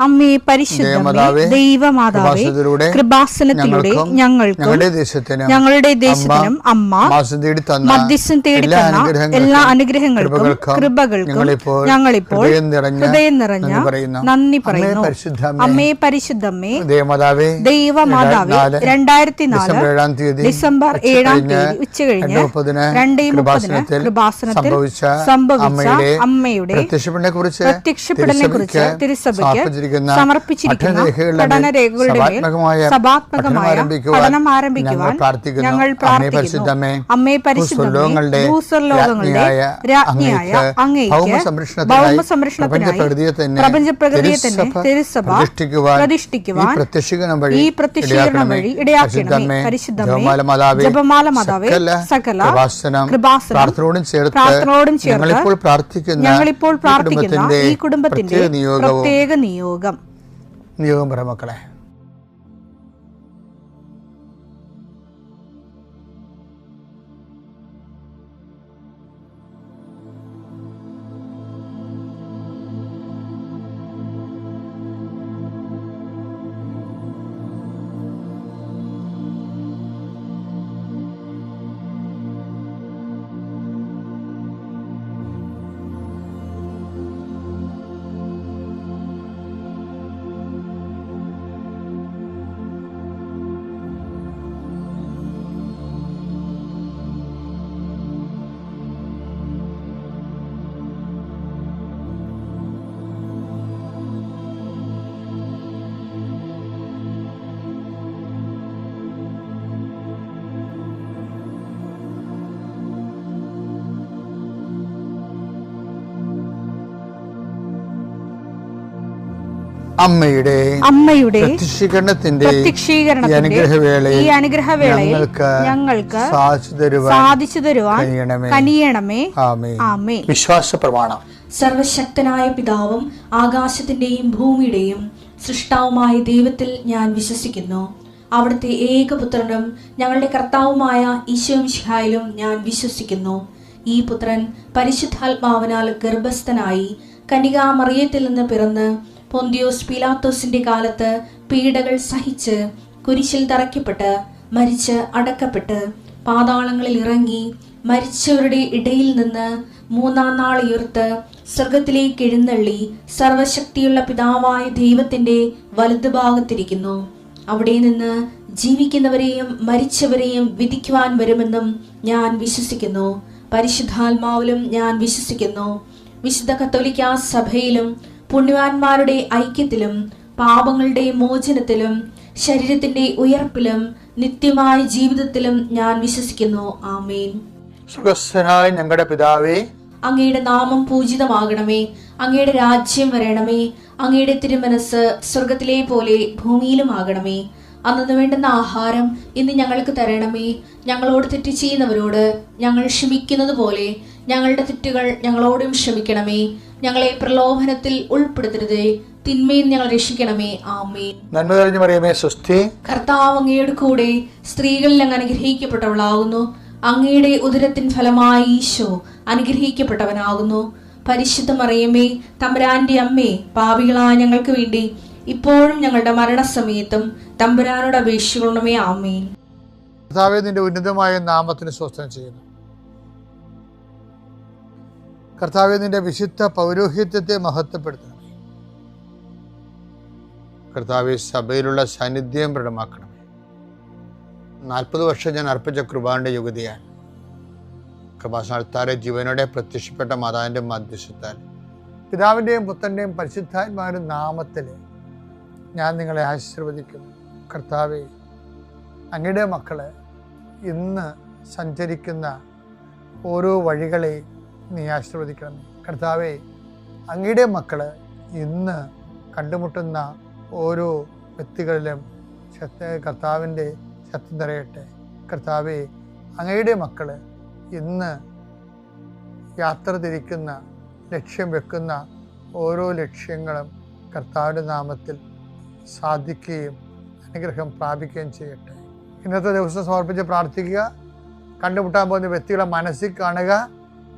അമ്മേ പരിശുദ്ധമേ, ദൈവമാതാവേ, കൃപാസനത്തിലൂടെ ഞങ്ങളുടെ ദേശത്തിനും അമ്മ മധ്യസ്ഥം തേടി തന്ന എല്ലാ അനുഗ്രഹങ്ങൾക്കും കൃപകൾക്കും ഞങ്ങളിപ്പോൾ ഹൃദയം നിറഞ്ഞ നന്ദി പറയുന്നു. അമ്മേ പരിശുദ്ധമേ, ദൈവമാതാവേ, 2004 ഡിസംബർ 7 ഉച്ചകഴിഞ്ഞ് 2:30 കൃപാസനത്തിൽ സംഭവിച്ച അമ്മയുടെ പ്രത്യക്ഷപ്പെടലിനെ കുറിച്ച് തിരുസഭയ്ക്ക് സമർപ്പിച്ചിരിക്കുന്ന പഠനരേഖകളുടെ മേൽ സഭാത്മകമായ പഠനം ആരംഭിക്കുവാൻ ഞങ്ങൾ പ്രാർത്ഥിക്കുന്നു. അമ്മേ പരിശുദ്ധമേ, ഭൂസ്വർലോകങ്ങളുടെ രാജ്ഞിയായ അങ്ങേയ്ക്ക് ഭൗമ സംരക്ഷണത്തിനായി പ്രപഞ്ചപ്രകൃതിയെ തന്നെ തിരുസഭ പ്രതിഷ്ഠിക്കുവാൻ ഈ പ്രത്യക്ഷീകരണം വഴി ഇടയാക്കണമേ. പരിശുദ്ധമേ, ജപമാല മാതാവേ, സകല കൃപാസനം പ്രാർത്ഥനയോടും ചേർത്ത് ഞങ്ങളിപ്പോൾ പ്രാർത്ഥിക്കുന്ന ഈ കുടുംബത്തിന്റെ പ്രത്യേക നിയോഗം മക്കളെ. അമ്മയുടെ പ്രത്യക്ഷീകരണത്തിന്റെ ഈ അനുഗ്രഹവേളയിൽ ഞങ്ങൾക്ക് സാധിച്ചു തരുവാൻ കനിയണമേ. ആമേൻ. വിശ്വാസ പ്രമാണം. സർവശക്തനായ പിതാവും ആകാശത്തിന്റെയും ഭൂമിയുടെയും സൃഷ്ടാവുമായ ദൈവത്തിൽ ഞാൻ വിശ്വസിക്കുന്നു. അവിടുത്തെ ഏകപുത്രനും ഞങ്ങളുടെ കർത്താവുമായ ഈശോമിശിഹായിലും ഞാൻ വിശ്വസിക്കുന്നു. ഈ പുത്രൻ പരിശുദ്ധാത്മാവിനാൽ ഗർഭസ്ഥനായി കന്യകാമറിയത്തിൽ നിന്ന് പിറന്ന് പൊന്തിയോസ് പീലാത്തോസിന്റെ കാലത്ത് പീഡകൾ സഹിച്ച് കുരിശിൽ തറയ്ക്കപ്പെട്ട് മരിച്ച് അടക്കപ്പെട്ട് പാതാളങ്ങളിൽ ഇറങ്ങി മരിച്ചവരുടെ ഇടയിൽ നിന്ന് 3-ാം നാൾ ഉയർത്ത് സ്വർഗത്തിലേക്ക് എഴുന്നള്ളി സർവശക്തിയുള്ള പിതാവായ ദൈവത്തിന്റെ വലതുഭാഗത്തിരിക്കുന്നു. അവിടെ നിന്ന് ജീവിക്കുന്നവരെയും മരിച്ചവരെയും വിധിക്കുവാൻ വരുമെന്നും ഞാൻ വിശ്വസിക്കുന്നു. പരിശുദ്ധാത്മാവിലും ഞാൻ വിശ്വസിക്കുന്നു. വിശുദ്ധ കത്തോലിക്കാ സഭയിലും പുണ്യവാന്മാരുടെ ഐക്യത്തിലും പാപങ്ങളുടെ മോചനത്തിലും ശരീരത്തിന്റെ ഉയർപ്പിലും നിത്യമായ ജീവിതത്തിലും ഞാൻ വിശ്വസിക്കുന്നു. ആമേൻ. സ്വർഗ്ഗസ്ഥനായ ഞങ്ങളുടെ പിതാവേ, അങ്ങയുടെ നാമം പൂജിതമാകണമേ. അങ്ങയുടെ രാജ്യം വരണമേ. അങ്ങയുടെ തിരുമനസ് സ്വർഗത്തിലെ പോലെ ഭൂമിയിലും ആകണമേ. അന്നു വേണ്ടുന്ന ആഹാരം ഇന്ന് ഞങ്ങൾക്ക് തരണമേ. ഞങ്ങളോട് തെറ്റ് ചെയ്യുന്നവരോട് ഞങ്ങൾ ക്ഷമിക്കുന്നത് പോലെ ഞങ്ങളുടെ തെറ്റുകൾ ഞങ്ങളോടും ക്ഷമിക്കണമേ. ഞങ്ങളെ പ്രലോഭനത്തിൽ ഉൾപ്പെടുത്തരുതേ, തിന്മയിൽ ഞങ്ങൾ രക്ഷിക്കണമേ. ആമേൻ. നന്മ നിറഞ്ഞ മറിയമേ, സ്വസ്തി. കർത്താവ് അങ്ങയുടെ കൂടെ സ്ത്രീകളിൽ അങ്ങ് അനുഗ്രഹിക്കപ്പെട്ടവളാകുന്നു. അങ്ങയുടെ ഉദരത്തിൻ ഫലമായി ഈശോ അനുഗ്രഹിക്കപ്പെട്ടവനാകുന്നു. പരിശുദ്ധ മറിയമേ, തമ്പുരാന്റെ അമ്മേ, പാപികളായ ഞങ്ങൾക്ക് വേണ്ടി ഇപ്പോഴും ഞങ്ങളുടെ മരണസമയത്തും തമ്പുരാനോട് അപേക്ഷിക്കണമേ. ആമേൻ. കർത്താവേ, നിന്റെ ഉന്നതമായ നാമത്തിന് സ്വസ്ഥം ചെയ്യുന്നു. കർത്താവേ, നിന്റെ വിശുദ്ധ പൗരോഹിത്യത്തെ മഹത്വപ്പെടുത്തണമേ. കർത്താവേ, സഭയിലുള്ള സാന്നിധ്യം പ്രകടമാക്കണമേ. 40 വർഷം ഞാൻ അർപ്പിച്ച കൃപാന്റെ യുഗതിയാണ്. കൃപാസനത്താരെ ജീവനോടെ പ്രത്യക്ഷപ്പെട്ട മാതാവിന്റെ മധ്യസ്ഥത്താൽ പിതാവിൻ്റെയും പുത്രൻ്റെയും പരിശുദ്ധാത്മാവിൻ്റെ നാമത്തിൽ ഞാൻ നിങ്ങളെ ആശീർവദിക്കുന്നു. കർത്താവേ, അങ്ങയുടെ മക്കളെ ഇന്ന് സഞ്ചരിക്കുന്ന ഓരോ വഴികളെയും നീ ആശീർവദിക്കണമേ. കർത്താവേ, അങ്ങയുടെ മക്കൾ ഇന്ന് കണ്ടുമുട്ടുന്ന ഓരോ വ്യക്തികളിലും കർത്താവിൻ്റെ ശക്തി നിറയട്ടെ. കർത്താവേ, അങ്ങയുടെ മക്കൾ ഇന്ന് യാത്ര തിരിക്കുന്ന ലക്ഷ്യം വെക്കുന്ന ഓരോ ലക്ഷ്യങ്ങളും കർത്താവിൻ്റെ നാമത്തിൽ സാധിക്കുകയും അനുഗ്രഹം പ്രാപിക്കുകയും ചെയ്യട്ടെ. ഇന്നത്തെ ദിവസം സമർപ്പിച്ച് പ്രാർത്ഥിക്കുക. കണ്ടുമുട്ടാൻ പോകുന്ന വ്യക്തികളെ മനസ്സിൽ കാണുക.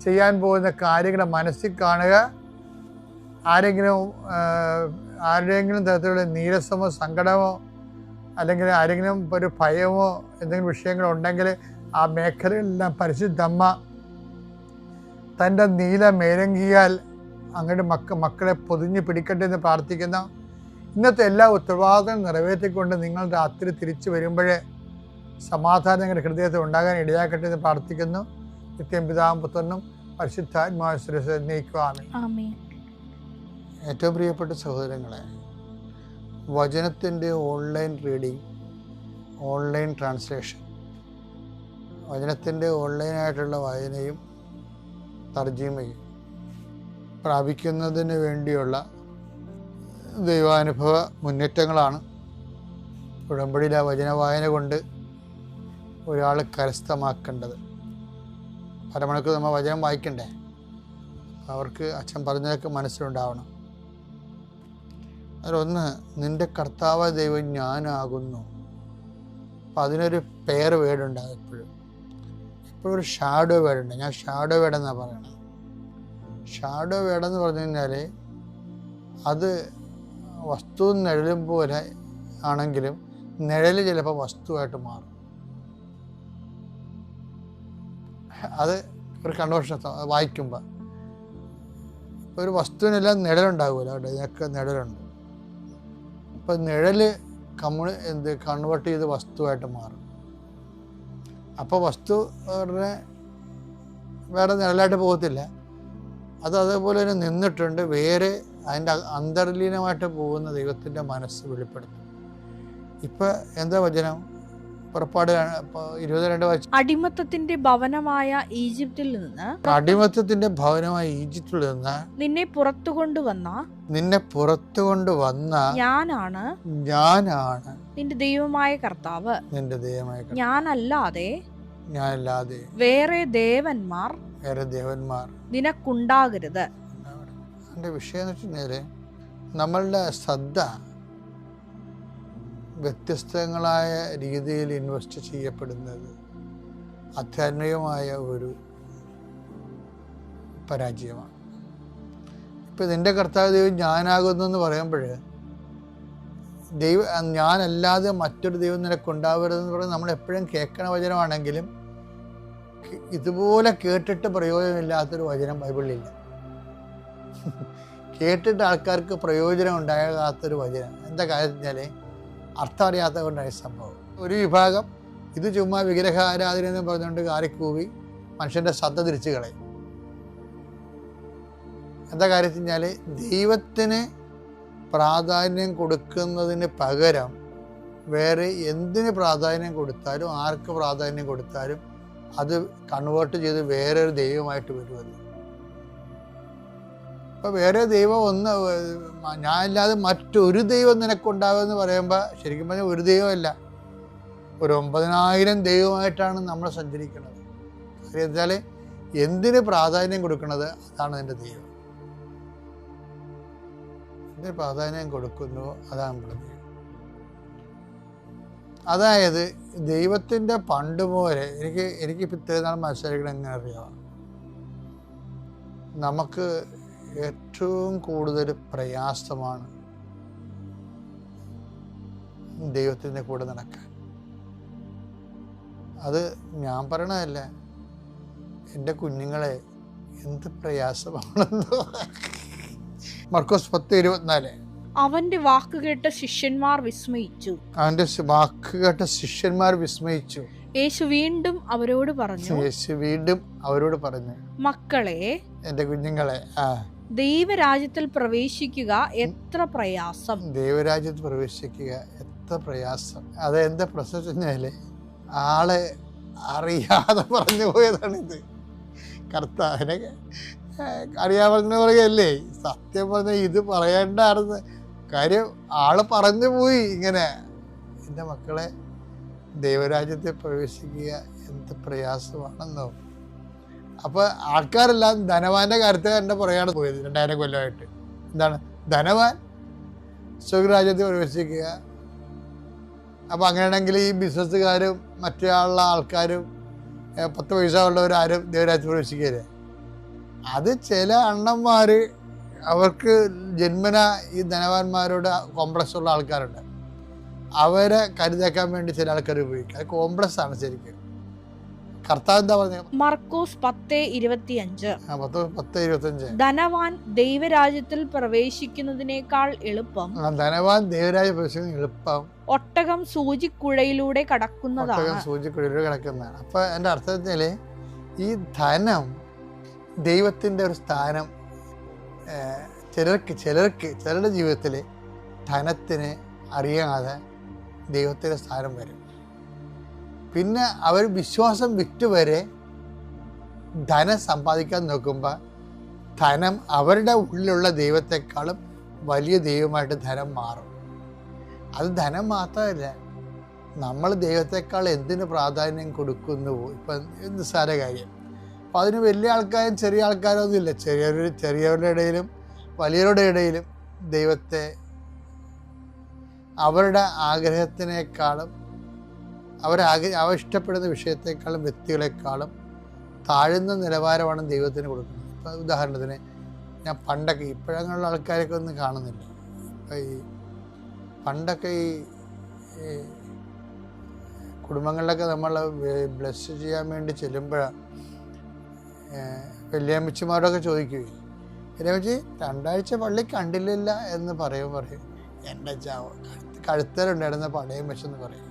ചെയ്യാൻ പോകുന്ന കാര്യങ്ങളെ മനസ്സിൽ കാണുക. ആരെങ്കിലും ആരുടെയെങ്കിലും തരത്തിലുള്ള നീരസമോ സങ്കടമോ അല്ലെങ്കിൽ ആരെങ്കിലും ഒരു ഭയമോ എന്തെങ്കിലും വിഷയങ്ങളുണ്ടെങ്കിൽ ആ മേഖലകളിലെല്ലാം പരിശുദ്ധമ്മ തൻ്റെ നീല മേലങ്കിയാൽ അങ്ങയുടെ മക്കളെ പൊതിഞ്ഞ് പിടിക്കട്ടെ എന്ന് പ്രാർത്ഥിക്കുന്ന ഇന്നത്തെ എല്ലാ ഉത്തരവാദിത്തങ്ങളും നിറവേറ്റിക്കൊണ്ട് നിങ്ങൾ രാത്രി തിരിച്ചു വരുമ്പോഴേ സമാധാനം നിങ്ങളുടെ ഹൃദയത്തിൽ ഉണ്ടാകാൻ ഇടയാക്കട്ടെ എന്ന് പ്രാർത്ഥിക്കുന്നു. നിത്യം പിതാവും പുത്രനും പരിശുദ്ധാത്മാവിനെ. ഏറ്റവും പ്രിയപ്പെട്ട സഹോദരങ്ങളെ, വചനത്തിൻ്റെ ഓൺലൈൻ റീഡിങ്, ഓൺലൈൻ ട്രാൻസ്ലേഷൻ, വചനത്തിൻ്റെ ഓൺലൈനായിട്ടുള്ള വായനയും തർജ്ജിമയും പ്രാപിക്കുന്നതിന് വേണ്ടിയുള്ള ദൈവാനുഭവ മുന്നേറ്റങ്ങളാണ്. ഉടമ്പടിയിലെ വചന വായന കൊണ്ട് ഒരാൾ കരസ്ഥമാക്കേണ്ടത്. അരമണിക്കൂർ നമ്മൾ വചനം വായിക്കണ്ടേ? അവർക്ക് അച്ഛൻ പറഞ്ഞതൊക്കെ മനസ്സിലുണ്ടാവണം. അതിലൊന്ന്, നിൻ്റെ കർത്താവ് ദൈവം ഞാനാകുന്നു. അപ്പം അതിനൊരു പേർ വേർഡുണ്ടാകും. എപ്പോഴും ഒരു ഷാഡോ വേർഡുണ്ട്. ഞാൻ ഷാഡോ വേർഡെന്നാണ് പറയണത്. ഷാഡോ വേർഡെന്ന് പറഞ്ഞു കഴിഞ്ഞാൽ അത് വസ്തു നിഴലും പോലെ ആണെങ്കിലും നിഴൽ ചിലപ്പോൾ വസ്തുവായിട്ട് മാറും. അത് ഒരു കൺവേർഷൻ വായിക്കുമ്പോൾ ഒരു വസ്തുവിനെല്ലാം നിഴലുണ്ടാകുമല്ലോ. അവിടെ ഇതിനൊക്കെ നിഴലുണ്ട്. അപ്പം നിഴൽ കൺവേർട്ട് ചെയ്ത് വസ്തുവായിട്ട് മാറും. അപ്പോൾ വസ്തു വേറെ നിഴലായിട്ട് പോകത്തില്ല. അത് അതേപോലെ തന്നെ നിന്നിട്ടുണ്ട്. വേറെ അതിൻ്റെ അന്തർലീനമായിട്ട് പോകുന്ന ദൈവത്തിൻ്റെ മനസ്സ് വെളിപ്പെടുത്തും. ഇപ്പം എന്താ വചനം? പുറപ്പാട് 22 വായിച്ചു. അടിമത്തത്തിന്റെ ഭവനമായ ഈജിപ്തിൽ നിന്ന് നിന്നെ പുറത്തു കൊണ്ടുവന്ന ഞാനാണ് നിന്റെ ദൈവമായ കർത്താവ്. ഞാനല്ലാതെ വേറെ ദേവന്മാർ നിനക്കുണ്ടാകരുത്. എൻ്റെ വിഷയം എന്ന് വെച്ചാൽ നമ്മളുടെ ശ്രദ്ധ വ്യത്യസ്തങ്ങളായ രീതിയിൽ ഇൻവെസ്റ്റ് ചെയ്യപ്പെടുന്നത് ആധ്യാത്മികമായ ഒരു പരാജയമാണ്. ഇപ്പം നിൻ്റെ കർത്താവ് ദൈവം ഞാനാകുന്നു എന്ന് പറയുമ്പോൾ ഞാനല്ലാതെ മറ്റൊരു ദൈവം നിനക്കുണ്ടാവരുതെന്ന് പറയുന്നത് നമ്മൾ എപ്പോഴും കേൾക്കണ വചനമാണെങ്കിലും ഇതുപോലെ കേട്ടിട്ട് പ്രയോജനമില്ലാത്തൊരു വചനം ബൈബിളിലില്ല. കേട്ടിട്ട് ആൾക്കാർക്ക് പ്രയോജനം ഉണ്ടാകാത്തൊരു വചനം. എന്താ കാര്യം വെച്ചാൽ അർത്ഥം അറിയാത്ത കൊണ്ടാണ് സംഭവം. ഒരു വിഭാഗം ഇത് ചുമ്മാ വിഗ്രഹ ആരാധന എന്ന് പറഞ്ഞുകൊണ്ട് കാറിക്കൂവി മനുഷ്യൻ്റെ ശ്രദ്ധ തിരിച്ചു കളയും. എന്താ കാര്യം വെച്ചാൽ ദൈവത്തിന് പ്രാധാന്യം കൊടുക്കുന്നതിന് പകരം വേറെ എന്തിന് പ്രാധാന്യം കൊടുത്താലും ആർക്ക് പ്രാധാന്യം കൊടുത്താലും അത് കൺവേർട്ട് ചെയ്ത് വേറൊരു ദൈവമായിട്ട് വരുമല്ലോ. അപ്പോൾ വേറെ ദൈവം ഞാനില്ലാതെ മറ്റൊരു ദൈവം നിനക്കുണ്ടാവുമെന്ന് പറയുമ്പോൾ ശരിക്കും പറഞ്ഞാൽ ഒരു ദൈവമല്ല, ഒരു 9000 ദൈവമായിട്ടാണ് നമ്മൾ സഞ്ചരിക്കുന്നത്. കാര്യം വെച്ചാൽ എന്തിന് പ്രാധാന്യം കൊടുക്കുന്നത് അതാണ് എൻ്റെ ദൈവം. എന്തിന് പ്രാധാന്യം കൊടുക്കുന്നു അതാണ് നമ്മുടെ ദൈവം. അതായത് ദൈവത്തിൻ്റെ പണ്ട് പോലെ എനിക്കിപ്പോൾ ഇത്രയും നാൾ മനസ്സിലാക്കണം. എങ്ങനെ അറിയാം, നമുക്ക് ഏറ്റവും കൂടുതൽ പ്രയാസമാണ് ദൈവത്തിൻ്റെ കൂടെ നടക്കാൻ. അത് ഞാൻ പറയണതല്ല, എൻ്റെ കുഞ്ഞുങ്ങളെ എന്ത് പ്രയാസമാണെന്നോ. മർക്കോസ് 10:24. അവന്റെ വാക്ക് കേട്ട ശിഷ്യന്മാർ വിസ്മയിച്ചു. യേശു വീണ്ടും അവരോട് പറഞ്ഞു, മക്കളെ, എൻ്റെ കുഞ്ഞുങ്ങളെ, ദൈവരാജ്യത്തിൽ പ്രവേശിക്കുക എത്ര പ്രയാസം. അതെന്താ പ്രശ്നം വെച്ചാല് ആളെ അറിയാതെ പറഞ്ഞു പോയതാണിത്. കർത്താവിനെ അറിയാവുന്ന പറയല്ലേ, സത്യം പറഞ്ഞ ഇത് പറയേണ്ടായിരുന്നു. കാര്യം ആള് പറഞ്ഞു പോയി ഇങ്ങനെ, എൻ്റെ മക്കളെ ദൈവരാജ്യത്തിൽ പ്രവേശിക്കുക എന്ത് പ്രയാസമാണെന്നോ. അപ്പോൾ ആൾക്കാരെല്ലാം ധനവാന്റെ കാര്യത്തെ തന്നെ പറയാണ് പോയത് 2000 കൊല്ലമായിട്ട്. എന്താണ് ധനവാൻ സ്വർഗ്ഗരാജ്യത്തിൽ പ്രവേശിക്കുക. അപ്പോൾ അങ്ങനെയാണെങ്കിൽ ഈ ബിസിനസ്സുകാരും മറ്റുള്ള ആൾക്കാരും 10 പൈസ ഉള്ളവരാരും ദൈവരാജ്യത്തിൽ പ്രവേശിക്കുകയില്ലേ? അത് ചില അണ്ണന്മാർ അവർക്ക് ജന്മന ഈ ധനവാന്മാരോട് കോംപ്ലക്സ് ഉള്ള ആൾക്കാരുണ്ട്. അവരെ കരുതേക്കാൻ വേണ്ടി ചില ആൾക്കാർ ഉപയോഗിക്കും. അത് കോംപ്ലക്സ് ആണ് ശരിക്കും. കർത്താവ് എന്താ പറഞ്ഞത്? മർക്കോസ് 10:25. 10:25. ധനവാൻ ദൈവരാജ്യത്തിൽ പ്രവേശിക്കുന്നതിനേക്കാൾ എളുപ്പം ധനവാൻ ദൈവരാജ്യം പ്രവേശിക്കുന്നത് എളുപ്പം ഒട്ടകം സൂചിക്കുഴയിലൂടെ കടക്കുന്നതാണ്. സൂചിക്കുഴയിലൂടെ കിടക്കുന്നതാണ്. അപ്പൊ എൻ്റെ അർത്ഥത്തില് ഈ ധനം ദൈവത്തിൻ്റെ ഒരു സ്ഥാനം ചിലരുടെ ജീവിതത്തിൽ ധനത്തിന് അറിയാതെ ദൈവത്തിൻ്റെ സ്ഥാനം വരും. പിന്നെ അവർ വിശ്വാസം വിറ്റുവരെ ധനം സമ്പാദിക്കാൻ നോക്കുമ്പോൾ ധനം അവരുടെ ഉള്ളിലുള്ള ദൈവത്തെക്കാളും വലിയ ദൈവമായിട്ട് ധനം മാറും. അത് ധനം മാത്രമല്ല, നമ്മൾ ദൈവത്തെക്കാൾ എന്തിന് പ്രാധാന്യം കൊടുക്കുന്നുവോ. ഇപ്പം നിസ്സാര കാര്യം. അപ്പം അതിന് വലിയ ആൾക്കാരും ചെറിയ ആൾക്കാരൊന്നും ഇല്ല. ചെറിയവരുടെ ഇടയിലും വലിയവരുടെ ഇടയിലും ദൈവത്തെ അവരുടെ ആഗ്രഹത്തിനേക്കാളും അവർ ഇഷ്ടപ്പെടുന്ന വിഷയത്തെക്കാളും വ്യക്തികളെക്കാളും താഴ്ന്ന നിലവാരമാണ് ദൈവത്തിന് കൊടുക്കുന്നത്. ഇപ്പം ഉദാഹരണത്തിന് ഞാൻ പണ്ടൊക്കെ, ഇപ്പോഴങ്ങനെയുള്ള ആൾക്കാരൊക്കെ ഒന്നും കാണുന്നില്ല. ഇപ്പം പണ്ടൊക്കെ ഈ കുടുംബങ്ങളിലൊക്കെ നമ്മൾ ബ്ലെസ് ചെയ്യാൻ വേണ്ടി ചെല്ലുമ്പോഴാണ് വല്യമ്മച്ചിമാരോടൊക്കെ ചോദിക്കുകയും, വല്യമ്മച്ചി 2 ആഴ്ച പള്ളി കണ്ടില്ല എന്ന് പറയും. എൻ്റെ കഴുത്തലുണ്ടായിരുന്ന പടയം വെച്ചെന്ന് പറയും.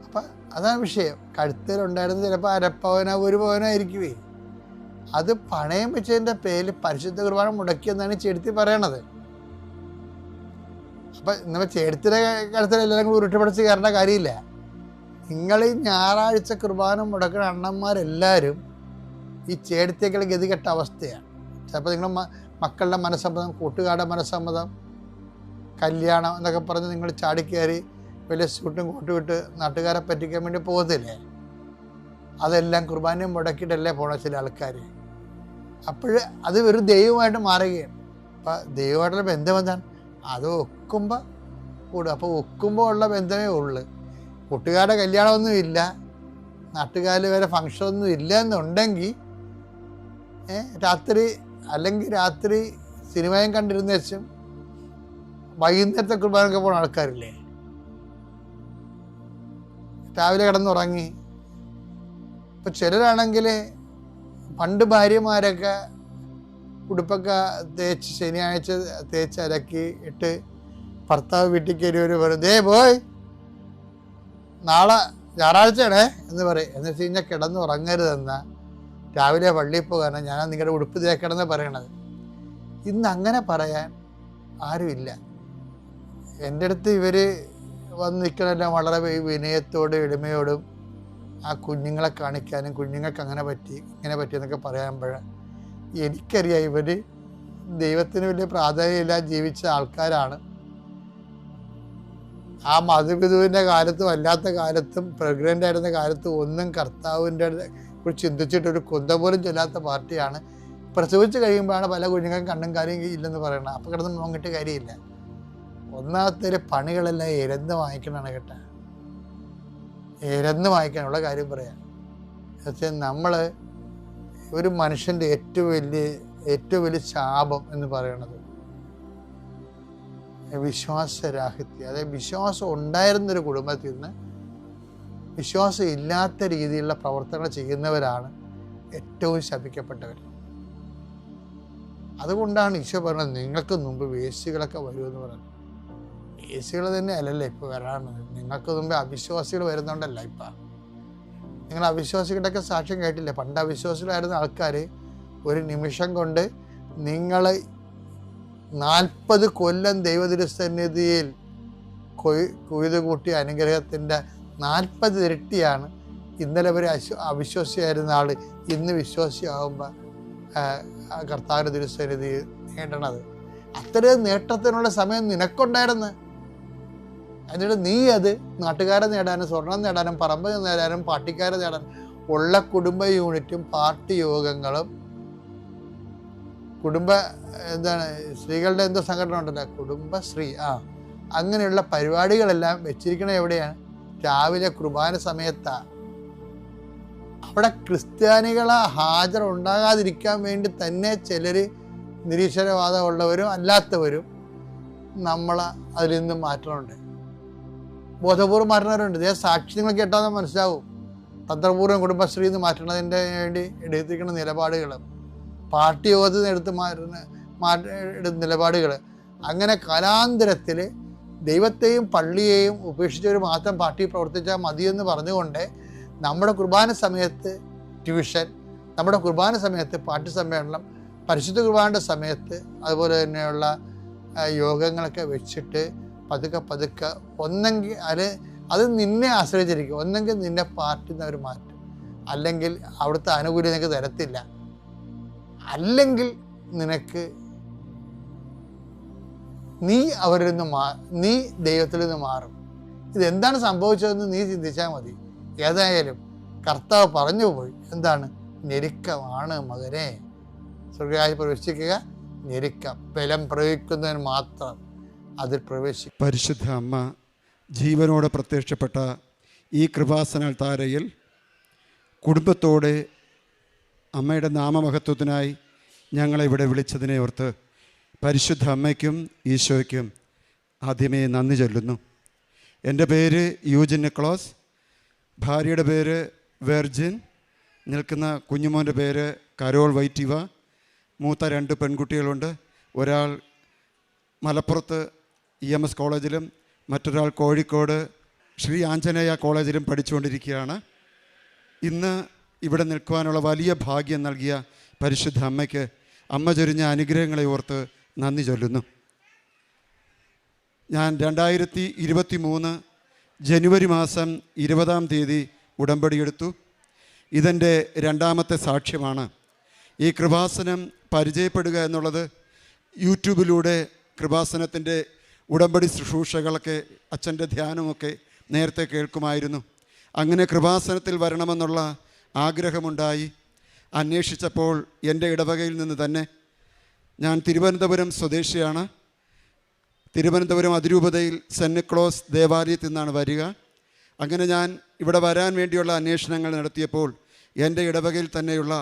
അപ്പം അതാണ് വിഷയം. കഴുത്തലുണ്ടായിരുന്നത് ചിലപ്പോൾ 1/2 പവനോ 1 പവനോ ആയിരിക്കുവേ. അത് പണയം വെച്ചതിൻ്റെ പേരിൽ പരിശുദ്ധ കുർബാന മുടക്കിയെന്നാണ് ചേർത്തി പറയണത്. അപ്പം നമ്മൾ ചേർത്തിയുടെ കഴുത്തിൽ എല്ലാവരും കൂടി ഉരുട്ടിപ്പടച്ച് കയറേണ്ട കാര്യമില്ല. നിങ്ങൾ ഈ ഞായറാഴ്ച കുർബാന മുടക്കുന്ന അണ്ണന്മാരെല്ലാവരും ഈ ചേർത്തിയേക്കുള്ള ഗതികെട്ട അവസ്ഥയാണ്. ചിലപ്പോൾ നിങ്ങളുടെ മക്കളുടെ മനസ്സമ്മതം, കൂട്ടുകാരുടെ മനസ്സമ്മതം, കല്യാണം എന്നൊക്കെ പറഞ്ഞ് നിങ്ങൾ ചാടിക്കയറി വലിയ സ്യൂട്ടും കോട്ടും ഇട്ട് നാട്ടുകാരെ പറ്റിക്കാൻ വേണ്ടി പോകത്തില്ലേ? അതെല്ലാം കുർബാനയും മുടക്കിയിട്ടല്ലേ പോണ ചില ആൾക്കാർ. അപ്പോൾ അത് ഒരു ദൈവമായിട്ട് മാറുകയാണ്. അപ്പം ദൈവമായിട്ടുള്ള ബന്ധം എന്താണ്? അത് ഒക്കുമ്പോൾ കൂടും. അപ്പോൾ ഒക്കുമ്പോൾ ഉള്ള ബന്ധമേ ഉള്ളു. കൂട്ടുകാരുടെ കല്യാണമൊന്നും ഇല്ല, നാട്ടുകാരിൽ വരെ ഫങ്ഷനൊന്നും ഇല്ല എന്നുണ്ടെങ്കിൽ രാത്രി സിനിമയും കണ്ടിരുന്ന വെച്ചും വൈകുന്നേരത്തെ കുർബാനൊക്കെ പോകുന്ന ആൾക്കാരില്ലേ? രാവിലെ കിടന്നുറങ്ങി. ഇപ്പം ചിലരാണെങ്കിൽ പണ്ട് ഭാര്യമാരൊക്കെ ഉടുപ്പൊക്കെ തേച്ച് ശനിയാഴ്ച തേച്ച് അലക്കി ഇട്ട് ഭർത്താവ് വീട്ടിൽ കയറി ഒരു വെറുതെ പോയി നാളെ ഞായറാഴ്ചയാണേ എന്ന് പറയും. എന്ന് വെച്ച് കഴിഞ്ഞാൽ കിടന്നുറങ്ങരുതെന്ന, രാവിലെ പള്ളിയിൽ പോകാനാണ് ഞാൻ നിങ്ങളുടെ ഉടുപ്പ് തേക്കണമെന്ന് പറയണത്. ഇന്ന് അങ്ങനെ പറയാൻ ആരുമില്ല. എൻ്റെ അടുത്ത് ഇവർ വന്ന് നിൽക്കണമെല്ലാം വളരെ വിനയത്തോടും എളിമയോടും ആ കുഞ്ഞുങ്ങളെ കാണിക്കാനും കുഞ്ഞുങ്ങൾക്ക് അങ്ങനെ പറ്റി ഇങ്ങനെ പറ്റിയെന്നൊക്കെ പറയുമ്പോൾ എനിക്കറിയാം ഇവർ ദൈവത്തിന് വലിയ പ്രാധാന്യമില്ലാതെ ജീവിച്ച ആൾക്കാരാണ്. ആ മധുപിതുവിൻ്റെ കാലത്തും അല്ലാത്ത കാലത്തും പ്രഗ്നൻ്റ് ആയിരുന്ന കാലത്തും ഒന്നും കർത്താവിൻ്റെ കുറിച്ച് ചിന്തിച്ചിട്ടൊരു കൊന്ത പോലും ചെല്ലാത്ത പാർട്ടിയാണ്. പ്രസവിച്ച് കഴിയുമ്പോഴാണ് പല കുഞ്ഞുങ്ങൾക്കും കണ്ണും കാര്യം ഇല്ലെന്ന് പറയണം. അപ്പം കിടന്ന് നോക്കിയിട്ട് കാര്യമില്ല. ഒന്നാമത്തെ പണികളെല്ലാം ഇരന്ന് വാങ്ങിക്കണമാണ് കേട്ടോ. ഇരന്ന് വാങ്ങിക്കാനുള്ള കാര്യം പറയാം. എന്നുവെച്ചാൽ നമ്മൾ ഒരു മനുഷ്യൻ്റെ ഏറ്റവും വലിയ ശാപം എന്ന് പറയണത് വിശ്വാസരാഹിത്യം. അതായത് വിശ്വാസം ഉണ്ടായിരുന്നൊരു കുടുംബത്തിൽ നിന്ന് വിശ്വാസം ഇല്ലാത്ത രീതിയിലുള്ള പ്രവർത്തനങ്ങൾ ചെയ്യുന്നവരാണ് ഏറ്റവും ശപിക്കപ്പെട്ടവർ. അതുകൊണ്ടാണ് ഈശോ പറഞ്ഞത് നിങ്ങൾക്ക് മുമ്പ് വേശ്യകളൊക്കെ വരുമെന്ന് പറഞ്ഞത്. വേശ്യകൾ തന്നെ അല്ലല്ലേ ഇപ്പോൾ വരാറുള്ളത്, നിങ്ങൾക്ക് മുമ്പ് അവിശ്വാസികൾ വരുന്നുണ്ടല്ല. ഇപ്പം നിങ്ങൾ അവിശ്വാസികളുടെയൊക്കെ സാക്ഷ്യം കേട്ടില്ലേ? പണ്ട് അവിശ്വാസികളായിരുന്ന ആൾക്കാർ ഒരു നിമിഷം കൊണ്ട് നിങ്ങൾ 40 കൊല്ലം ദൈവതിരുസന്നിധിയിൽ കൊയ്തു കൂട്ടിയ അനുഗ്രഹത്തിൻ്റെ 40 ഇരട്ടിയാണ് ഇന്നലെ വരെ അവിശ്വാസിയായിരുന്ന ആൾ ഇന്ന് വിശ്വാസിയാകുമ്പോൾ കർത്താവിൻ്റെ തിരുസന്നിധി നേടണത്. അത്രയും നേട്ടത്തിനുള്ള സമയം നിനക്കുണ്ടായിരുന്നു. എന്നിട്ട് നീ അത് നാട്ടുകാരെ നേടാനും സ്വർണം നേടാനും പറമ്പ് നേടാനും പാർട്ടിക്കാരെ നേടാനും ഉള്ള കുടുംബ യൂണിറ്റും പാർട്ടി യോഗങ്ങളും സ്ത്രീകളുടെ എന്തോ സംഘടന ഉണ്ടല്ലോ, കുടുംബശ്രീ, അങ്ങനെയുള്ള പരിപാടികളെല്ലാം വെച്ചിരിക്കണത് എവിടെയാണ്? രാവിലെ കുർബാന സമയത്താണ്. അവിടെ ക്രിസ്ത്യാനികളെ ഹാജർ ഉണ്ടാകാതിരിക്കാൻ വേണ്ടി തന്നെ ചിലർ നിരീശ്വരവാദമുള്ളവരും അല്ലാത്തവരും നമ്മളെ അതിൽ നിന്ന് മാറ്റണമുണ്ട്. ബോധപൂർവ്വം മാറ്റുന്നവരുണ്ട്. ഇതേ സാക്ഷി നിങ്ങൾ കേട്ടാൽ മനസ്സിലാവും. തന്ത്രപൂർവ്വം കുടുംബശ്രീ എന്ന് മാറ്റണതിൻ്റെ വേണ്ടി എടുത്തിരിക്കുന്ന നിലപാടുകൾ, പാർട്ടി യോഗത്തിൽ നിന്ന് എടുത്ത നിലപാടുകൾ, അങ്ങനെ കാലാന്തരത്തിൽ ദൈവത്തെയും പള്ളിയെയും ഉപേക്ഷിച്ചവർ മാത്രം പാർട്ടി പ്രവർത്തിച്ചാൽ മതിയെന്ന് പറഞ്ഞുകൊണ്ട് നമ്മുടെ കുർബാന സമയത്ത് ട്യൂഷൻ, നമ്മുടെ കുർബാന സമയത്ത് പാർട്ടി സമ്മേളനം, പരിശുദ്ധ കുർബാനയുടെ സമയത്ത് അതുപോലെ തന്നെയുള്ള യോഗങ്ങളൊക്കെ വെച്ചിട്ട് പതുക്കെ ഒന്നെങ്കിൽ അത് നിന്നെ ആശ്രയിച്ചിരിക്കും. ഒന്നെങ്കിൽ നിന്നെ പാർട്ടിയിൽ നിന്ന് അവർ മാറ്റും, അല്ലെങ്കിൽ അവിടുത്തെ ആനുകൂല്യം നിനക്ക് തരത്തില്ല, അല്ലെങ്കിൽ നിനക്ക് നീ അവരിൽ നിന്ന് നീ ദൈവത്തിൽ നിന്ന് മാറും. ഇതെന്താണ് സംഭവിച്ചതെന്ന് നീ ചിന്തിച്ചാൽ മതി. ഏതായാലും കർത്താവ് പറഞ്ഞു പോയി, എന്താണ്? ഞെരുക്കമാണ് മകനെ, സ്വർഗ്ഗരാജ്യത്തിൽ പ്രവേശിക്കുക ഞെരുക്കം, ബലം പ്രയോഗിക്കുന്നതിന് മാത്രം അതിൽ പ്രവേശിക്കും. പരിശുദ്ധ അമ്മ ജീവനോടെ പ്രത്യക്ഷപ്പെട്ട ഈ കൃപാസന താരയിൽ കുടുംബത്തോടെ അമ്മയുടെ നാമമഹത്വത്തിനായി ഞങ്ങളെ ഇവിടെ വിളിച്ചതിനെ ഓർത്ത് പരിശുദ്ധ അമ്മയ്ക്കും ഈശോയ്ക്കും ആദ്യമേ നന്ദി ചൊല്ലുന്നു. എൻ്റെ പേര് യൂജിൻ നിക്ലോസ്, ഭാര്യയുടെ പേര് വെർജിൻ, നിൽക്കുന്ന കുഞ്ഞുമോൻ്റെ പേര് കരോൾ വൈറ്റിവ. മൂത്ത 2 പെൺകുട്ടികളുണ്ട്. ഒരാൾ മലപ്പുറത്ത് EMS കോളേജിലും മറ്റൊരാൾ കോഴിക്കോട് ശ്രീ ആഞ്ജനേയ കോളേജിലും പഠിച്ചുകൊണ്ടിരിക്കുകയാണ്. ഇന്ന് ഇവിടെ നിൽക്കുവാനുള്ള വലിയ ഭാഗ്യം നൽകിയ പരിശുദ്ധ അമ്മയ്ക്ക് അമ്മ ചൊരിഞ്ഞ അനുഗ്രഹങ്ങളെ ഓർത്ത് നന്ദി ചൊല്ലുന്നു. ഞാൻ 2023 ജനുവരി മാസം 20-ാം തീയതി ഉടമ്പടിയെടുത്തു. ഇതെൻ്റെ 2ാമത്തെ സാക്ഷ്യമാണ്. ഈ കൃപാസനം പരിചയപ്പെടുക എന്നുള്ളത് യൂട്യൂബിലൂടെ കൃപാസനത്തിൻ്റെ ഉടമ്പടി ശുശ്രൂഷകളൊക്കെ അച്ഛൻ്റെ ധ്യാനമൊക്കെ നേരത്തെ കേൾക്കുമായിരുന്നു. അങ്ങനെ കൃപാസനത്തിൽ വരണമെന്നുള്ള ആഗ്രഹമുണ്ടായി. അന്വേഷിച്ചപ്പോൾ എൻ്റെ ഇടവകയിൽ നിന്ന് തന്നെ, ഞാൻ തിരുവനന്തപുരം സ്വദേശിയാണ്, തിരുവനന്തപുരം അതിരൂപതയിൽ സെൻറ്റ് നിക്ലോസ് ദേവാലയത്തിൽ നിന്നാണ് വരിക. അങ്ങനെ ഞാൻ ഇവിടെ വരാൻ വേണ്ടിയുള്ള അന്വേഷണങ്ങൾ നടത്തിയപ്പോൾ എൻ്റെ ഇടവകയിൽ തന്നെയുള്ള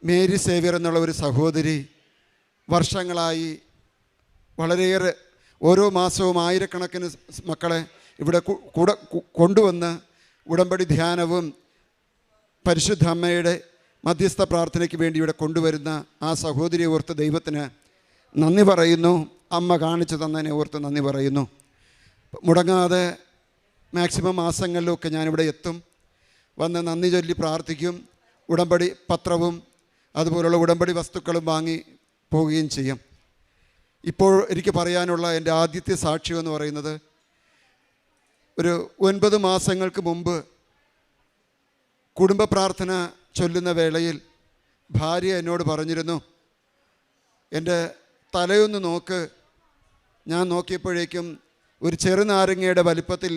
മേരി സേവ്യർ എന്നുള്ള ഒരു സഹോദരി വർഷങ്ങളായി വളരെയേറെ ഓരോ മാസവും ആയിരക്കണക്കിന് മക്കളെ ഇവിടെ കൊണ്ടുവന്ന് ഉടമ്പടി ധ്യാനവും പരിശുദ്ധ അമ്മയുടെ മധ്യസ്ഥ പ്രാർത്ഥനയ്ക്ക് വേണ്ടി ഇവിടെ കൊണ്ടുവരുന്ന ആ സഹോദരിയെ ഓർത്ത് ദൈവത്തിന് നന്ദി പറയുന്നു. അമ്മ കാണിച്ചു തന്നതിനെ ഓർത്ത് നന്ദി പറയുന്നു. മുടങ്ങാതെ മാക്സിമം മാസങ്ങളിലൊക്കെ ഞാനിവിടെ എത്തും, വന്ന് നന്ദി ചൊല്ലി പ്രാർത്ഥിക്കും. ഉടമ്പടി പത്രവും അതുപോലുള്ള ഉടമ്പടി വസ്തുക്കളും വാങ്ങി പോവുകയും ചെയ്യും. ഇപ്പോൾ എനിക്ക് പറയാനുള്ള എൻ്റെ ആദ്യത്തെ സാക്ഷ്യം എന്ന് പറയുന്നത്, ഒരു 9 മാസങ്ങൾക്ക് മുമ്പ് കുടുംബ പ്രാർത്ഥന ചൊല്ലുന്ന വേളയിൽ ഭാര്യ എന്നോട് പറഞ്ഞിരുന്നു, എൻ്റെ തലയൊന്ന് നോക്ക്. ഞാൻ നോക്കിയപ്പോഴേക്കും ഒരു ചെറുനാരങ്ങയുടെ വലിപ്പത്തിൽ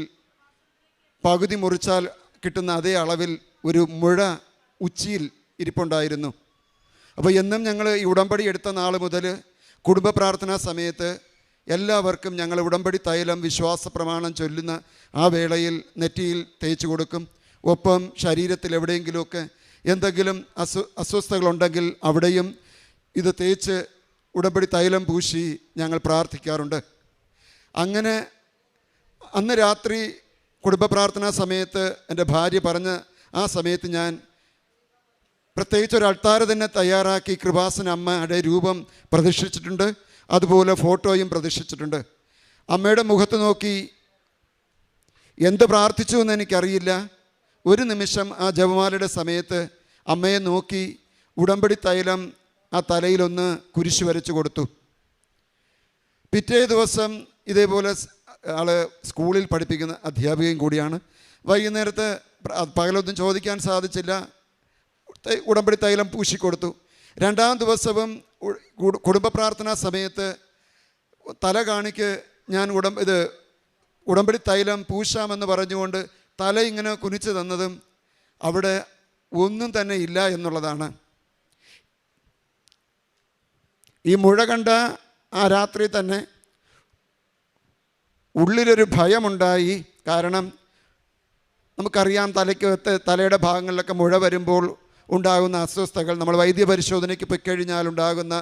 പകുതി മുറിച്ചാൽ കിട്ടുന്ന അതേ അളവിൽ ഒരു മുഴ ഉച്ചിയിൽ ഇരിപ്പുണ്ടായിരുന്നു. അപ്പോൾ എന്നും ഞങ്ങൾ ഈ ഉടമ്പടി എടുത്ത നാൾ മുതൽ കുടുംബ പ്രാർത്ഥനാ സമയത്ത് എല്ലാവർക്കും ഞങ്ങൾ ഉടമ്പടി തൈലം വിശ്വാസ പ്രമാണം ചൊല്ലുന്ന ആ വേളയിൽ നെറ്റിയിൽ തേച്ച് കൊടുക്കും. ഒപ്പം ശരീരത്തിൽ എവിടെയെങ്കിലുമൊക്കെ എന്തെങ്കിലും അസ്വസ്ഥതകളുണ്ടെങ്കിൽ അവിടെയും ഇത് തേച്ച് ഉടമ്പടി തൈലം പൂശി ഞങ്ങൾ പ്രാർത്ഥിക്കാറുണ്ട്. അങ്ങനെ അന്ന് രാത്രി കുടുംബ പ്രാർത്ഥനാ സമയത്ത് എൻ്റെ ഭാര്യ പറഞ്ഞ ആ സമയത്ത് ഞാൻ പ്രത്യേകിച്ച് ഒരു അൾത്താര തന്നെ തയ്യാറാക്കി കൃപാസന അമ്മയുടെ രൂപം പ്രതിഷ്ഠിച്ചിട്ടുണ്ട്. അതുപോലെ ഫോട്ടോയും പ്രതിഷ്ഠിച്ചിട്ടുണ്ട്. അമ്മയുടെ മുഖത്ത് നോക്കി എന്ത് പ്രാർത്ഥിച്ചു എന്ന് എനിക്കറിയില്ല. ഒരു നിമിഷം ആ ജപമാലയുടെ സമയത്ത് അമ്മയെ നോക്കി ഉടമ്പടി തൈലം ആ തലയിലൊന്ന് കുരിശ് വരച്ചു കൊടുത്തു. പിറ്റേ ദിവസം ഇതേപോലെ ആള് സ്കൂളിൽ പഠിപ്പിക്കുന്ന അധ്യാപികയും കൂടിയാണ്. വൈകുന്നേരത്ത് പകലൊന്നും ചോദിക്കാൻ സാധിച്ചില്ല, ഉടമ്പടി തൈലം പൂശിക്കൊടുത്തു. 2-ാം ദിവസവും കുടുംബ പ്രാർത്ഥനാ സമയത്ത് തല കാണിക്ക് ഞാൻ ഉടമ്പടി തൈലം പൂശാമെന്ന് പറഞ്ഞുകൊണ്ട് തല ഇങ്ങനെ കുനിച്ച് തന്നതും അവിടെ ഒന്നും തന്നെ ഇല്ല എന്നുള്ളതാണ്. ഈ മുഴ കണ്ട ആ രാത്രി തന്നെ ഉള്ളിലൊരു ഭയമുണ്ടായി. കാരണം നമുക്കറിയാം തലയുടെ ഭാഗങ്ങളിലൊക്കെ മുഴ വരുമ്പോൾ ഉണ്ടാകുന്ന അസ്വസ്ഥതകൾ, നമ്മൾ വൈദ്യപരിശോധനയ്ക്ക് പൊയ്ക്കഴിഞ്ഞാൽ ഉണ്ടാകുന്ന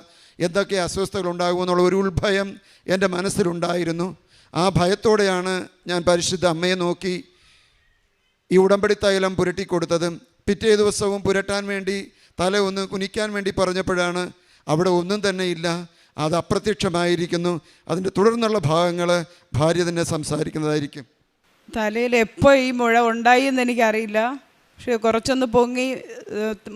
എന്തൊക്കെ അസ്വസ്ഥതകൾ ഉണ്ടാകുമെന്നുള്ള ഒരു ഉൾഭയം എൻ്റെ മനസ്സിലുണ്ടായിരുന്നു. ആ ഭയത്തോടെയാണ് ഞാൻ പരിശുദ്ധ അമ്മയെ നോക്കി ഈ ഉടമ്പടി തൈലം പുരട്ടിക്കൊടുത്തത്. പിറ്റേ ദിവസവും പുരട്ടാൻ വേണ്ടി തല ഒന്ന് കുനിക്കാൻ വേണ്ടി പറഞ്ഞപ്പോഴാണ് അവിടെ ഒന്നും തന്നെ ഇല്ല, അത് അപ്രത്യക്ഷമായിരിക്കുന്നു. അതിൻ്റെ തുടർന്നുള്ള ഭാഗങ്ങൾ ഭാര്യ തന്നെ സംസാരിക്കുന്നതായിരിക്കും. തലയിൽ എപ്പോൾ ഈ മുഴ ഉണ്ടായി എന്ന് എനിക്കറിയില്ല. പക്ഷേ കുറച്ചൊന്ന് പൊങ്ങി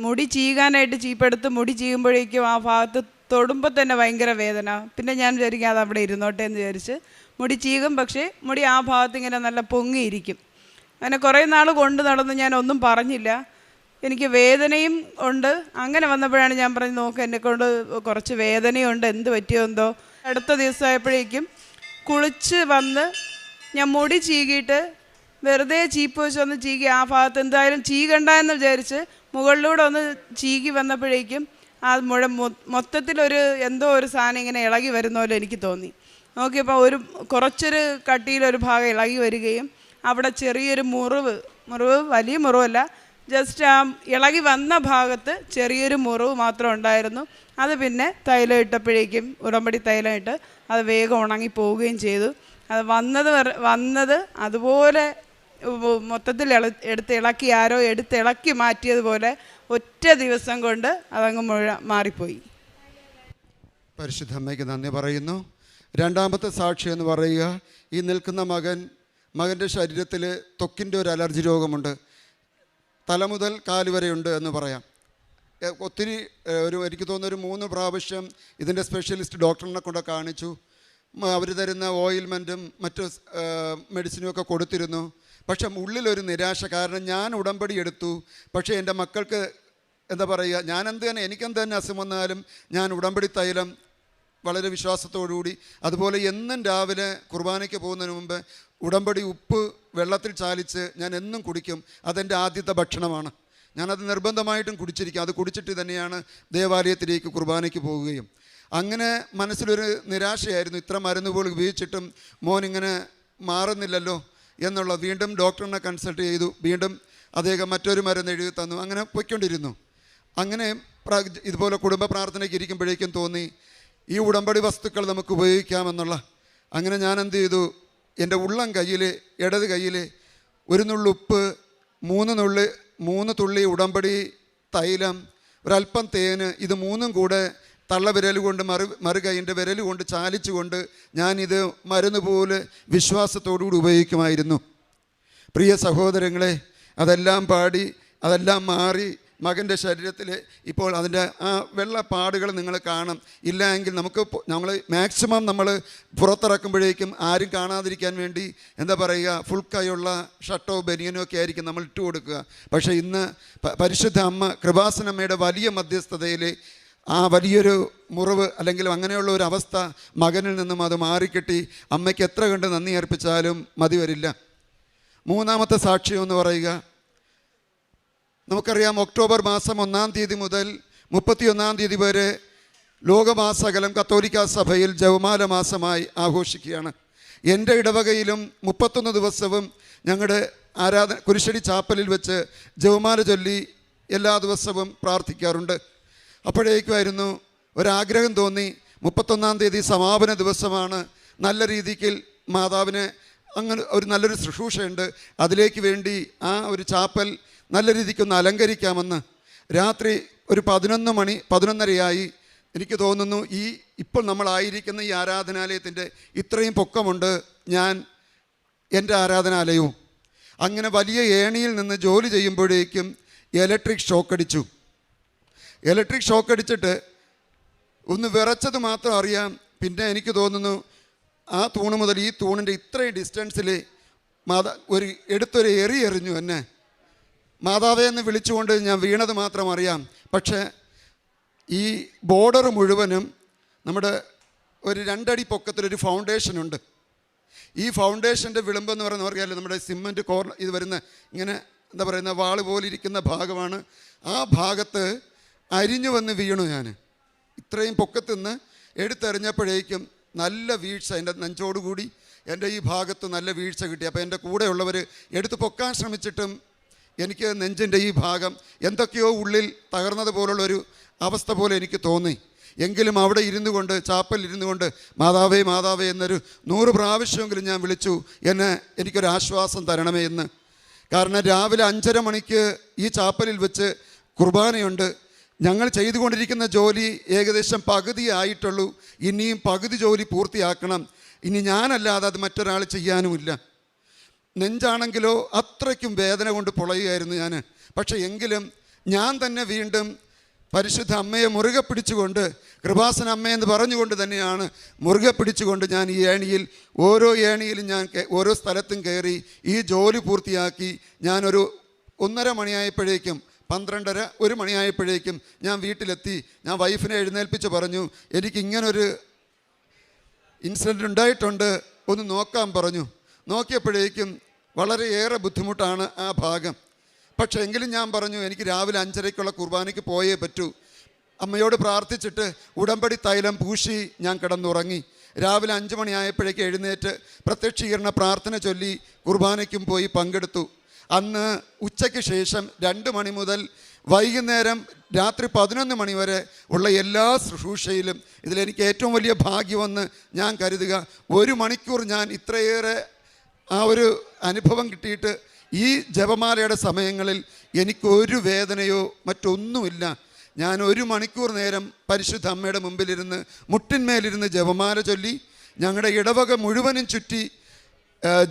മുടി ചീകാനായിട്ട് ചീപ്പെടുത്ത് മുടി ചീകുമ്പോഴേക്കും ആ ഭാഗത്ത് തൊടുമ്പോൾ തന്നെ ഭയങ്കര വേദന. പിന്നെ ഞാൻ വിചാരിക്കും അത് അവിടെ ഇരുന്നോട്ടെ എന്ന് വിചാരിച്ച് മുടി ചീകും, പക്ഷേ മുടി ആ ഭാഗത്ത് ഇങ്ങനെ നല്ല പൊങ്ങിയിരിക്കും. അങ്ങനെ കുറേ നാൾ കൊണ്ട് നടന്ന് ഞാൻ ഒന്നും പറഞ്ഞില്ല. എനിക്ക് വേദനയും ഉണ്ട്. അങ്ങനെ വന്നപ്പോഴാണ് ഞാൻ പറഞ്ഞു, നോക്ക് എന്നെക്കൊണ്ട് കുറച്ച് വേദനയുണ്ട്, എന്ത് പറ്റിയോ എന്തോ. അടുത്ത ദിവസമായപ്പോഴേക്കും കുളിച്ച് വന്ന് ഞാൻ മുടി ചീകിയിട്ട് വെറുതെ ചീപ്പ് വെച്ച് ഒന്ന് ചീകി ആ ഭാഗത്ത് എന്തായാലും ചീകണ്ട എന്ന് വിചാരിച്ച് മുകളിലൂടെ ഒന്ന് ചീകി വന്നപ്പോഴേക്കും ആ മുഴ മൊത്തത്തിലൊരു എന്തോ ഒരു സാധനം ഇങ്ങനെ ഇളകി വരുന്ന പോലെ എനിക്ക് തോന്നി. നോക്കിയപ്പോൾ കുറച്ചൊരു കട്ടിയിലൊരു ഭാഗം ഇളകി വരികയും അവിടെ ചെറിയൊരു മുറിവ് വലിയ മുറിവല്ല, ജസ്റ്റ് ആ ഇളകി വന്ന ഭാഗത്ത് ചെറിയൊരു മുറിവ് മാത്രം ഉണ്ടായിരുന്നു. അത് പിന്നെ തൈലം ഇട്ടപ്പോഴേക്കും ഉടമ്പടി തൈലം ഇട്ട് അത് വേഗം ഉണങ്ങി പോവുകയും ചെയ്തു. അത് വന്നത് അതുപോലെ മൊത്തത്തിൽ ഇളക്കി ആരോ ഇളക്കി മാറ്റിയതുപോലെ ഒറ്റ ദിവസം കൊണ്ട് അതങ്ങ് മാറിപ്പോയി. പരിശുദ്ധ അമ്മയ്ക്ക് നന്ദി പറയുന്നു. രണ്ടാമത്തെ സാക്ഷി എന്ന് പറയുക, ഈ നിൽക്കുന്ന മകൻ്റെ ശരീരത്തിൽ ത്വക്കിൻ്റെ ഒരു അലർജി രോഗമുണ്ട്. തല മുതൽ കാല് വരെയുണ്ട് എന്ന് പറയാം. ഒത്തിരി എനിക്ക് തോന്നുന്നൊരു 3 പ്രാവശ്യം ഇതിൻ്റെ സ്പെഷ്യലിസ്റ്റ് ഡോക്ടറിനെ കൊണ്ട് കാണിച്ചു. അവർ തരുന്ന ഓയിൽമെൻറ്റും മറ്റ് മെഡിസിനും ഒക്കെ കൊടുത്തിരുന്നു. പക്ഷെ ഉള്ളിലൊരു നിരാശ. കാരണം ഞാൻ ഉടമ്പടി എടുത്തു, പക്ഷേ എൻ്റെ മക്കൾക്ക് എന്താ പറയുക, എനിക്കെന്ത് തന്നെ അസുഖം വന്നാലും ഞാൻ ഉടമ്പടി തൈലം വളരെ വിശ്വാസത്തോടുകൂടി, അതുപോലെ എന്നും രാവിലെ കുർബാനയ്ക്ക് പോകുന്നതിന് മുമ്പ് ഉടമ്പടി ഉപ്പ് വെള്ളത്തിൽ ചാലിച്ച് ഞാൻ എന്നും കുടിക്കും. അതെൻ്റെ ആദ്യത്തെ ഭക്ഷണമാണ്. ഞാനത് നിർബന്ധമായിട്ടും കുടിച്ചിരിക്കും. അത് കുടിച്ചിട്ട് തന്നെയാണ് ദേവാലയത്തിലേക്ക് കുർബാനയ്ക്ക് പോവുകയും. അങ്ങനെ മനസ്സിലൊരു നിരാശയായിരുന്നു. ഇത്ര മരുന്ന് പോലും ഉപയോഗിച്ചിട്ടും മോനിങ്ങനെ മാറുന്നില്ലല്ലോ എന്നുള്ള. വീണ്ടും ഡോക്ടറിനെ കൺസൾട്ട് ചെയ്തു. വീണ്ടും അദ്ദേഹം മറ്റൊരു മരുന്ന് എഴുതി തന്നു. അങ്ങനെ പൊയ്ക്കൊണ്ടിരുന്നു. അങ്ങനെ ഇതുപോലെ കുടുംബ പ്രാർത്ഥനയ്ക്ക് ഇരിക്കുമ്പോഴേക്കും തോന്നി ഈ ഉടമ്പടി വസ്തുക്കൾ നമുക്ക് ഉപയോഗിക്കാമെന്നുള്ള. അങ്ങനെ ഞാൻ എന്ത് ചെയ്തു, എൻ്റെ ഉള്ളം കയ്യിൽ ഇടത് കയ്യിൽ 1 നുള്ളുപ്പ്, 3 തുള്ളി ഉടമ്പടി തൈലം, ഒരല്പം തേന്, ഇത് 3ഉം കൂടെ തള്ളവിരൽ കൊണ്ട് മറുകൈൻ്റെ വിരൽ കൊണ്ട് ചാലിച്ചുകൊണ്ട് ഞാനിത് മരുന്ന് പോലെ വിശ്വാസത്തോടുകൂടി ഉപയോഗിക്കുമായിരുന്നു. പ്രിയ സഹോദരങ്ങളെ, അതെല്ലാം പാടി അതെല്ലാം മാറി മകൻ്റെ ശരീരത്തിൽ ഇപ്പോൾ അതിൻ്റെ ആ വെള്ളപ്പാടുകൾ നിങ്ങൾ കാണും. ഇല്ല എങ്കിൽ നമ്മൾ മാക്സിമം നമ്മൾ പുറത്തിറക്കുമ്പോഴേക്കും ആരും കാണാതിരിക്കാൻ വേണ്ടി എന്താ പറയുക, ഫുൾ കൈയുള്ള ഷർട്ടോ ബനിയനോ ഒക്കെ ആയിരിക്കും നമ്മൾ ഇട്ട് കൊടുക്കുക. പക്ഷേ ഇന്ന് പരിശുദ്ധ അമ്മ കൃപാസനമ്മയുടെ വലിയ മധ്യസ്ഥതയിൽ ആ വലിയൊരു മുറിവ് അല്ലെങ്കിൽ അങ്ങനെയുള്ള ഒരു അവസ്ഥ മകനിൽ നിന്നും അത് മാറിക്കിട്ടി. അമ്മയ്ക്ക് എത്ര കണ്ട് നന്ദി അർപ്പിച്ചാലും മതി വരില്ല. മൂന്നാമത്തെ സാക്ഷ്യം എന്ന് പറയുക, നമുക്കറിയാം ഒക്ടോബർ മാസം 1-ാം തീയതി മുതൽ 31-ാം തീയതി വരെ ലോകമാസകലം കത്തോലിക്ക സഭയിൽ ജപമാല മാസമായി ആഘോഷിക്കുകയാണ്. എൻ്റെ ഇടവകയിലും 31 ദിവസവും ഞങ്ങളുടെ കുരിശടി ചാപ്പലിൽ വെച്ച് ജപമാല ചൊല്ലി എല്ലാ ദിവസവും പ്രാർത്ഥിക്കാറുണ്ട്. അപ്പോഴേക്കുമായിരുന്നു ഒരാഗ്രഹം തോന്നി, 31-ാം തീയതി സമാപന ദിവസമാണ്, നല്ല രീതിക്ക് മാതാവിന് അങ്ങനെ ഒരു നല്ലൊരു ശുശ്രൂഷയുണ്ട്, അതിലേക്ക് വേണ്ടി ആ ഒരു ചാപ്പൽ നല്ല രീതിക്കൊന്ന് അലങ്കരിക്കാമെന്ന്. രാത്രി ഒരു 11:30 എനിക്ക് തോന്നുന്നു. ഇപ്പോൾ നമ്മളായിരിക്കുന്ന ഈ ആരാധനാലയത്തിൻ്റെ ഇത്രയും പൊക്കമുണ്ട് എൻ്റെ ആരാധനാലയവും. അങ്ങനെ വലിയ ഏണിയിൽ നിന്ന് ജോലി ചെയ്യുമ്പോഴേക്കും ഇലക്ട്രിക് ഷോക്ക് അടിച്ചു. ഇലക്ട്രിക് ഷോക്ക് അടിച്ചിട്ട് ഒന്ന് വിറച്ചത് മാത്രം അറിയാം. പിന്നെ എനിക്ക് തോന്നുന്നു ആ തൂണ് മുതൽ ഈ തൂണിൻ്റെ ഇത്രയും ഡിസ്റ്റൻസിൽ എടുത്തൊരു എറിഞ്ഞു എന്നെ. മാതാവേ എന്ന് വിളിച്ചുകൊണ്ട് ഞാൻ വീണത് മാത്രം അറിയാം. പക്ഷേ ഈ ബോർഡർ മുഴുവനും നമ്മുടെ ഒരു 2 അടി പൊക്കത്തിലൊരു ഫൗണ്ടേഷനുണ്ട്. ഈ ഫൗണ്ടേഷൻ്റെ വിളിമ്പെന്ന് പറയുന്നത് അറിയാമല്ലോ, നമ്മുടെ സിമൻറ്റ് ഇത് വരുന്ന ഇങ്ങനെ എന്താ പറയുന്ന വാള് പോലെ ഇരിക്കുന്ന ഭാഗമാണ്. ആ ഭാഗത്ത് അരിഞ്ഞു വന്ന് വീണു. ഞാൻ ഇത്രയും പൊക്കത്തുനിന്ന് എടുത്തെറിഞ്ഞപ്പോഴേക്കും നല്ല വീഴ്ച എൻ്റെ നെഞ്ചോടുകൂടി എൻ്റെ ഈ ഭാഗത്ത് നല്ല വീഴ്ച കിട്ടി. അപ്പോൾ എൻ്റെ കൂടെയുള്ളവർ എടുത്ത് പൊക്കാൻ ശ്രമിച്ചിട്ടും എനിക്ക് നെഞ്ചിൻ്റെ ഈ ഭാഗം എന്തൊക്കെയോ ഉള്ളിൽ തകർന്നതുപോലുള്ളൊരു അവസ്ഥ പോലെ എനിക്ക് തോന്നി. എങ്കിലും അവിടെ ഇരുന്നു കൊണ്ട്, ചാപ്പലിൽ ഇരുന്നു കൊണ്ട് മാതാവേ മാതാവേ എന്നൊരു 100 പ്രാവശ്യമെങ്കിലും ഞാൻ വിളിച്ചു, എനിക്കൊരാശ്വാസം തരണമേ എന്ന്. കാരണം രാവിലെ 5:30 മണിക്ക് ഈ ചാപ്പലിൽ വെച്ച് കുർബാനയുണ്ട്. ഞങ്ങൾ ചെയ്തുകൊണ്ടിരിക്കുന്ന ജോലി ഏകദേശം പകുതിയായിട്ടുള്ളൂ. ഇനിയും പകുതി ജോലി പൂർത്തിയാക്കണം. ഇനി ഞാനല്ലാതെ അത് മറ്റൊരാൾ ചെയ്യാനുമില്ല. നെഞ്ചാണെങ്കിലോ അത്രയ്ക്കും വേദന കൊണ്ട് പൊളയുകയായിരുന്നു ഞാൻ. പക്ഷേ എങ്കിലും ഞാൻ തന്നെ വീണ്ടും പരിശുദ്ധ അമ്മയെ മുറുകെ പിടിച്ചുകൊണ്ട്, കൃപാസന അമ്മയെന്ന് പറഞ്ഞുകൊണ്ട് തന്നെയാണ് മുറുകെ പിടിച്ചുകൊണ്ട് ഞാൻ ഈ ഏണിയിൽ, ഓരോ ഏണിയിലും ഞാൻ ഓരോ സ്ഥലത്തും കയറി ഈ ജോലി പൂർത്തിയാക്കി. ഞാനൊരു 1:30 മണിയായപ്പോഴേക്കും, 12:30 1 മണിയായപ്പോഴേക്കും ഞാൻ വീട്ടിലെത്തി. ഞാൻ വൈഫിനെ എഴുന്നേൽപ്പിച്ച് പറഞ്ഞു, എനിക്കിങ്ങനൊരു ഇൻസിഡൻ്റ് ഉണ്ടായിട്ടുണ്ട്, ഒന്ന് നോക്കാൻ പറഞ്ഞു. നോക്കിയപ്പോഴേക്കും വളരെയേറെ ബുദ്ധിമുട്ടാണ് ആ ഭാഗം. പക്ഷേ എങ്കിലും ഞാൻ പറഞ്ഞു, എനിക്ക് രാവിലെ 5:30 കുർബാനയ്ക്ക് പോയേ പറ്റൂ. അമ്മയോട് പ്രാർത്ഥിച്ചിട്ട് ഉടമ്പടി തൈലം പൂശി ഞാൻ കിടന്നുറങ്ങി. രാവിലെ 5 മണിയായപ്പോഴേക്ക് എഴുന്നേറ്റ് പ്രത്യക്ഷീകരണ പ്രാർത്ഥന ചൊല്ലി കുർബാനയ്ക്കും പോയി പങ്കെടുത്തു. അന്ന് ഉച്ചയ്ക്ക് ശേഷം 2 മണി മുതൽ വൈകുന്നേരം രാത്രി 11 മണി വരെ ഉള്ള എല്ലാ ശുശ്രൂഷയിലും ഇതിലെനിക്ക് ഏറ്റവും വലിയ ഭാഗ്യമെന്ന് ഞാൻ കരുതുക, 1 മണിക്കൂർ ഞാൻ ഇത്രയേറെ ആ ഒരു അനുഭവം കിട്ടിയിട്ട് ഈ ജപമാലയുടെ സമയങ്ങളിൽ എനിക്കൊരു വേദനയോ മറ്റൊന്നുമില്ല. ഞാൻ 1 മണിക്കൂർ നേരം പരിശുദ്ധ അമ്മയുടെ മുമ്പിലിരുന്ന് മുട്ടിന്മേലിരുന്ന് ജപമാല ചൊല്ലി. ഞങ്ങളുടെ ഇടവക മുഴുവനും ചുറ്റി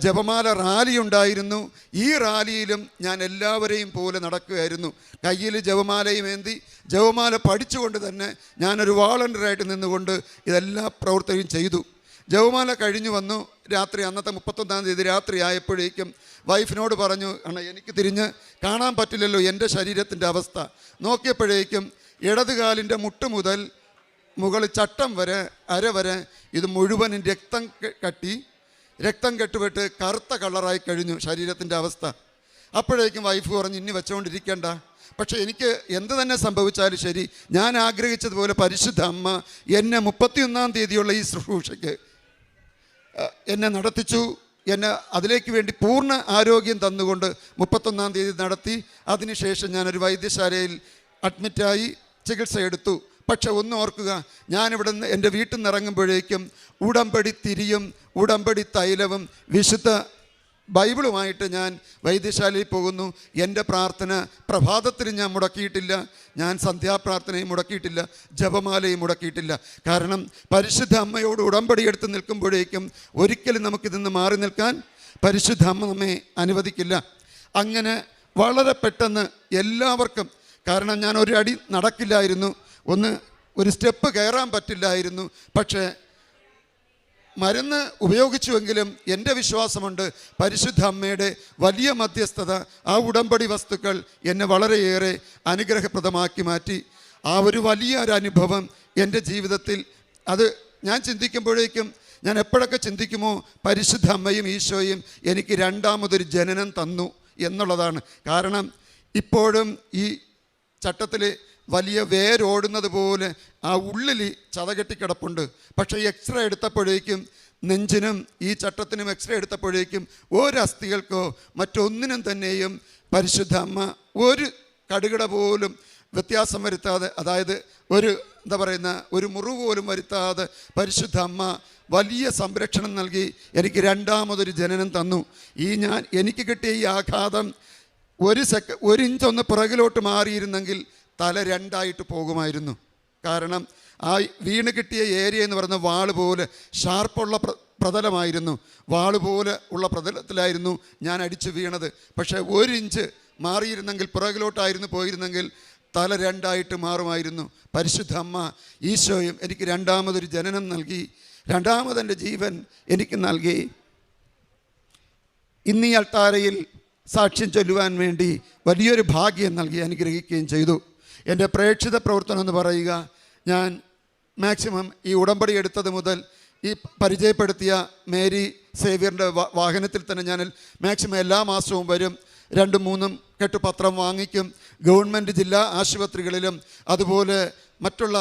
ജപമാല റാലി ഉണ്ടായിരുന്നു. ഈ റാലിയിലും ഞാൻ എല്ലാവരെയും പോലെ നടക്കുകയായിരുന്നു. കയ്യിൽ ജപമാലയും ഏന്തി ജപമാല പഠിച്ചുകൊണ്ട് തന്നെ ഞാനൊരു വാളണ്ടിയറായിട്ട് നിന്നുകൊണ്ട് ഇതെല്ലാ പ്രവർത്തനവും ചെയ്തു. ജപമാല കഴിഞ്ഞു വന്നു. രാത്രി അന്നത്തെ 31-ാം തീയതി രാത്രി ആയപ്പോഴേക്കും വൈഫിനോട് പറഞ്ഞു, എനിക്ക് തിരിഞ്ഞ് കാണാൻ പറ്റില്ലല്ലോ എൻ്റെ ശരീരത്തിൻ്റെ അവസ്ഥ. നോക്കിയപ്പോഴേക്കും ഇടതുകാലിൻ്റെ മുട്ട് മുതൽ മുകളിൽ ചട്ടം വരെ, അര വരെ ഇത് മുഴുവനും രക്തം കെട്ടുപെട്ട് കറുത്ത കളറായി കഴിഞ്ഞു ശരീരത്തിൻ്റെ അവസ്ഥ. അപ്പോഴേക്കും വൈഫ് പറഞ്ഞു, ഇനി വെച്ചുകൊണ്ടിരിക്കേണ്ട. പക്ഷേ എനിക്ക് എന്ത് തന്നെ സംഭവിച്ചാലും ശരി, ഞാൻ ആഗ്രഹിച്ചതുപോലെ പരിശുദ്ധ അമ്മ എന്നെ 31-ാം തീയതിയുള്ള ഈ ശുശ്രൂഷയ്ക്ക് എന്നെ നടത്തിച്ചു. എന്നെ അതിലേക്ക് വേണ്ടി പൂർണ്ണ ആരോഗ്യം തന്നുകൊണ്ട് 31-ാം തീയതി നടത്തി. അതിനുശേഷം ഞാനൊരു വൈദ്യശാലയിൽ അഡ്മിറ്റായി ചികിത്സ എടുത്തു. പക്ഷെ ഒന്ന് ഓർക്കുക, ഞാനിവിടെ നിന്ന് എൻ്റെ വീട്ടിൽ നിന്ന് ഇറങ്ങുമ്പോഴേക്കും ഉടമ്പടി തിരിയും ഉടമ്പടി തൈലവും വിശുദ്ധ ബൈബിളുമായിട്ട് ഞാൻ വൈദ്യശാലയിൽ പോകുന്നു. എൻ്റെ പ്രാർത്ഥന പ്രഭാതത്തിൽ ഞാൻ മുടക്കിയിട്ടില്ല, ഞാൻ സന്ധ്യാപ്രാർത്ഥനയും മുടക്കിയിട്ടില്ല, ജപമാലയും മുടക്കിയിട്ടില്ല. കാരണം പരിശുദ്ധ അമ്മയോട് ഉടമ്പടി എടുത്ത് നിൽക്കുമ്പോഴേക്കും ഒരിക്കലും നമുക്കിതിന്ന് മാറി നിൽക്കാൻ പരിശുദ്ധ അമ്മ നമ്മെ അനുവദിക്കില്ല. അങ്ങനെ വളരെ പെട്ടെന്ന് എല്ലാവർക്കും, കാരണം ഞാൻ ഒരു അടി നടക്കില്ലായിരുന്നു, ഒരു സ്റ്റെപ്പ് കയറാൻ പറ്റില്ലായിരുന്നു. പക്ഷേ മരുന്ന് ഉപയോഗിച്ചുവെങ്കിലും എൻ്റെ വിശ്വാസമുണ്ട് പരിശുദ്ധ അമ്മയുടെ വലിയ മധ്യസ്ഥത, ആ ഉടമ്പടി വസ്തുക്കൾ എന്നെ വളരെയേറെ അനുഗ്രഹപ്രദമാക്കി മാറ്റി. ആ ഒരു വലിയൊരു അനുഭവം എൻ്റെ ജീവിതത്തിൽ, അത് ഞാൻ ചിന്തിക്കുമ്പോഴേക്കും, ഞാൻ എപ്പോഴൊക്കെ ചിന്തിക്കുമോ പരിശുദ്ധ അമ്മയും ഈശോയും എനിക്ക് രണ്ടാമതൊരു ജനനം തന്നു എന്നുള്ളതാണ്. കാരണം ഇപ്പോഴും ഈ ചട്ടത്തിൽ വലിയ വേരോടുന്നത് പോലെ ആ ഉള്ളിൽ ചതകെട്ടിക്കിടപ്പുണ്ട്. പക്ഷേ എക്സ്റേ എടുത്തപ്പോഴേക്കും, നെഞ്ചിനും ഈ ചട്ടത്തിനും എക്സ്റേ എടുത്തപ്പോഴേക്കും ഒരസ്ഥികൾക്കോ മറ്റൊന്നിനും തന്നെയും പരിശുദ്ധ അമ്മ ഒരു കടുകിട പോലും വ്യത്യാസം വരുത്താതെ, അതായത് ഒരു മുറിവ് പോലും വരുത്താതെ പരിശുദ്ധ അമ്മ വലിയ സംരക്ഷണം നൽകി എനിക്ക് രണ്ടാമതൊരു ജനനം തന്നു. എനിക്ക് കിട്ടിയ ഈ ആഘാതം 1 ഇഞ്ച് ഒന്ന് പുറകിലോട്ട് മാറിയിരുന്നെങ്കിൽ തല 2ആയിട്ട് പോകുമായിരുന്നു. കാരണം ആ വീണ് കിട്ടിയ ഏരിയ എന്ന് പറയുന്ന വാള് പോലെ ഷാർപ്പുള്ള പ്രതലമായിരുന്നു. വാള് പോലെ ഉള്ള പ്രതലത്തിലായിരുന്നു ഞാൻ അടിച്ചു വീണത്. പക്ഷേ 1 ഇഞ്ച് മാറിയിരുന്നെങ്കിൽ, പുറകിലോട്ടായിരുന്നു പോയിരുന്നെങ്കിൽ തല 2ആയിട്ട് മാറുമായിരുന്നു. പരിശുദ്ധ അമ്മ ഈശോയും എനിക്ക് രണ്ടാമതൊരു ജനനം നൽകി, രണ്ടാമതെൻ്റെ ജീവൻ എനിക്ക് നൽകി. ഇന്നീ അൾത്താരയിൽ സാക്ഷ്യം ചൊല്ലുവാൻ വേണ്ടി വലിയൊരു ഭാഗ്യം നൽകി അനുഗ്രഹിക്കുകയും ചെയ്തു. എൻ്റെ പ്രേക്ഷിത പ്രവർത്തനം എന്ന് പറയുക, ഞാൻ മാക്സിമം ഈ ഉടമ്പടി എടുത്തത് മുതൽ ഈ പരിചയപ്പെടുത്തിയ മേരി സേവ്യറിൻ്റെ വാഹനത്തിൽ തന്നെ ഞാൻ മാക്സിമം എല്ലാ മാസവും വരും. 2-3 കെട്ട് പത്രം വാങ്ങിക്കും. ഗവൺമെൻറ് ജില്ലാ ആശുപത്രികളിലും അതുപോലെ മറ്റുള്ള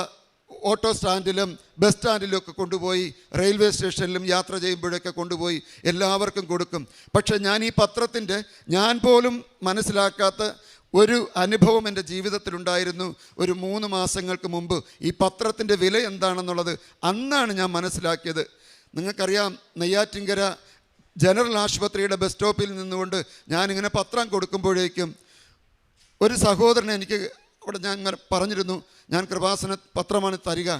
ഓട്ടോ സ്റ്റാൻഡിലും ബസ് സ്റ്റാൻഡിലും ഒക്കെ കൊണ്ടുപോയി, റെയിൽവേ സ്റ്റേഷനിലും യാത്ര ചെയ്യുമ്പോഴൊക്കെ കൊണ്ടുപോയി എല്ലാവർക്കും കൊടുക്കും. പക്ഷേ ഞാൻ ഈ പത്രത്തിൻ്റെ ഞാൻ പോലും മനസ്സിലാക്കാത്ത ഒരു അനുഭവം എൻ്റെ ജീവിതത്തിലുണ്ടായിരുന്നു. ഒരു 3 മാസങ്ങൾക്ക് മുമ്പ് ഈ പത്രത്തിൻ്റെ വില എന്താണെന്നുള്ളത് അന്നാണ് ഞാൻ മനസ്സിലാക്കിയത്. നിങ്ങൾക്കറിയാം, നെയ്യാറ്റിൻകര ജനറൽ ആശുപത്രിയുടെ ബസ് സ്റ്റോപ്പിൽ നിന്നുകൊണ്ട് ഞാനിങ്ങനെ പത്രം കൊടുക്കുമ്പോഴേക്കും ഒരു സഹോദരൻ എനിക്ക് അവിടെ ഞാൻ ഇങ്ങനെ പറഞ്ഞിരുന്നു, ഞാൻ കൃപാസന പത്രമാണ് തരിക.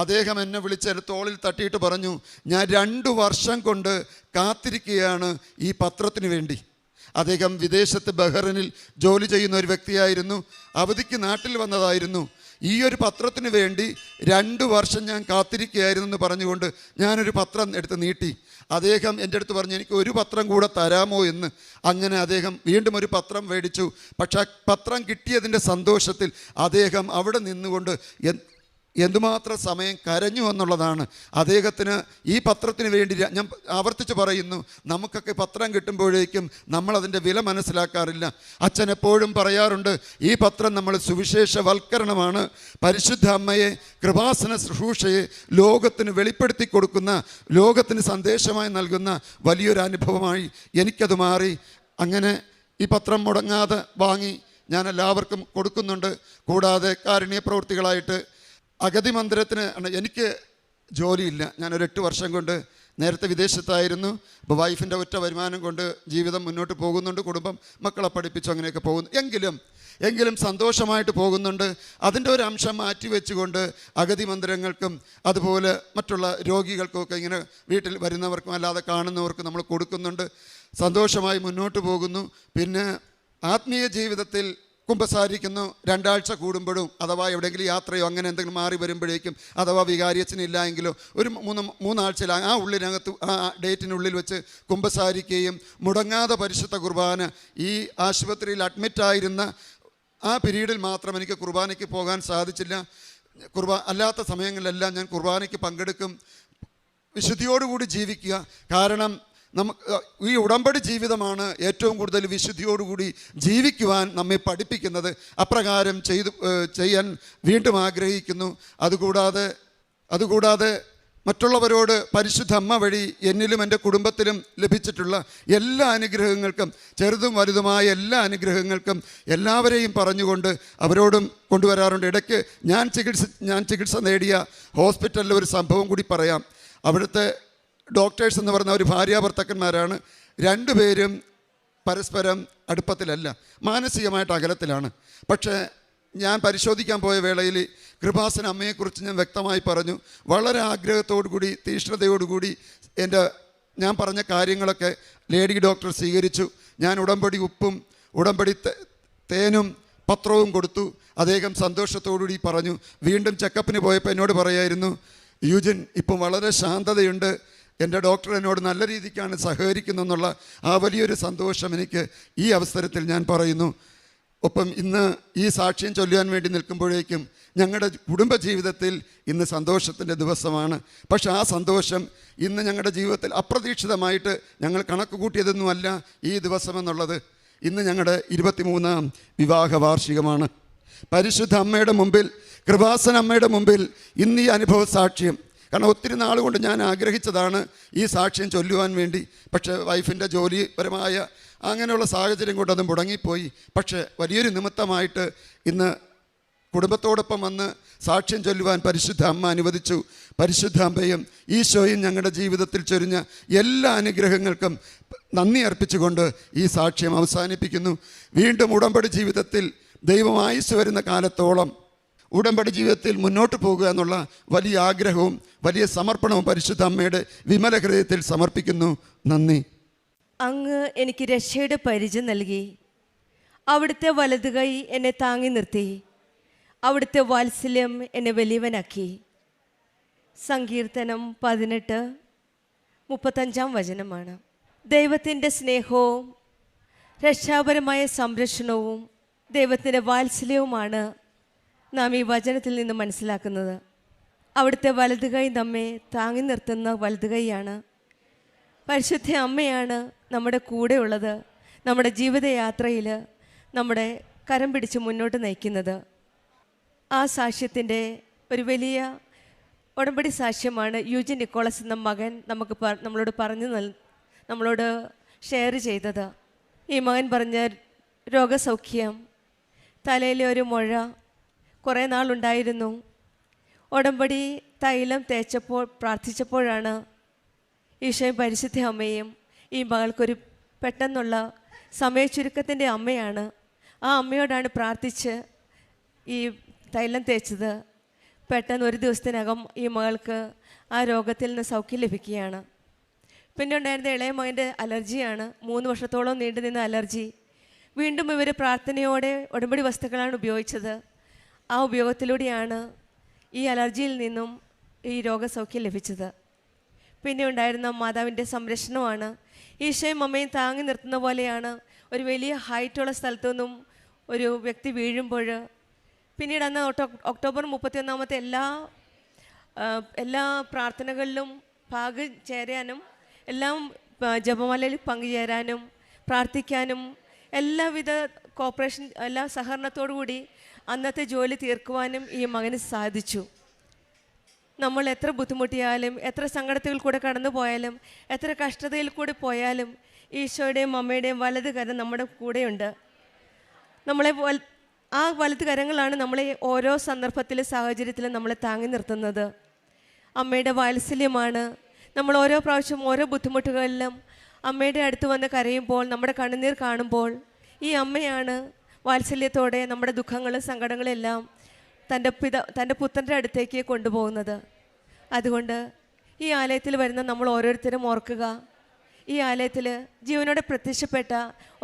അദ്ദേഹം എന്നെ വിളിച്ച് എൻ്റെ തോളിൽ തട്ടിയിട്ട് പറഞ്ഞു, ഞാൻ 2 വർഷം കൊണ്ട് കാത്തിരിക്കുകയാണ് ഈ പത്രത്തിന് വേണ്ടി. അദ്ദേഹം വിദേശത്ത് ബഹ്റിനിൽ ജോലി ചെയ്യുന്ന ഒരു വ്യക്തിയായിരുന്നു, അവധിക്ക് നാട്ടിൽ വന്നതായിരുന്നു. ഈ ഒരു പത്രത്തിന് വേണ്ടി 2 വർഷം ഞാൻ കാത്തിരിക്കുകയായിരുന്നു എന്ന് പറഞ്ഞുകൊണ്ട് ഞാനൊരു പത്രം എടുത്ത് നീട്ടി. അദ്ദേഹം എൻ്റെ അടുത്ത് പറഞ്ഞു, എനിക്ക് ഒരു പത്രം കൂടെ തരാമോ എന്ന്. അങ്ങനെ അദ്ദേഹം വീണ്ടും ഒരു പത്രം മേടിച്ചു. പക്ഷേ പത്രം കിട്ടിയതിൻ്റെ സന്തോഷത്തിൽ അദ്ദേഹം അവിടെ നിന്നുകൊണ്ട് എന്തുമാത്രം സമയം കരഞ്ഞു എന്നുള്ളതാണ്. അദ്ദേഹത്തിന് ഈ പത്രത്തിന് വേണ്ടി ഞാൻ ആവർത്തിച്ച് പറയുന്നു, നമുക്കൊക്കെ പത്രം കിട്ടുമ്പോഴേക്കും നമ്മളതിൻ്റെ വില മനസ്സിലാക്കാറില്ല. അച്ഛൻ എപ്പോഴും പറയാറുണ്ട്, ഈ പത്രം നമ്മൾ സുവിശേഷവൽക്കരണമാണ്. പരിശുദ്ധ അമ്മയെ, കൃപാസന ശുശ്രൂഷയെ ലോകത്തിന് വെളിപ്പെടുത്തി കൊടുക്കുന്ന, ലോകത്തിന് സന്ദേശമായി നൽകുന്ന വലിയൊരു അനുഭവമായി എനിക്കത് മാറി. അങ്ങനെ ഈ പത്രം മുടങ്ങാതെ വാങ്ങി ഞാൻ എല്ലാവർക്കും കൊടുക്കുന്നുണ്ട്. കൂടാതെ കാരുണ്യ പ്രവൃത്തികളായിട്ട് അഗതി മന്ദിരത്തിന് എനിക്ക് ജോലിയില്ല. ഞാനൊരു 8 വർഷം കൊണ്ട് നേരത്തെ വിദേശത്തായിരുന്നു. അപ്പോൾ വൈഫിൻ്റെ ഒറ്റ വരുമാനം കൊണ്ട് ജീവിതം മുന്നോട്ട് പോകുന്നുണ്ട്. കുടുംബം, മക്കളെ പഠിപ്പിച്ചു, അങ്ങനെയൊക്കെ പോകുന്നു. എങ്കിലും സന്തോഷമായിട്ട് പോകുന്നുണ്ട്. അതിൻ്റെ ഒരു അംശം മാറ്റി വെച്ചുകൊണ്ട് അഗതി മന്ദിരങ്ങൾക്കും അതുപോലെ മറ്റുള്ള രോഗികൾക്കുമൊക്കെ ഇങ്ങനെ വീട്ടിൽ വരുന്നവർക്കും അല്ലാതെ കാണുന്നവർക്കും നമ്മൾ കൊടുക്കുന്നുണ്ട്. സന്തോഷമായി മുന്നോട്ട് പോകുന്നു. പിന്നെ ആത്മീയ ജീവിതത്തിൽ കുമ്പസാരിക്കുന്നു 2 ആഴ്ച കൂടുമ്പോഴും, അഥവാ എവിടെയെങ്കിലും യാത്രയോ അങ്ങനെ എന്തെങ്കിലും മാറി വരുമ്പോഴേക്കും, അഥവാ വികാരിയച്ഛനില്ല എങ്കിലോ ഒരു 3 ആഴ്ചയിൽ ആ ഉള്ളിനകത്ത് ആ ഡേറ്റിനുള്ളിൽ വെച്ച് കുമ്പസാരിക്കുകയും മുടങ്ങാതെ പരിശുദ്ധ കുർബാന. ഈ ആശുപത്രിയിൽ അഡ്മിറ്റായിരുന്ന ആ പീരീഡിൽ മാത്രം എനിക്ക് കുർബാനയ്ക്ക് പോകാൻ സാധിച്ചില്ല. അല്ലാത്ത സമയങ്ങളിലെല്ലാം ഞാൻ കുർബാനയ്ക്ക് പങ്കെടുക്കും. വിശുദ്ധിയോടുകൂടി ജീവിക്കുക. കാരണം ഈ ഉടമ്പടി ജീവിതമാണ് ഏറ്റവും കൂടുതൽ വിശുദ്ധിയോടുകൂടി ജീവിക്കുവാൻ നമ്മെ പഠിപ്പിക്കുന്നത്. അപ്രകാരം ചെയ്യാൻ വീണ്ടും ആഗ്രഹിക്കുന്നു. അതുകൂടാതെ മറ്റുള്ളവരോട് പരിശുദ്ധ അമ്മ വഴി എന്നിലും എൻ്റെ കുടുംബത്തിലും ലഭിച്ചിട്ടുള്ള എല്ലാ അനുഗ്രഹങ്ങൾക്കും, ചെറുതും വലുതുമായ എല്ലാ അനുഗ്രഹങ്ങൾക്കും എല്ലാവരെയും പറഞ്ഞുകൊണ്ട് അവരോടും കൊണ്ടുവരാറുണ്ട്. ഇടയ്ക്ക് ഞാൻ ചികിത്സ നേടിയ ഹോസ്പിറ്റലിലെ ഒരു സംഭവം കൂടി പറയാം. അവിടുത്തെ ഡോക്ടേഴ്സ് എന്ന് പറഞ്ഞ ഒരു ഭാര്യാഭർത്താക്കന്മാരാണ്. 2 പേരും പരസ്പരം അടുപ്പത്തിലല്ല, മാനസികമായിട്ട് അകലത്തിലാണ്. പക്ഷേ ഞാൻ പരിശോധിക്കാൻ പോയ വേളയിൽ കൃപാസന അമ്മയെക്കുറിച്ച് ഞാൻ വ്യക്തമായി പറഞ്ഞു. വളരെ ആഗ്രഹത്തോടുകൂടി, തീഷ്ണതയോടുകൂടി ഞാൻ പറഞ്ഞ കാര്യങ്ങളൊക്കെ ലേഡി ഡോക്ടർ സ്വീകരിച്ചു. ഞാൻ ഉടമ്പടി ഉപ്പും ഉടമ്പടി തേനും പത്രവും കൊടുത്തു. അദ്ദേഹം സന്തോഷത്തോടുകൂടി പറഞ്ഞു. വീണ്ടും ചെക്കപ്പിന് പോയപ്പോൾ എന്നോട് പറയായിരുന്നു, യൂജിൻ ഇപ്പം വളരെ ശാന്തതയുണ്ട്, എൻ്റെ ഡോക്ടർ എന്നോട് നല്ല രീതിക്കാണ് സഹകരിക്കുന്നതെന്നുള്ള ആ വലിയൊരു സന്തോഷം എനിക്ക് ഈ അവസരത്തിൽ ഞാൻ പറയുന്നു. ഒപ്പം ഇന്ന് ഈ സാക്ഷ്യം ചൊല്ലുവാൻ വേണ്ടി നിൽക്കുമ്പോഴേക്കും ഞങ്ങളുടെ കുടുംബജീവിതത്തിൽ ഇന്ന് സന്തോഷത്തിൻ്റെ ദിവസമാണ്. പക്ഷേ ആ സന്തോഷം ഇന്ന് ഞങ്ങളുടെ ജീവിതത്തിൽ അപ്രതീക്ഷിതമായിട്ട് ഞങ്ങൾ കണക്ക് കൂട്ടിയതൊന്നുമല്ല ഈ ദിവസമെന്നുള്ളത്. ഇന്ന് ഞങ്ങളുടെ 23ാം വിവാഹ വാർഷികമാണ്. പരിശുദ്ധ അമ്മയുടെ മുമ്പിൽ, കൃപാസന അമ്മയുടെ മുമ്പിൽ ഇന്ന് ഈ അനുഭവ സാക്ഷ്യം, കാരണം ഒത്തിരി നാളുകൊണ്ട് ഞാൻ ആഗ്രഹിച്ചതാണ് ഈ സാക്ഷ്യം ചൊല്ലുവാൻ വേണ്ടി. പക്ഷേ വൈഫിൻ്റെ ജോലിപരമായ അങ്ങനെയുള്ള സാഹചര്യം കൊണ്ട് അത് മുടങ്ങിപ്പോയി. പക്ഷേ വലിയൊരു നിമിത്തമായിട്ട് ഇന്ന് കുടുംബത്തോടൊപ്പം വന്ന് സാക്ഷ്യം ചൊല്ലുവാൻ പരിശുദ്ധ അമ്മ അനുവദിച്ചു. പരിശുദ്ധ അമ്മയും ഈശോയും ഞങ്ങളുടെ ജീവിതത്തിൽ ചൊരിഞ്ഞ എല്ലാ അനുഗ്രഹങ്ങൾക്കും നന്ദി അർപ്പിച്ചുകൊണ്ട് ഈ സാക്ഷ്യം അവസാനിപ്പിക്കുന്നു. വീണ്ടും ഉടമ്പടി ജീവിതത്തിൽ ദൈവം ആയുസ് വരുന്ന കാലത്തോളം ഉടമ്പടി ജീവിതത്തിൽ മുന്നോട്ട് പോകുക എന്നുള്ള വലിയ ആഗ്രഹവും വലിയ സമർപ്പണവും പരിശുദ്ധ അമ്മയുടെ വിമല ഹൃദയത്തിൽ സമർപ്പിക്കുന്നു. നന്ദി. അങ്ങ് എനിക്ക് രക്ഷയുടെ പരിചയം നൽകി. അവിടുത്തെ വലതുകൈ എന്നെ താങ്ങി നിർത്തി. അവിടുത്തെ വാത്സല്യം എന്നെ വലിയവനാക്കി. സങ്കീർത്തനം 18:35 വചനമാണ്. ദൈവത്തിൻ്റെ സ്നേഹവും രക്ഷാപരമായ സംരക്ഷണവും ദൈവത്തിൻ്റെ വാത്സല്യവുമാണ് നാം ഈ വചനത്തിൽ നിന്ന് മനസ്സിലാക്കുന്നത്. അവിടുത്തെ വലതുകൈ നമ്മെ താങ്ങി നിർത്തുന്ന വലതുകൈയാണ്. പരിശുദ്ധ അമ്മയാണ് നമ്മുടെ കൂടെ ഉള്ളത്. നമ്മുടെ ജീവിതയാത്രയിൽ നമ്മുടെ കരം പിടിച്ച് മുന്നോട്ട് നയിക്കുന്നത്. ആ സാക്ഷ്യത്തിൻ്റെ ഒരു വലിയ ഉടമ്പടി സാക്ഷ്യമാണ് യൂജിൻ നിക്കോളസ് എന്ന മകൻ നമ്മളോട് ഷെയർ ചെയ്തത്. ഈ മകൻ പറഞ്ഞ രോഗസൗഖ്യം, തലയിലെ ഒരു മുഴ കുറേ നാളുണ്ടായിരുന്നു. ഉടമ്പടി തൈലം തേച്ചപ്പോൾ പ്രാർത്ഥിച്ചപ്പോഴാണ് ഈശോയും പരിശുദ്ധ അമ്മയും ഈ മകൾക്കൊരു പെട്ടെന്നുള്ള സമയച്ചുരുക്കത്തിൻ്റെ അമ്മയാണ്. ആ അമ്മയോടാണ് പ്രാർത്ഥിച്ച് ഈ തൈലം തേച്ചത്. പെട്ടെന്ന് ഒരു ദിവസത്തിനകം ഈ മകൾക്ക് ആ രോഗത്തിൽ നിന്ന് സൗഖ്യം ലഭിക്കുകയാണ്. പിന്നെ ഉണ്ടായിരുന്ന ഇളയ മകൻ്റെ അലർജിയാണ്, 3 വർഷത്തോളം നീണ്ടു നിന്ന അലർജി. വീണ്ടും ഇവർ പ്രാർത്ഥനയോടെ ഉടമ്പടി വസ്തുക്കളാണ് ഉപയോഗിച്ചത്. ആ ഉപയോഗത്തിലൂടെയാണ് ഈ അലർജിയിൽ നിന്നും ഈ രോഗസൗഖ്യം ലഭിച്ചത്. പിന്നെ ഉണ്ടായിരുന്ന മാതാവിൻ്റെ സംരക്ഷണമാണ്. ഈശോയും അമ്മയും താങ്ങി നിർത്തുന്ന പോലെയാണ്. ഒരു വലിയ ഹൈറ്റുള്ള സ്ഥലത്തു നിന്നും ഒരു വ്യക്തി വീഴുമ്പോൾ പിന്നീട് അന്ന് ഒക്ടോബർ 31 എല്ലാ പ്രാർത്ഥനകളിലും ചേരാനും എല്ലാം ജപമാലയിൽ പങ്കുചേരാനും പ്രാർത്ഥിക്കാനും എല്ലാവിധ കോപ്പറേഷൻ എല്ലാ സഹകരണത്തോടു കൂടി അന്നത്തെ ജോലി തീർക്കുവാനും ഈ മകന് സാധിച്ചു. നമ്മൾ എത്ര ബുദ്ധിമുട്ടിയാലും, എത്ര സങ്കടത്തിൽ കൂടെ കടന്നു പോയാലും, എത്ര കഷ്ടതയിൽ കൂടി പോയാലും ഈശോയുടെയും അമ്മയുടെയും വലത് കരം നമ്മുടെ കൂടെയുണ്ട്. ആ വലത് കരങ്ങളാണ് നമ്മളെ ഓരോ സന്ദർഭത്തിലും സാഹചര്യത്തിലും നമ്മളെ താങ്ങി നിർത്തുന്നത്. അമ്മയുടെ വാത്സല്യമാണ്. നമ്മൾ ഓരോ പ്രാവശ്യം ഓരോ ബുദ്ധിമുട്ടുകളിലും അമ്മയുടെ അടുത്ത് വന്ന് കരയുമ്പോൾ, നമ്മുടെ കണ്ണുനീർ കാണുമ്പോൾ ഈ അമ്മയാണ് വാത്സല്യത്തോടെ നമ്മുടെ ദുഃഖങ്ങളും സങ്കടങ്ങളും എല്ലാം തൻ്റെ പുത്രൻ്റെ അടുത്തേക്ക് കൊണ്ടുപോകുന്നത്. അതുകൊണ്ട് ഈ ആലയത്തിൽ വരുന്ന നമ്മൾ ഓരോരുത്തരും ഓർക്കുക, ഈ ആലയത്തിൽ ജീവനോടെ പ്രത്യക്ഷപ്പെട്ട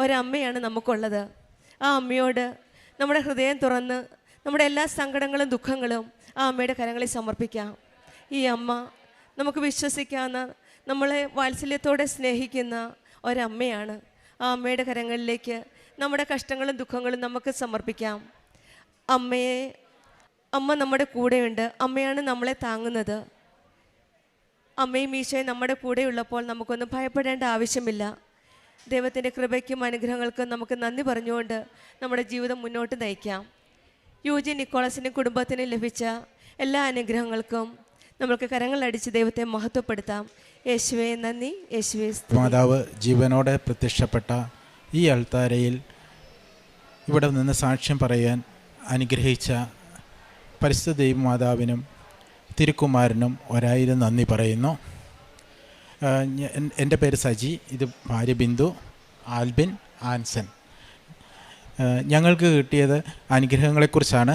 ഒരമ്മയാണ് നമുക്കുള്ളത്. ആ അമ്മയോട് നമ്മുടെ ഹൃദയം തുറന്ന് നമ്മുടെ എല്ലാ സങ്കടങ്ങളും ദുഃഖങ്ങളും ആ അമ്മയുടെ കരങ്ങളിൽ സമർപ്പിക്കാം. ഈ അമ്മ നമുക്ക് വിശ്വസിക്കാവുന്ന, നമ്മളെ വാത്സല്യത്തോടെ സ്നേഹിക്കുന്ന ഒരമ്മയാണ്. ആ അമ്മയുടെ കരങ്ങളിലേക്ക് നമ്മുടെ കഷ്ടങ്ങളും ദുഃഖങ്ങളും നമുക്ക് സമർപ്പിക്കാം. അമ്മ നമ്മുടെ കൂടെയുണ്ട്. അമ്മയാണ് നമ്മളെ താങ്ങുന്നത്. അമ്മയും ഈശോയും നമ്മുടെ കൂടെയുള്ളപ്പോൾ നമുക്കൊന്നും ഭയപ്പെടേണ്ട ആവശ്യമില്ല. ദൈവത്തിൻ്റെ കൃപയ്ക്കും അനുഗ്രഹങ്ങൾക്കും നമുക്ക് നന്ദി പറഞ്ഞുകൊണ്ട് നമ്മുടെ ജീവിതം മുന്നോട്ട് നയിക്കാം. യൂജിൻ നിക്കോളസിനും കുടുംബത്തിനും ലഭിച്ച എല്ലാ അനുഗ്രഹങ്ങൾക്കും നമുക്ക് കരങ്ങളടിച്ച് ദൈവത്തെ മഹത്വപ്പെടുത്താം. യേശുവേ നന്ദി, യേശുവേ സ്തുതി. മാതാവ് ജീവനോടെ പ്രത്യക്ഷപ്പെട്ട ഈ അൾത്താരയിൽ ഇവിടെ നിന്ന് സാക്ഷ്യം പറയാൻ അനുഗ്രഹിച്ച പരിശുദ്ധ ദൈവമാതാവിനും തിരുക്കുമാരനും 1000 നന്ദി പറയുന്നു. എൻ്റെ പേര് സജി, ഇത് ഭാര്യ ബിന്ദു, ആൽബിൻ, ആൻസൻ. ഞങ്ങൾക്ക് കിട്ടിയത് അനുഗ്രഹങ്ങളെക്കുറിച്ചാണ്.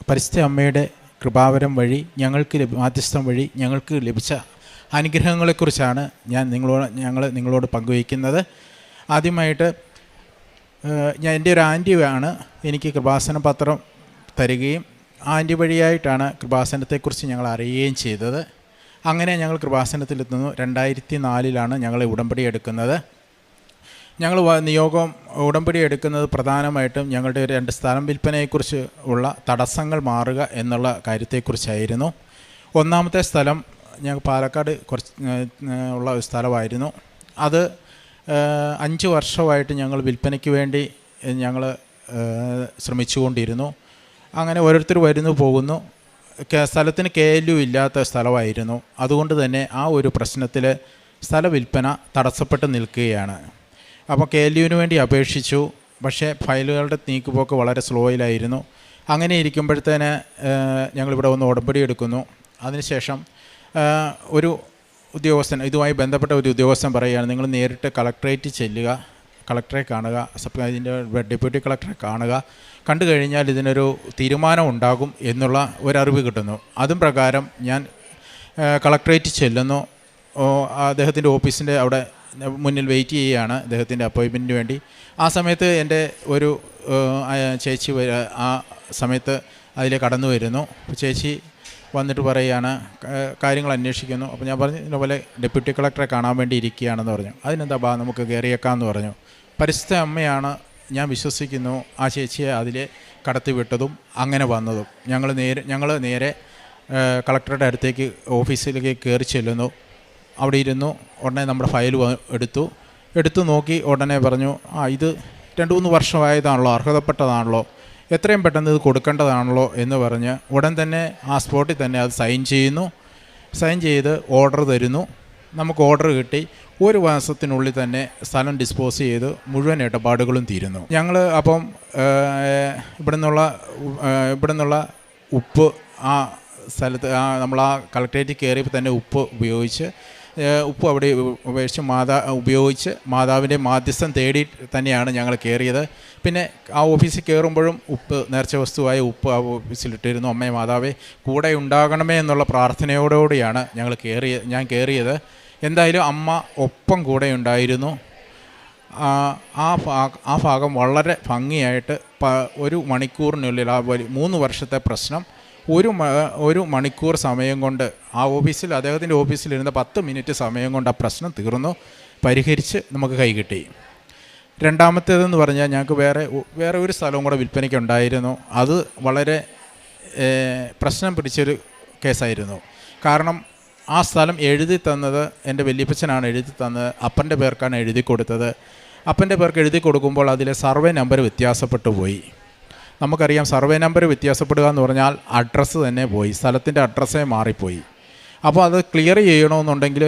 പരിശുദ്ധ അമ്മയുടെ കൃപാവരം വഴി മാധ്യസ്ഥം വഴി ഞങ്ങൾക്ക് ലഭിച്ച അനുഗ്രഹങ്ങളെക്കുറിച്ചാണ് ഞങ്ങൾ നിങ്ങളോട് പങ്കുവയ്ക്കുന്നത്. ആദ്യമായിട്ട് എൻ്റെ ഒരു ആൻറ്റിയാണ് എനിക്ക് കൃപാസന പത്രം തരികയും ആൻറ്റി വഴിയായിട്ടാണ് കൃപാസനത്തെക്കുറിച്ച് ഞങ്ങൾ അറിയുകയും ചെയ്തത്. അങ്ങനെ ഞങ്ങൾ കൃപാസനത്തിലെത്തുന്നു. 2004 ഞങ്ങൾ ഉടമ്പടി എടുക്കുന്നത്. ഞങ്ങൾ ഉടമ്പടി എടുക്കുന്നത് പ്രധാനമായിട്ടും ഞങ്ങളുടെ 2 സ്ഥലം വിൽപ്പനയെക്കുറിച്ച് ഉള്ള തടസ്സങ്ങൾ മാറുക എന്നുള്ള കാര്യത്തെക്കുറിച്ചായിരുന്നു. ഒന്നാമത്തെ സ്ഥലം ഞങ്ങൾ പാലക്കാട് ഉള്ള ഒരു സ്ഥലമായിരുന്നു. അത് 5 വർഷമായിട്ട് ഞങ്ങൾ വിൽപ്പനയ്ക്ക് വേണ്ടി ഞങ്ങൾ ശ്രമിച്ചുകൊണ്ടിരുന്നു. അങ്ങനെ ഓരോരുത്തർ വരുന്നു പോകുന്നു. സ്ഥലത്തിന് KLU ഇല്ലാത്ത സ്ഥലമായിരുന്നു. അതുകൊണ്ട് തന്നെ ആ ഒരു പ്രശ്നത്തിൽ സ്ഥല വിൽപ്പന തടസ്സപ്പെട്ട് നിൽക്കുകയാണ്. അപ്പോൾ KLUവിന് വേണ്ടി അപേക്ഷിച്ചു. പക്ഷേ ഫയലുകളുടെ നീക്കുപോക്ക് വളരെ സ്ലോയിലായിരുന്നു. അങ്ങനെ ഇരിക്കുമ്പോഴത്തേന് ഞങ്ങളിവിടെ വന്ന് ഉടമ്പടി എടുക്കുന്നു. അതിനുശേഷം ഒരു ഉദ്യോഗസ്ഥൻ, ഇതുമായി ബന്ധപ്പെട്ട ഒരു ഉദ്യോഗസ്ഥൻ പറയുകയാണ്, നിങ്ങൾ നേരിട്ട് കളക്ട്രേറ്റിൽ ചെല്ലുക, കളക്ടറെ കാണുക, ഇതിൻ്റെ ഡെപ്യൂട്ടി കളക്ടറെ കാണുക, കണ്ടു കഴിഞ്ഞാൽ ഇതിനൊരു തീരുമാനം ഉണ്ടാകും എന്നുള്ള ഒരറിവ് കിട്ടുന്നു. അതും പ്രകാരം ഞാൻ കളക്ട്രേറ്റിൽ ചെല്ലുന്നു. അദ്ദേഹത്തിൻ്റെ ഓഫീസിൻ്റെ അവിടെ മുന്നിൽ വെയിറ്റ് ചെയ്യുകയാണ് അദ്ദേഹത്തിൻ്റെ അപ്പോയിൻമെൻറ്റിന് വേണ്ടി. ആ സമയത്ത് എൻ്റെ ഒരു ചേച്ചി ആ സമയത്ത് അതിൽ കടന്നു വരുന്നു. ചേച്ചി വന്നിട്ട് പറയുകയാണ്, കാര്യങ്ങൾ അന്വേഷിക്കുന്നു. അപ്പോൾ ഞാൻ പറഞ്ഞു, ഇതുപോലെ ഡെപ്യൂട്ടി കളക്ടറെ കാണാൻ വേണ്ടി ഇരിക്കുകയാണെന്ന് പറഞ്ഞു. അതിനെന്താ നമുക്ക് കയറിയേക്കാമെന്ന് പറഞ്ഞു. പരിശുദ്ധ അമ്മയാണ് ഞാൻ വിശ്വസിക്കുന്നു ആ ചേച്ചിയെ അതിൽ കടത്തിവിട്ടതും അങ്ങനെ വന്നതും. ഞങ്ങൾ നേരെ കളക്ടറുടെ അടുത്തേക്ക് ഓഫീസിലേക്ക് കയറി ചെല്ലുന്നു. അവിടെ ഇരുന്നു. ഉടനെ നമ്മുടെ ഫയൽ എടുത്തു നോക്കി. ഉടനെ പറഞ്ഞു, ഇത് 2-3 വർഷമായതാണല്ലോ, അർഹതപ്പെട്ടതാണല്ലോ എത്രയും പെട്ടെന്ന് ഇത് കൊടുക്കേണ്ടതാണല്ലോ എന്ന് പറഞ്ഞ് ഉടൻ തന്നെ ആ സ്പോട്ടിൽ തന്നെ അത് സൈൻ ചെയ്യുന്നു. സൈൻ ചെയ്ത് ഓർഡർ തരുന്നു. നമുക്ക് ഓർഡർ കിട്ടി. 1 മാസത്തിനുള്ളിൽ തന്നെ സ്ഥലം ഡിസ്പോസ് ചെയ്ത് മുഴുവൻ ഇടപാടുകളും തീരുന്നു. ഞങ്ങൾ അപ്പം ഇവിടെ നിന്നുള്ള ഉപ്പ് ആ സ്ഥലത്ത് നമ്മൾ ആ കളക്ട്രേറ്റിൽ കയറിയപ്പോൾ തന്നെ ഉപ്പ് അവിടെ ഉപയോഗിച്ച് മാതാവിൻ്റെ മാധ്യസ്ഥം തേടി തന്നെയാണ് ഞങ്ങൾ കയറിയത്. പിന്നെ ആ ഓഫീസിൽ കയറുമ്പോഴും ഉപ്പ്, നേർച്ച വസ്തുവായ ഉപ്പ് ആ ഓഫീസിലിട്ടിരുന്നു. അമ്മേ മാതാവേ കൂടെ ഉണ്ടാകണമേ എന്നുള്ള പ്രാർത്ഥനയോടുകൂടിയാണ് ഞാൻ കയറിയത്. എന്തായാലും അമ്മ ഒപ്പം കൂടെ ഉണ്ടായിരുന്നു. ആ ഭാഗം വളരെ ഭംഗിയായിട്ട് 1 മണിക്കൂറിനുള്ളിൽ 3 വർഷത്തെ പ്രശ്നം 1 മണിക്കൂർ സമയം കൊണ്ട് അദ്ദേഹത്തിൻ്റെ ഓഫീസിലിരുന്ന 10 മിനിറ്റ് സമയം കൊണ്ട് ആ പ്രശ്നം തീർന്നു, പരിഹരിച്ച് നമുക്ക് കൈ കിട്ടി. രണ്ടാമത്തേതെന്ന് പറഞ്ഞാൽ ഞങ്ങൾക്ക് വേറെ ഒരു സ്ഥലവും കൂടെ വിൽപ്പനയ്ക്കുണ്ടായിരുന്നു. അത് വളരെ പ്രശ്നം പിടിച്ചൊരു കേസായിരുന്നു. കാരണം ആ സ്ഥലം എഴുതി തന്നത് എൻ്റെ വല്യപ്പച്ചനാണ് എഴുതി തന്നത്. അപ്പൻ്റെ പേർക്കാണ് എഴുതി കൊടുത്തത്. അപ്പൻ്റെ പേർക്ക് എഴുതി കൊടുക്കുമ്പോൾ അതിലെ സർവേ നമ്പർ വ്യത്യാസപ്പെട്ടു പോയി. നമുക്കറിയാം, സർവേ നമ്പർ വ്യത്യാസപ്പെടുക എന്ന് പറഞ്ഞാൽ അഡ്രസ്സ് തന്നെ പോയി, സ്ഥലത്തിൻ്റെ അഡ്രസ്സേ മാറിപ്പോയി. അപ്പോൾ അത് ക്ലിയർ ചെയ്യണമെന്നുണ്ടെങ്കിൽ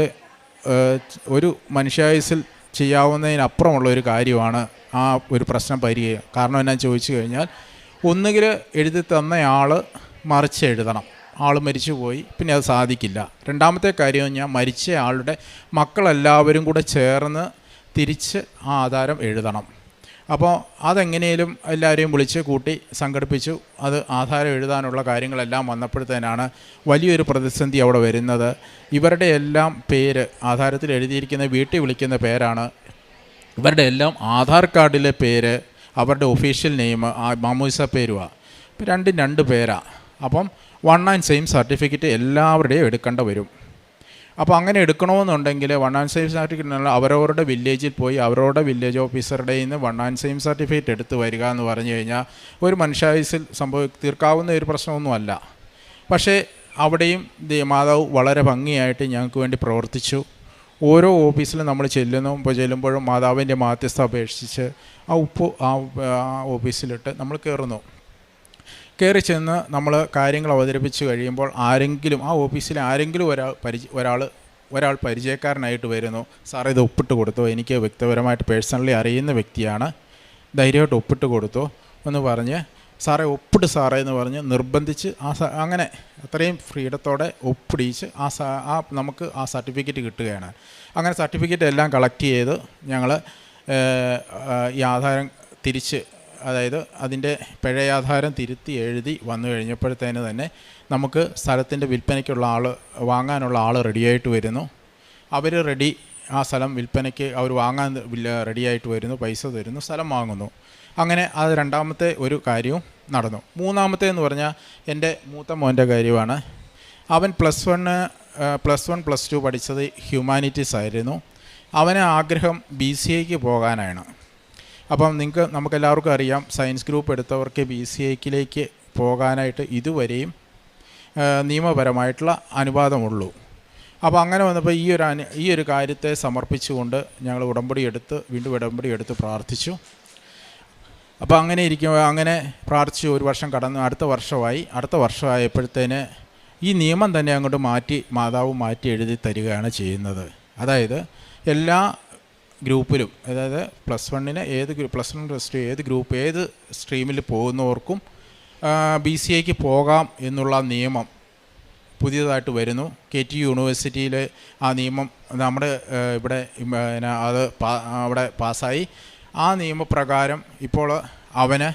ഒരു മനുഷ്യായുസിൽ ചെയ്യാവുന്നതിനപ്പുറമുള്ള ഒരു കാര്യമാണ് ആ ഒരു പ്രശ്നം പരിഹരിക്കുക. കാരണം എന്നാ ചോദിച്ചു കഴിഞ്ഞാൽ, ഒന്നുകിൽ എഴുതി തന്നയാൾ മറിച്ച് എഴുതണം, ആൾ മരിച്ചു പോയി, പിന്നെ അത് സാധിക്കില്ല. രണ്ടാമത്തെ കാര്യം ഞാൻ മരിച്ച ആളുടെ മക്കളെല്ലാവരും കൂടെ ചേർന്ന് തിരിച്ച് ആ ആധാരം എഴുതണം. അപ്പോൾ അതെങ്ങനെയും എല്ലാവരെയും വിളിച്ച് കൂട്ടി സംഘടിപ്പിച്ചു. അത് ആധാരം എഴുതാനുള്ള കാര്യങ്ങളെല്ലാം വന്നപ്പോഴത്തേനാണ് വലിയൊരു പ്രതിസന്ധി അവിടെ വരുന്നത്. ഇവരുടെ എല്ലാം പേര് ആധാരത്തിൽ എഴുതിയിരിക്കുന്ന, വീട്ടിൽ വിളിക്കുന്ന പേരാണ്. ഇവരുടെ എല്ലാം ആധാർ കാർഡിലെ പേര് അവരുടെ ഒഫീഷ്യൽ നെയിം മാമോദിസ പേരുമാണ്. ഇപ്പം 2 പേരാണ്. അപ്പം 1 and same സർട്ടിഫിക്കറ്റ് എല്ലാവരുടെയും എടുക്കേണ്ട വരും. അപ്പോൾ അങ്ങനെ എടുക്കണമെന്നുണ്ടെങ്കിൽ 1 and same സർട്ടിഫിക്കറ്റ് അവരവരുടെ വില്ലേജിൽ പോയി അവരവരുടെ വില്ലേജ് ഓഫീസറുടെ നിന്ന് 1 and same സർട്ടിഫിക്കറ്റ് എടുത്ത് വരിക എന്ന് പറഞ്ഞു കഴിഞ്ഞാൽ ഒരു മനുഷ്യായുസിൽ തീർക്കാവുന്ന ഒരു പ്രശ്നമൊന്നുമല്ല. പക്ഷേ അവിടെയും മാതാവ് വളരെ ഭംഗിയായിട്ട് ഞങ്ങൾക്ക് വേണ്ടി പ്രവർത്തിച്ചു. ഓരോ ഓഫീസിലും നമ്മൾ ചെല്ലുമ്പോഴും മാതാവിൻ്റെ മാധ്യസ്ഥ അപേക്ഷിച്ച് ആ ഉപ്പ് ആ ഓഫീസിലിട്ട് നമ്മൾ കയറി ചെന്ന് നമ്മൾ കാര്യങ്ങൾ അവതരിപ്പിച്ച് കഴിയുമ്പോൾ ആ ഓഫീസിൽ ആരെങ്കിലും ഒരാൾ പരിചയക്കാരനായിട്ട് വരുന്നു. സാറേ ഇത് ഒപ്പിട്ട് കൊടുത്തോ, എനിക്ക് വ്യക്തിപരമായിട്ട് പേഴ്സണലി അറിയുന്ന വ്യക്തിയാണ്, ധൈര്യമായിട്ട് ഒപ്പിട്ട് കൊടുത്തോ എന്ന് പറഞ്ഞ് സാറേ ഒപ്പിട്ട് സാറേ എന്ന് പറഞ്ഞ് നിർബന്ധിച്ച് അങ്ങനെ അത്രയും ഫ്രീഡത്തോടെ ഒപ്പിടിച്ച് നമുക്ക് ആ സർട്ടിഫിക്കറ്റ് കിട്ടുകയാണ്. അങ്ങനെ സർട്ടിഫിക്കറ്റ് എല്ലാം കളക്ട് ചെയ്ത് ഞങ്ങൾ ഈ ആധാരം തിരിച്ച്, അതായത് അതിൻ്റെ പഴയാധാരം തിരുത്തി എഴുതി വന്നു കഴിഞ്ഞപ്പോഴത്തേന് തന്നെ നമുക്ക് സ്ഥലത്തിൻ്റെ വിൽപ്പനയ്ക്കുള്ള വാങ്ങാനുള്ള ആൾ റെഡിയായിട്ട് വരുന്നു. അവർ ആ സ്ഥലം വിൽപ്പനയ്ക്ക് അവർ വാങ്ങാൻ റെഡിയായിട്ട് വരുന്നു, പൈസ തരുന്നു, സ്ഥലം വാങ്ങുന്നു. അങ്ങനെ അത് രണ്ടാമത്തെ ഒരു കാര്യവും നടന്നു. മൂന്നാമത്തേന്ന് പറഞ്ഞാൽ എൻ്റെ മൂത്ത മോൻ്റെ കാര്യമാണ്. അവൻ +1 പഠിച്ചത് ഹ്യൂമാനിറ്റീസ് ആയിരുന്നു. അവന് ആഗ്രഹം BCAക്ക് പോകാനാണ്. അപ്പം നമുക്കെല്ലാവർക്കും അറിയാം, സയൻസ് ഗ്രൂപ്പ് എടുത്തവർക്ക് BCAക്കിലേക്ക് പോകാനായിട്ട് ഇതുവരെയും നിയമപരമായിട്ടുള്ള അനുവാദമുള്ളൂ. അപ്പോൾ അങ്ങനെ വന്നപ്പോൾ ഈ ഒരു കാര്യത്തെ സമർപ്പിച്ചുകൊണ്ട് ഞങ്ങൾ വീണ്ടും ഉടമ്പടി എടുത്ത് പ്രാർത്ഥിച്ചു. അപ്പോൾ അങ്ങനെ പ്രാർത്ഥിച്ചു. 1 വർഷം കടന്നു, അടുത്ത വർഷമായപ്പോഴത്തേന് ഈ നിയമം തന്നെ അങ്ങോട്ട് മാതാവ് മാറ്റി എഴുതി തരികയാണ് ചെയ്യുന്നത്. അതായത് എല്ലാ ഗ്രൂപ്പിലും, അതായത് +1 +2 ഏത് ഗ്രൂപ്പ് ഏത് സ്ട്രീമിൽ പോകുന്നവർക്കും BCAക്ക് പോകാം എന്നുള്ള നിയമം പുതിയതായിട്ട് വരുന്നു. KTU യൂണിവേഴ്സിറ്റിയിൽ ആ നിയമം നമ്മുടെ ഇവിടെ അവിടെ പാസ്സായി. ആ നിയമപ്രകാരം ഇപ്പോൾ അവന്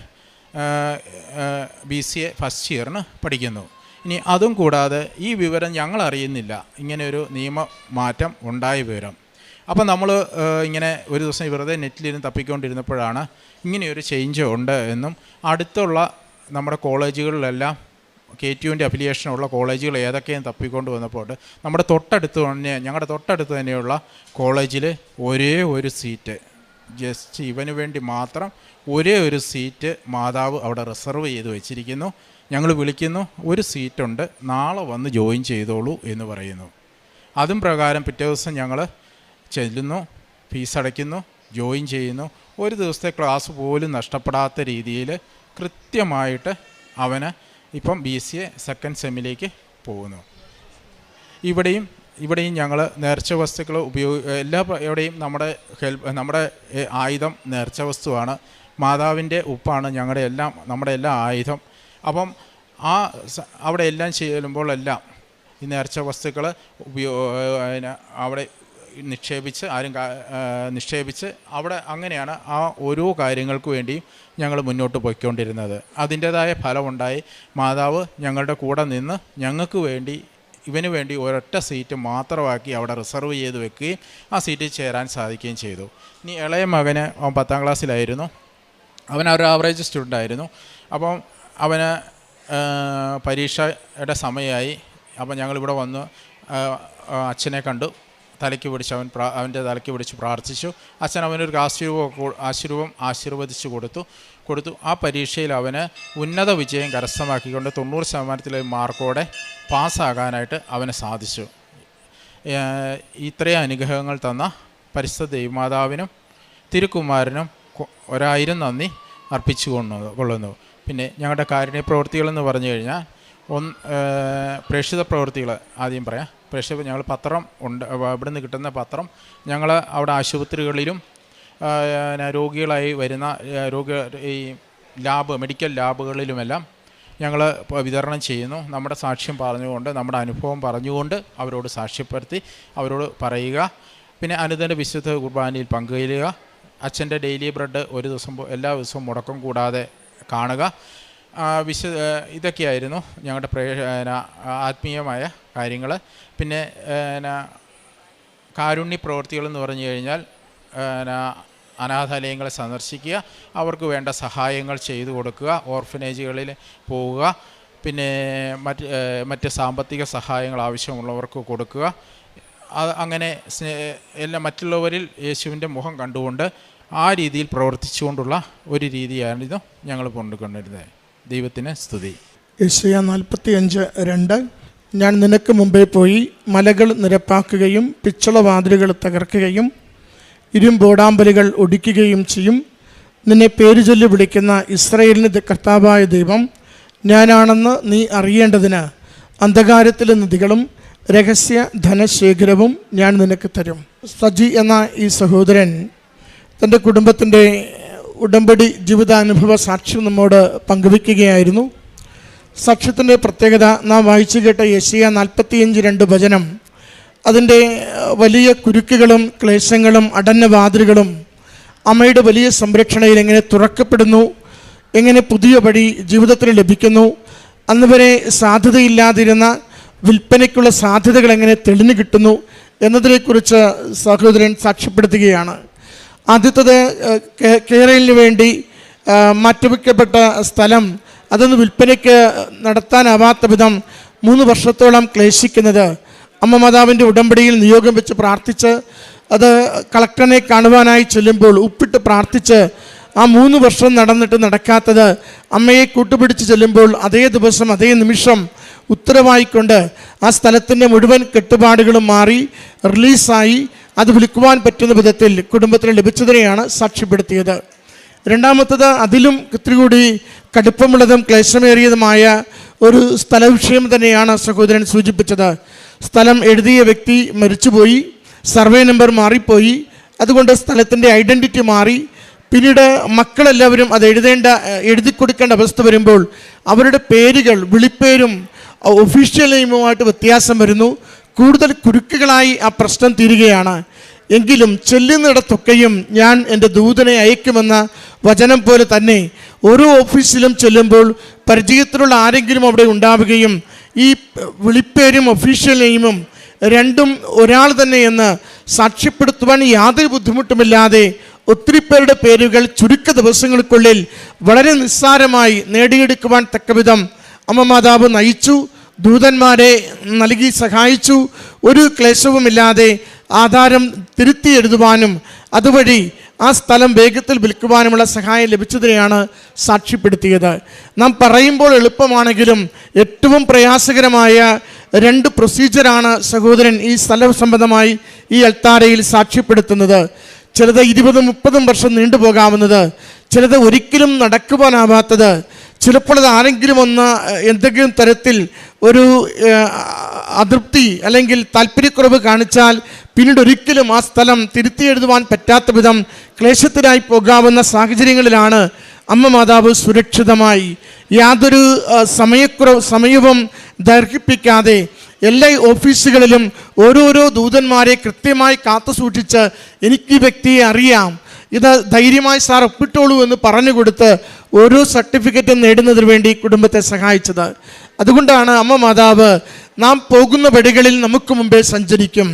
BCA ഫസ്റ്റ് ഇയറിന് പഠിക്കുന്നു. ഇനി അതും കൂടാതെ ഈ വിവരം ഞങ്ങൾ അറിയുന്നില്ല, ഇങ്ങനെയൊരു നിയമമാറ്റം ഉണ്ടായ വിവരം. അപ്പം നമ്മൾ ഇങ്ങനെ ഒരു ദിവസം വെറുതെ നെറ്റിലിരുന്ന് തപ്പിക്കൊണ്ടിരുന്നപ്പോഴാണ് ഇങ്ങനെയൊരു ചേഞ്ച് ഉണ്ട് എന്നും, അടുത്തുള്ള നമ്മുടെ കോളേജുകളിലെല്ലാം KTUവിൻ്റെ അഫിലിയേഷനുള്ള കോളേജുകൾ ഏതൊക്കെയും തപ്പിക്കൊണ്ട് വന്നപ്പോൾ ഞങ്ങളുടെ തൊട്ടടുത്ത് തന്നെയുള്ള കോളേജിൽ ഒരേ ഒരു സീറ്റ്, ജസ്റ്റ് ഇവന് വേണ്ടി മാത്രം ഒരേ ഒരു സീറ്റ് മാതാവ് അവിടെ റിസർവ് ചെയ്ത് വെച്ചിരിക്കുന്നു. ഞങ്ങൾ വിളിക്കുന്നു, ഒരു സീറ്റുണ്ട്, നാളെ വന്ന് ജോയിൻ ചെയ്തോളൂ എന്ന് പറയുന്നു. അതും പ്രകാരം പിറ്റേ ദിവസം ഞങ്ങൾ ചെല്ലുന്നു, ഫീസ് അടയ്ക്കുന്നു, ജോയിൻ ചെയ്യുന്നു. ഒരു ദിവസത്തെ ക്ലാസ് പോലും നഷ്ടപ്പെടാത്ത രീതിയിൽ കൃത്യമായിട്ട് അവന് ഇപ്പം BCA സെക്കൻഡ് സെമ്മിലേക്ക് പോകുന്നു. ഇവിടെയും ഞങ്ങൾ നേർച്ച വസ്തുക്കൾ എവിടെയും നമ്മുടെ ആയുധം നേർച്ച വസ്തുവാണ്. മാതാവിൻ്റെ ഉപ്പാണ് നമ്മുടെ എല്ലാ ആയുധം. അപ്പം അവിടെ എല്ലാം ചെല്ലുമ്പോഴെല്ലാം ഈ നേർച്ച വസ്തുക്കൾ അവിടെ നിക്ഷേപിച്ച് അവിടെ അങ്ങനെയാണ് ആ ഓരോ കാര്യങ്ങൾക്ക് വേണ്ടിയും ഞങ്ങൾ മുന്നോട്ട് പോയിക്കൊണ്ടിരുന്നത്. അതിൻ്റേതായ ഫലമുണ്ടായി. മാതാവ് ഞങ്ങളുടെ കൂടെ നിന്ന് ഞങ്ങൾക്ക് വേണ്ടി ഇവന് വേണ്ടി ഒരൊറ്റ സീറ്റ് മാത്രമാക്കി അവിടെ റിസർവ് ചെയ്ത് വെക്കുകയും ആ സീറ്റിൽ ചേരാൻ സാധിക്കുകയും ചെയ്തു. ഇനി ഇളയ മകന് അവൻ 10ാം ക്ലാസ്സിലായിരുന്നു. അവൻ ഒരു ആവറേജ് സ്റ്റുഡൻ്റ് ആയിരുന്നു. അപ്പം അവന് പരീക്ഷയുടെ സമയമായി. അപ്പം ഞങ്ങളിവിടെ വന്ന് അച്ഛനെ കണ്ടു. അവൻ്റെ തലയ്ക്ക് പിടിച്ച് പ്രാർത്ഥിച്ചു. അച്ഛൻ അവനൊരു ആശീർവം ആശീർവദിച്ചു കൊടുത്തു. ആ പരീക്ഷയിൽ അവന് ഉന്നത വിജയം കരസ്ഥമാക്കിക്കൊണ്ട് 90% മാർക്കോടെ പാസ്സാകാനായിട്ട് അവന് സാധിച്ചു. ഇത്രയും അനുഗ്രഹങ്ങൾ തന്ന പരിശുദ്ധ ദൈവമാതാവിനും തിരുക്കുമാരനും 1000 നന്ദി അർപ്പിച്ചു കൊള്ളുന്നു. പിന്നെ ഞങ്ങളുടെ കാരുണ്യ പ്രവൃത്തികളെന്ന് പറഞ്ഞു കഴിഞ്ഞാൽ പ്രേക്ഷിത പ്രവൃത്തികൾ ആദ്യം പറയാം. ഞങ്ങൾ പത്രം ഉണ്ട്. ഇവിടെ നിന്ന് കിട്ടുന്ന പത്രം ഞങ്ങൾ അവിടെ ആശുപത്രികളിലും രോഗികളായി വരുന്ന ഈ മെഡിക്കൽ ലാബുകളിലുമെല്ലാം ഞങ്ങൾ വിതരണം ചെയ്യുന്നു. നമ്മുടെ സാക്ഷ്യം പറഞ്ഞുകൊണ്ട്, നമ്മുടെ അനുഭവം പറഞ്ഞുകൊണ്ട് അവരോട് സാക്ഷ്യപ്പെടുത്തി അവരോട് പറയുക. പിന്നെ അനുദിന വിശുദ്ധ കുർബാനയിൽ പങ്കുചേരുക. അച്ഛൻ്റെ ഡെയിലി ബ്രെഡ് എല്ലാ ദിവസവും മുടക്കം കൂടാതെ കാണുക. ഇതൊക്കെയായിരുന്നു ഞങ്ങളുടെ ആത്മീയമായ കാര്യങ്ങൾ. പിന്നെ കാരുണ്യ പ്രവൃത്തികളെന്ന് പറഞ്ഞു കഴിഞ്ഞാൽ അനാഥാലയങ്ങളെ സന്ദർശിക്കുക, അവർക്ക് വേണ്ട സഹായങ്ങൾ ചെയ്തു കൊടുക്കുക, ഓർഫനേജുകളിൽ പോവുക, പിന്നെ മറ്റ് സാമ്പത്തിക സഹായങ്ങൾ ആവശ്യമുള്ളവർക്ക് കൊടുക്കുക. അങ്ങനെ മറ്റുള്ളവരിൽ യേശുവിൻ്റെ മുഖം കണ്ടുകൊണ്ട് ആ രീതിയിൽ പ്രവർത്തിച്ചുകൊണ്ടുള്ള ഒരു രീതിയായിരുന്നു ഞങ്ങൾ കൊണ്ടുകൊണ്ടിരുന്നത്. ദൈവത്തിന് സ്തുതി. യെശയ്യാ 45:2 ഞാൻ നിനക്ക് മുമ്പേ പോയി മലകൾ നിരപ്പാക്കുകയും പിച്ചളവാതിലുകൾ തകർക്കുകയും ഇരുമ്പോടാമ്പലുകൾ ഒടിക്കുകയും ചെയ്യും. നിന്നെ പേര് ചൊല്ലി വിളിക്കുന്ന ഇസ്രായേലിന് കർത്താവായ ദൈവം ഞാനാണെന്ന് നീ അറിയേണ്ടതിന് അന്ധകാരത്തിലെ നദികളും രഹസ്യ ധനശേഖരവും ഞാൻ നിനക്ക് തരും. സജി എന്ന ഈ സഹോദരൻ തൻ്റെ കുടുംബത്തിൻ്റെ ഉടമ്പടി ജീവിതാനുഭവ സാക്ഷ്യം നമ്മോട് പങ്കുവയ്ക്കുകയായിരുന്നു. സാക്ഷ്യത്തിൻ്റെ പ്രത്യേകത നാം വായിച്ചു കേട്ട യെശയ്യാ 45:2 വചനം, അതിൻ്റെ വലിയ കുരുക്കുകളും ക്ലേശങ്ങളും അടഞ്ഞ വാതിലുകളും അമ്മയുടെ വലിയ സംരക്ഷണയിൽ എങ്ങനെ തുറക്കപ്പെടുന്നു, എങ്ങനെ പുതിയ വഴി ജീവിതത്തിന് ലഭിക്കുന്നു, അന്ന് വരെ സാധ്യതയില്ലാതിരുന്ന വിൽപ്പനയ്ക്കുള്ള സാധ്യതകൾ എങ്ങനെ തെളിഞ്ഞു കിട്ടുന്നു എന്നതിനെക്കുറിച്ച് സഹോദരൻ സാക്ഷ്യപ്പെടുത്തുകയാണ്. ആദ്യത്തത് കേരളിന് വേണ്ടി മാറ്റിവെക്കപ്പെട്ട സ്ഥലം അതൊന്ന് വിൽപ്പനയ്ക്ക് നടത്താനാവാത്ത വിധം 3 വർഷത്തോളം ക്ലേശിക്കുന്നത്. അമ്മ മാതാവിൻ്റെ ഉടമ്പടിയിൽ നിയോഗം വെച്ച് പ്രാർത്ഥിച്ച് അത് കളക്ടറിനെ കാണുവാനായി ചെല്ലുമ്പോൾ ഉപ്പിട്ട് പ്രാർത്ഥിച്ച് ആ 3 വർഷം നടക്കാത്തത് അമ്മയെ കൂട്ടുപിടിച്ച് ചെല്ലുമ്പോൾ അതേ ദിവസം അതേ നിമിഷം ഉത്തരവായിക്കൊണ്ട് ആ സ്ഥലത്തിൻ്റെ മുഴുവൻ കെട്ടുപാടുകളും മാറി റിലീസായി അത് വിൽക്കുവാൻ പറ്റുന്ന വിധത്തിൽ കുടുംബത്തിന് ലഭിച്ചതിനെയാണ് സാക്ഷ്യപ്പെടുത്തിയത്. രണ്ടാമത്തത് അതിലും ഇത്തിരി കൂടി കടുപ്പമുള്ളതും ക്ലേശമേറിയതുമായ ഒരു സ്ഥലവിഷയം തന്നെയാണ് സഹോദരൻ സൂചിപ്പിച്ചത്. സ്ഥലം എഴുതിയ വ്യക്തി മരിച്ചുപോയി, സർവേ നമ്പർ മാറിപ്പോയി, അതുകൊണ്ട് സ്ഥലത്തിൻ്റെ ഐഡൻറ്റിറ്റി മാറി. പിന്നീട് മക്കളെല്ലാവരും അത് എഴുതി കൊടുക്കേണ്ട അവസ്ഥ വരുമ്പോൾ അവരുടെ പേരുകൾ വിളിപ്പേരും ഒഫീഷ്യൽ നെയിമുമായിട്ട് വ്യത്യാസം വരുന്നു. കൂടുതൽ കുരുക്കുകളായി ആ പ്രശ്നം തീരുകയാണ്. എങ്കിലും ചെല്ലുന്നിടത്തൊക്കെയും ഞാൻ എൻ്റെ ദൂതനെ അയക്കുമെന്ന വചനം പോലെ തന്നെ ഓരോ ഓഫീസിലും ചെല്ലുമ്പോൾ പരിചയത്തിലുള്ള ആരെങ്കിലും അവിടെ ഉണ്ടാവുകയും ഈ വിളിപ്പേരും ഒഫീഷ്യൽ നെയിമും രണ്ടും ഒരാൾ തന്നെയെന്ന് സാക്ഷ്യപ്പെടുത്തുവാൻ യാതൊരു ബുദ്ധിമുട്ടുമില്ലാതെ ഒത്തിരി പേരുടെ പേരുകൾ ചുരുക്ക ദിവസങ്ങൾക്കുള്ളിൽ വളരെ നിസ്സാരമായി നേടിയെടുക്കുവാൻ തക്കവിധം അമ്മ മാതാവ് നയിച്ചു, ദൂതന്മാരെ നൽകി സഹായിച്ചു. ഒരു ക്ലേശവുമില്ലാതെ ആധാരം തിരുത്തി എഴുതുവാനും അതുവഴി ആ സ്ഥലം വേഗത്തിൽ വിൽക്കുവാനുമുള്ള സഹായം ലഭിച്ചതിനെയാണ് സാക്ഷ്യപ്പെടുത്തിയത്. നാം പറയുമ്പോൾ എളുപ്പമാണെങ്കിലും ഏറ്റവും പ്രയാസകരമായ 2 പ്രൊസീജിയറാണ് സഹോദരൻ ഈ സ്ഥല സംബന്ധമായി ഈ അൾത്താരയിൽ സാക്ഷ്യപ്പെടുത്തുന്നത്. ചിലത് 20-30 വർഷം നീണ്ടുപോകാവുന്നത്, ചിലത് ഒരിക്കലും നടക്കുവാനാവാത്തത്, ചിലപ്പോൾ അത് ആരെങ്കിലും എന്തെങ്കിലും തരത്തിൽ ഒരു അതൃപ്തി അല്ലെങ്കിൽ താല്പര്യക്കുറവ് കാണിച്ചാൽ പിന്നീട് ഒരിക്കലും ആ സ്ഥലം തിരുത്തി എഴുതുവാൻ പറ്റാത്ത വിധം ക്ലേശത്തിനായി പോകാവുന്ന സാഹചര്യങ്ങളിലാണ് അമ്മ മാതാവ് സുരക്ഷിതമായി യാതൊരു സമയവും ദൈർഘിപ്പിക്കാതെ എല്ലാ ഓഫീസുകളിലും ഓരോരോ ദൂതന്മാരെ കൃത്യമായി കാത്തു സൂക്ഷിച്ച് എനിക്ക് ഈ വ്യക്തിയെ അറിയാം, ഇത് ധൈര്യമായി സാർ ഒപ്പിട്ടോളൂ എന്ന് പറഞ്ഞു കൊടുത്ത് ഓരോ സർട്ടിഫിക്കറ്റും നേടുന്നതിന് വേണ്ടി കുടുംബത്തെ സഹായിച്ചത്. അതുകൊണ്ടാണ് അമ്മ മാതാവ് നാം പോകുന്ന വഴികളിൽ നമുക്ക് മുമ്പേ സഞ്ചരിക്കും.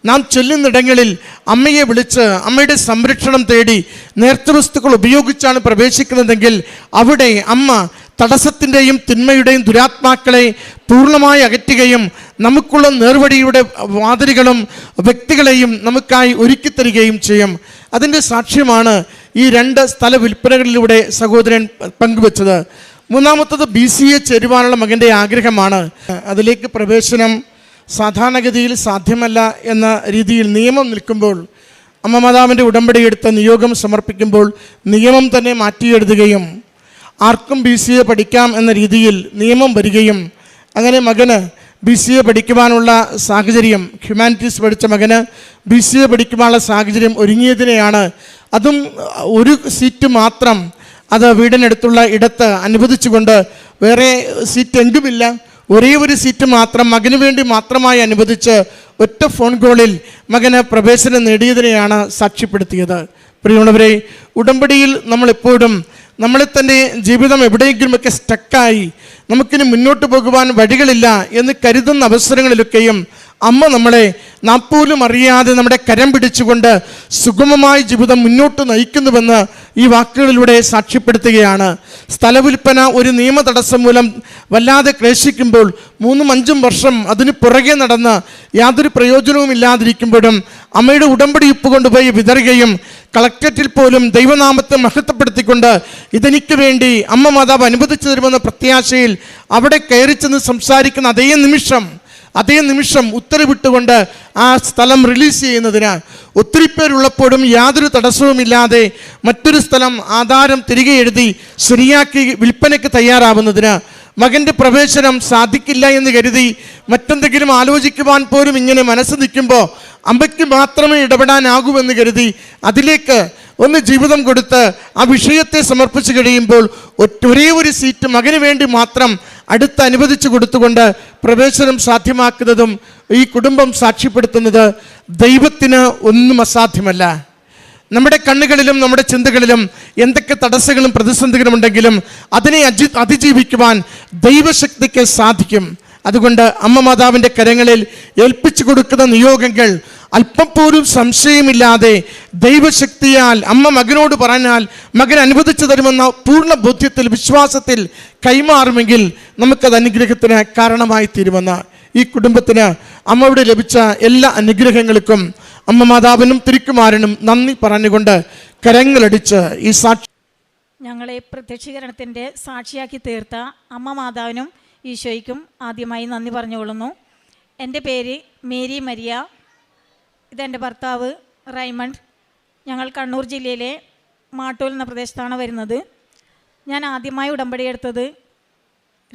നാം ചെല്ലുന്നിടങ്ങളിൽ അമ്മയെ വിളിച്ച് അമ്മയുടെ സംരക്ഷണം തേടി നേർച്ചവസ്തുക്കൾ ഉപയോഗിച്ചാണ് പ്രവേശിക്കുന്നതെങ്കിൽ അവിടെ അമ്മ തടസ്സത്തിൻ്റെയും തിന്മയുടെയും ദുരാത്മാക്കളെ പൂർണ്ണമായി അകറ്റുകയും നമുക്കുള്ള നേർവഴിയുടെ വാതിലുകളും വ്യക്തികളെയും നമുക്കായി ഒരുക്കിത്തരികയും ചെയ്യും. അതിൻ്റെ സാക്ഷ്യമാണ് ഈ 2 സ്ഥല വിൽപ്പനകളിലൂടെ സഹോദരൻ പങ്കുവച്ചത്. മൂന്നാമത്തത് BCA ചേരുവാനുള്ള മകൻ്റെ ആഗ്രഹമാണ്. അതിലേക്ക് പ്രവേശനം സാധാരണഗതിയിൽ സാധ്യമല്ല എന്ന രീതിയിൽ നിയമം നിൽക്കുമ്പോൾ അമ്മ മാതാവിൻ്റെ ഉടമ്പടി എടുത്ത നിയോഗം സമർപ്പിക്കുമ്പോൾ നിയമം തന്നെ മാറ്റിയെഴുതുകയും ആർക്കും BCA പഠിക്കാം എന്ന രീതിയിൽ നിയമം വരികയും അങ്ങനെ മകന് BCA പഠിക്കുവാനുള്ള സാഹചര്യം, ഹ്യൂമാനിറ്റീസ് പഠിച്ച മകന് BCA പഠിക്കുവാനുള്ള സാഹചര്യം ഒരുങ്ങിയതിനെയാണ്. അതും ഒരു സീറ്റ് മാത്രം അത് വീടിനടുത്തുള്ള ഇടത്ത് അനുവദിച്ചുകൊണ്ട്, വേറെ സീറ്റ് എങ്കുമില്ല, ഒരേ ഒരു സീറ്റ് മാത്രം മകന് വേണ്ടി മാത്രമായി അനുവദിച്ച് ഒറ്റ ഫോൺ കോളിൽ മകന് പ്രവേശനം നേടിയതിനെയാണ് സാക്ഷ്യപ്പെടുത്തിയത്. പ്രിയമുള്ളവരെ, ഉടമ്പടിയിൽ നമ്മളെപ്പോഴും നമ്മളെ തന്നെ ജീവിതം എവിടെയെങ്കിലുമൊക്കെ സ്റ്റക്കായി നമുക്കിനി മുന്നോട്ട് പോകുവാൻ വഴികളില്ല എന്ന് കരുതുന്ന അവസരങ്ങളിലൊക്കെയും അമ്മ നമ്മളെ നാം പോലും അറിയാതെ നമ്മുടെ കരം പിടിച്ചുകൊണ്ട് സുഗമമായ ജീവിതം മുന്നോട്ട് നയിക്കുന്നുവെന്ന് ഈ വാക്കുകളിലൂടെ സാക്ഷ്യപ്പെടുത്തുകയാണ്. സ്ഥലവിൽപ്പന ഒരു നിയമ തടസ്സം മൂലം വല്ലാതെ ക്ലേശിക്കുമ്പോൾ 3-5 വർഷം അതിന് പുറകെ നടന്ന് യാതൊരു പ്രയോജനവും ഇല്ലാതിരിക്കുമ്പോഴും അമ്മയുടെ ഉടമ്പടി ഉപ്പ് കൊണ്ടുപോയി വിതറുകയും കളക്ടറേറ്റിൽ പോലും ദൈവനാമത്തെ മഹത്വപ്പെടുത്തിക്കൊണ്ട് ഇതെനിക്ക് വേണ്ടി അമ്മ മാതാവ് അനുവദിച്ചു തരുമെന്ന പ്രത്യാശയിൽ അവിടെ കയറി ചെന്ന് സംസാരിക്കുന്ന അതേ നിമിഷം ഉത്തരവിട്ടുകൊണ്ട് ആ സ്ഥലം റിലീസ് ചെയ്യുന്നതിന് ഒത്തിരി പേരുള്ളപ്പോഴും യാതൊരു തടസ്സവുമില്ലാതെ മറ്റൊരു സ്ഥലം ആധാരം തിരികെ എഴുതി ശരിയാക്കി വിൽപ്പനയ്ക്ക് തയ്യാറാവുന്നതിന് മകൻ്റെ പ്രവേശനം സാധിക്കില്ല എന്ന് കരുതി മറ്റെന്തെങ്കിലും ആലോചിക്കുവാൻ പോലും ഇങ്ങനെ മനസ്സ് നിൽക്കുമ്പോൾ അമ്മയ്ക്ക് മാത്രമേ ഇടപെടാനാകൂവെന്ന് കരുതി അതിലേക്ക് ഒന്ന് ജീവിതം കൊടുത്ത് ആ വിഷയത്തെ സമർപ്പിച്ച് കഴിയുമ്പോൾ ഒരേ ഒരു സീറ്റ് മകന് വേണ്ടി മാത്രം അടുത്ത് അനുവദിച്ചു കൊടുത്തുകൊണ്ട് പ്രവേശനം സാധ്യമാക്കുന്നതും ഈ കുടുംബം സാക്ഷ്യപ്പെടുത്തുന്നത് ദൈവത്തിന് ഒന്നും അസാധ്യമല്ല. നമ്മുടെ കണ്ണുകളിലും നമ്മുടെ ചിന്തകളിലും എന്തൊക്കെ തടസ്സങ്ങളും പ്രതിസന്ധികളും ഉണ്ടെങ്കിലും അതിനെ അതിജീവിക്കുവാൻ ദൈവശക്തിക്ക് സാധിക്കും. അതുകൊണ്ട് അമ്മ മാതാവിൻ്റെ കരങ്ങളിൽ ഏൽപ്പിച്ചു കൊടുക്കുന്ന നിയോഗങ്ങൾ അല്പം പോലും സംശയമില്ലാതെ ദൈവശക്തിയാൽ അമ്മ മകനോട് പറഞ്ഞാൽ മകൻ അനുവദിച്ചു തരുമെന്ന പൂർണ്ണ ബോധ്യത്തിൽ വിശ്വാസത്തിൽ കൈമാറുമെങ്കിൽ നമുക്കത് അനുഗ്രഹത്തിന് കാരണമായി തീരുമെന്ന് ഈ കുടുംബത്തിന് അമ്മയുടെ ലഭിച്ച എല്ലാ അനുഗ്രഹങ്ങൾക്കും അമ്മ മാതാവിനും തിരുക്കുമാരനും നന്ദി പറഞ്ഞുകൊണ്ട് കരങ്ങളടിച്ച് ഈ സാക്ഷി ഞങ്ങളെ പ്രത്യക്ഷീകരണത്തിൻ്റെ സാക്ഷിയാക്കി തീർത്ത അമ്മ മാതാവിനും ഈശോയ്ക്കും ആദ്യമായി നന്ദി പറഞ്ഞുകൊള്ളുന്നു. എൻ്റെ പേര് മേരി മരിയ, ഇതെൻ്റെ ഭർത്താവ് റൈമണ്ട്. ഞങ്ങൾ കണ്ണൂർ ജില്ലയിലെ മാട്ടൂൽ എന്ന പ്രദേശത്താണ് വരുന്നത്. ഞാൻ ആദ്യമായി ഉടമ്പടി എടുത്തത്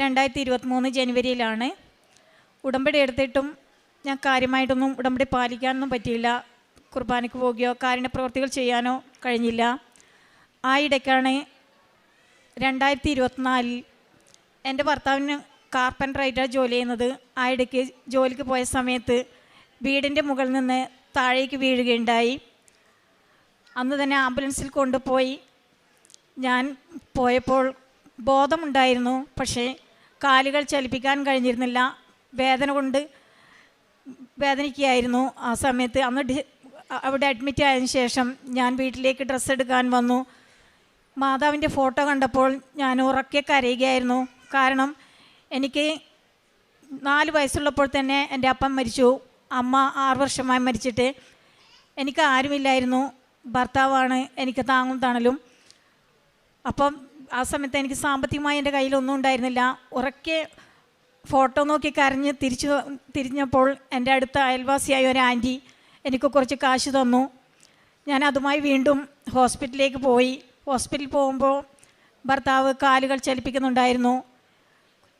2023 ജനുവരിയിലാണ്. ഉടമ്പടി എടുത്തിട്ടും ഞാൻ കാര്യമായിട്ടൊന്നും ഉടമ്പടി പാലിക്കാനൊന്നും പറ്റിയില്ല. കുർബാനയ്ക്ക് പോകുകയോ കാരുണ്യ പ്രവർത്തികൾ ചെയ്യാനോ കഴിഞ്ഞില്ല. ആ ഇടയ്ക്കാണ് 2024 എൻ്റെ ഭർത്താവിന് കാർപ്പൻ്ററായിട്ടാണ് ജോലി ചെയ്യുന്നത്. ആ ഇടയ്ക്ക് ജോലിക്ക് പോയ സമയത്ത് വീടിൻ്റെ മുകളിൽ നിന്ന് താഴേക്ക് വീഴുകയുണ്ടായി. അന്ന് തന്നെ ആംബുലൻസിൽ കൊണ്ടുപോയി. ഞാൻ പോയപ്പോൾ ബോധമുണ്ടായിരുന്നു, പക്ഷേ കാലുകൾ ചലിപ്പിക്കാൻ കഴിഞ്ഞിരുന്നില്ല. വേദന കൊണ്ട് വേദനിക്കുകയായിരുന്നു ആ സമയത്ത്. അന്ന് അവിടെ അഡ്മിറ്റ് ആയതിനു ശേഷം ഞാൻ വീട്ടിലേക്ക് ഡ്രസ്സ് എടുക്കാൻ വന്നു. മാതാവിൻ്റെ ഫോട്ടോ കണ്ടപ്പോൾ ഞാൻ ഉറക്കെ കരയുകയായിരുന്നു. കാരണം എനിക്ക് 4 വയസ്സുള്ളപ്പോൾ തന്നെ എൻ്റെ അപ്പം മരിച്ചു. അമ്മ 6 വർഷമായി മരിച്ചിട്ട്. എനിക്ക് ആരുമില്ലായിരുന്നു. ഭർത്താവാണ് എനിക്ക് താങ്ങും തണലും. അപ്പം ആ സമയത്ത് എനിക്ക് സാമ്പത്തികമായി എൻ്റെ കയ്യിലൊന്നും ഉണ്ടായിരുന്നില്ല. ഉറക്കെ ഫോട്ടോ നോക്കി കരഞ്ഞ് തിരിഞ്ഞപ്പോൾ എൻ്റെ അടുത്ത അയൽവാസിയായ ഒരു ആൻറ്റി എനിക്ക് കുറച്ച് കാശ് തന്നു. ഞാൻ അതുമായി വീണ്ടും ഹോസ്പിറ്റലിലേക്ക് പോയി. ഹോസ്പിറ്റലിൽ പോകുമ്പോൾ ഭർത്താവ് കാലുകൾ ചലിപ്പിക്കുന്നുണ്ടായിരുന്നു.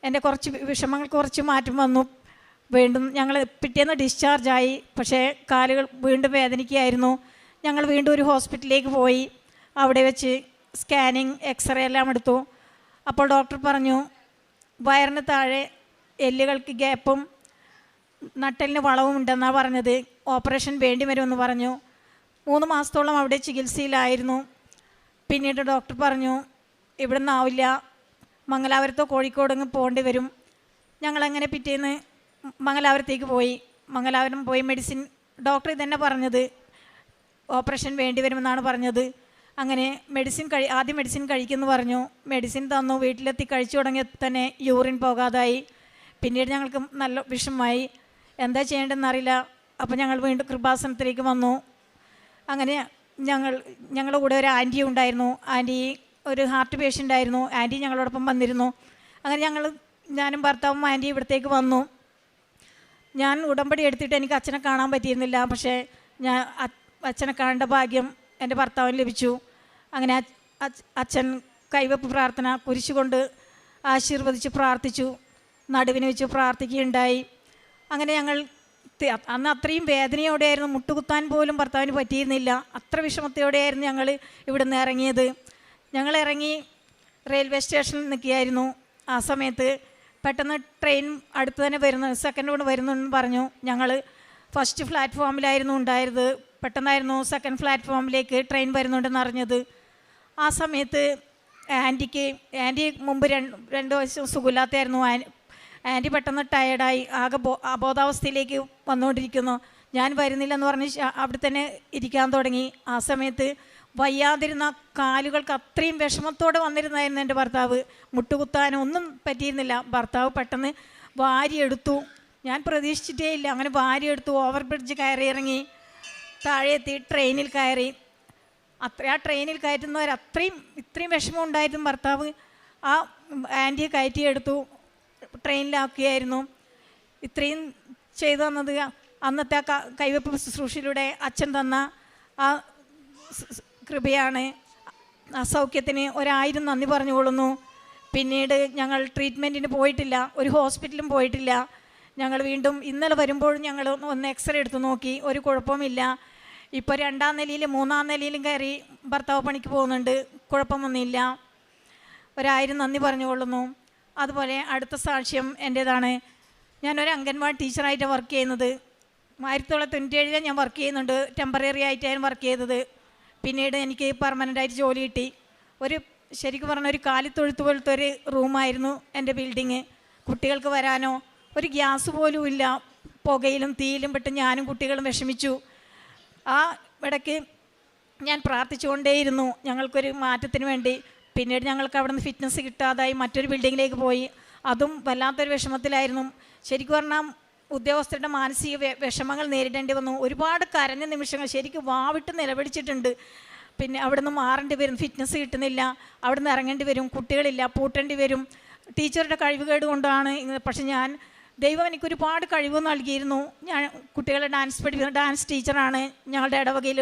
എൻ്റെ കുറച്ച് വിഷമങ്ങൾക്ക് കുറച്ച് മാറ്റം വന്നു. വീണ്ടും ഞങ്ങൾ പിറ്റേന്ന് ഡിസ്ചാർജായി. പക്ഷേ കാലുകൾ വീണ്ടും വേദനിക്കുകയായിരുന്നു. ഞങ്ങൾ വീണ്ടും ഒരു ഹോസ്പിറ്റലിലേക്ക് പോയി. അവിടെ വെച്ച് സ്കാനിങ്, എക്സ്റേ എല്ലാം എടുത്തു. അപ്പോൾ ഡോക്ടർ പറഞ്ഞു വയറിന് താഴെ എല്ലുകൾക്ക് ഗ്യാപ്പും നട്ടലിന് വളവും ഉണ്ടെന്നാണ് പറഞ്ഞത്. ഓപ്പറേഷൻ വേണ്ടി വരുമെന്ന് പറഞ്ഞു. 3 മാസത്തോളം അവിടെ ചികിത്സയിലായിരുന്നു. പിന്നീട് ഡോക്ടർ പറഞ്ഞു ഇവിടെ നിന്നാവില്ല, മംഗലാപുരത്തോ കോഴിക്കോടങ്ങ് പോകേണ്ടി വരും. ഞങ്ങളങ്ങനെ പിറ്റേന്ന് മംഗലാപുരത്തേക്ക് പോയി. മംഗലാപുരം പോയി മെഡിസിൻ, ഡോക്ടർ ഇതന്നെ പറഞ്ഞത് ഓപ്പറേഷൻ വേണ്ടി വരുമെന്നാണ് പറഞ്ഞത്. അങ്ങനെ ആദ്യം മെഡിസിൻ കഴിക്കുമെന്ന് പറഞ്ഞു. മെഡിസിൻ തന്നു. വീട്ടിലെത്തി കഴിച്ചു തുടങ്ങിയ തന്നെ യൂറിൻ പോകാതായി. പിന്നീട് ഞങ്ങൾക്ക് നല്ല വിഷമമായി, എന്താ ചെയ്യേണ്ടതെന്നറിയില്ല. അപ്പോൾ ഞങ്ങൾ വീണ്ടും കൃപാസനത്തിലേക്ക് വന്നു. അങ്ങനെ ഞങ്ങളുടെ കൂടെ ഒരു ആൻറ്റി ഉണ്ടായിരുന്നു. ആൻറ്റി ഒരു ഹാർട്ട് പേഷ്യൻ്റ് ആയിരുന്നു. ആൻറ്റി ഞങ്ങളോടൊപ്പം വന്നിരുന്നു. അങ്ങനെ ഞാനും ഭർത്താവും ആൻറ്റി ഇവിടത്തേക്ക് വന്നു. ഞാൻ ഉടമ്പടി എടുത്തിട്ട് എനിക്ക് അച്ഛനെ കാണാൻ പറ്റിയിരുന്നില്ല. പക്ഷേ അച്ഛനെ കാണേണ്ട ഭാഗ്യം എൻ്റെ ഭർത്താവിന് ലഭിച്ചു. അങ്ങനെ അച്ഛൻ കൈവെപ്പ് പ്രാർത്ഥന കുരിശുകൊണ്ട് ആശീർവദിച്ച് പ്രാർത്ഥിച്ചു. നടുവിന് വെച്ച് പ്രാർത്ഥിക്കുകയുണ്ടായി. അങ്ങനെ ഞങ്ങൾ അന്ന് അത്രയും വേദനയോടെയായിരുന്നു, മുട്ടുകുത്താൻ പോലും ഭർത്താവിന് പറ്റിയിരുന്നില്ല. അത്ര വിഷമത്തോടെയായിരുന്നു ഞങ്ങൾ ഇവിടെ നിന്ന് ഇറങ്ങിയത്. ഞങ്ങൾ ഇറങ്ങി റെയിൽവേ സ്റ്റേഷനിൽ നിൽക്കുകയായിരുന്നു. ആ സമയത്ത് പെട്ടെന്ന് ട്രെയിൻ അടുത്ത് തന്നെ സെക്കൻഡ് കൊണ്ട് വരുന്നെന്ന് പറഞ്ഞു. ഞങ്ങൾ ഫസ്റ്റ് പ്ലാറ്റ്ഫോമിലായിരുന്നു ഉണ്ടായത്. പെട്ടെന്നായിരുന്നു സെക്കൻഡ് പ്ലാറ്റ്ഫോമിലേക്ക് ട്രെയിൻ വരുന്നുണ്ടെന്ന് അറിഞ്ഞത്. ആ സമയത്ത് ആൻറ്റി മുമ്പ് 2 വയസ്സ് സുഖമില്ലാത്തായിരുന്നു. ആൻറ്റി പെട്ടെന്ന് ടയേർഡായി ആകെ അബോധാവസ്ഥയിലേക്ക് വന്നുകൊണ്ടിരിക്കുന്നു. ഞാൻ വരുന്നില്ലെന്ന് പറഞ്ഞ് അവിടെ തന്നെ ഇരിക്കാൻ തുടങ്ങി. ആ സമയത്ത് വയ്യാതിരുന്ന കാലുകൾക്ക് അത്രയും വിഷമത്തോടെ വന്നിരുന്നായിരുന്നു എൻ്റെ ഭർത്താവ്. മുട്ടുകുത്താനോ ഒന്നും പറ്റിയിരുന്നില്ല. ഭർത്താവ് പെട്ടെന്ന് വാരിയെടുത്തു. ഞാൻ പ്രതീക്ഷിച്ചിട്ടേ ഇല്ല. അങ്ങനെ വാരിയെടുത്തു. ഓവർ ബ്രിഡ്ജ് കയറി ഇറങ്ങി താഴെ എത്തി ട്രെയിനിൽ കയറി. ആ ട്രെയിനിൽ കയറ്റുന്നവർ ഇത്രയും വിഷമം ഉണ്ടായിരുന്നു. ഭർത്താവ് ആ ആൻറ്റിയെ കയറ്റിയെടുത്തു, ട്രെയിനിലാക്കുകയായിരുന്നു. ഇത്രയും ചെയ്തു തന്നത് അന്നത്തെ കൈവെപ്പ് ശുശ്രൂഷയിലൂടെ അച്ഛൻ തന്ന ആ കൃപയാണ്. ആ സൗഖ്യത്തിന് 1000 നന്ദി പറഞ്ഞുകൊള്ളുന്നു. പിന്നീട് ഞങ്ങൾ ട്രീറ്റ്മെൻറ്റിന് പോയിട്ടില്ല, ഒരു ഹോസ്പിറ്റലും പോയിട്ടില്ല. ഞങ്ങൾ വീണ്ടും ഇന്നലെ വരുമ്പോൾ ഞങ്ങൾ ഒന്ന് എക്സ്റേ എടുത്ത് നോക്കി, ഒരു കുഴപ്പമില്ല. ഇപ്പോൾ 2ാം നിലയിലും 3ാം നിലയിലും കയറി ഭർത്താവ് പണിക്ക് പോകുന്നുണ്ട്, കുഴപ്പമൊന്നുമില്ല. 1000 നന്ദി പറഞ്ഞുകൊള്ളുന്നു. അതുപോലെ അടുത്ത സാക്ഷ്യം എൻ്റേതാണ്. ഞാനൊരു അംഗൻവാടി ടീച്ചറായിട്ട് വർക്ക് ചെയ്യുന്നത്. 1997 ഞാൻ വർക്ക് ചെയ്യുന്നുണ്ട്. ടെമ്പററി ആയിട്ടാണ് വർക്ക് ചെയ്തത്. പിന്നീട് എനിക്ക് പെർമനൻ്റായിട്ട് ജോലി കിട്ടി. ശരിക്കും പറഞ്ഞാൽ ഒരു കാലിത്തൊഴുത്ത് പോലത്തെ ഒരു റൂമായിരുന്നു എൻ്റെ ബിൽഡിങ്. കുട്ടികൾക്ക് വരാനോ ഒരു ഗ്യാസ് പോലും ഇല്ല. പുകയിലും തീയിലും പെട്ട് ഞാനും കുട്ടികളും വിഷമിച്ചു. ആ ഇടയ്ക്ക് ഞാൻ പ്രാർത്ഥിച്ചുകൊണ്ടേയിരുന്നു ഞങ്ങൾക്കൊരു മാറ്റത്തിന് വേണ്ടി. പിന്നീട് ഞങ്ങൾക്ക് അവിടെ നിന്ന് ഫിറ്റ്നസ് കിട്ടാതായി മറ്റൊരു ബിൽഡിങ്ങിലേക്ക് പോയി. അതും വല്ലാത്തൊരു വിഷമത്തിലായിരുന്നു. ശരിക്കും പറഞ്ഞാൽ ഉദ്യോഗസ്ഥരുടെ മാനസിക വിഷമങ്ങൾ നേരിടേണ്ടി വന്നു. ഒരുപാട് കരഞ്ഞ നിമിഷങ്ങൾ, ശരിക്കും വാവിട്ട് നിലവിളിച്ചിട്ടുണ്ട്. പിന്നെ അവിടെ നിന്ന് മാറേണ്ടി വരും, ഫിറ്റ്നസ് കിട്ടുന്നില്ല, അവിടെ നിന്ന് ഇറങ്ങേണ്ടി വരും, കുട്ടികളില്ല, പൂട്ടേണ്ടി വരും. ടീച്ചറുടെ കഴിവുകേട് കൊണ്ടാണ്. പക്ഷെ ദൈവം എനിക്കൊരുപാട് കഴിവ് നൽകിയിരുന്നു. ഞാൻ കുട്ടികളെ ഡാൻസ് ടീച്ചറാണ്. ഞങ്ങളുടെ ഇടവകയിൽ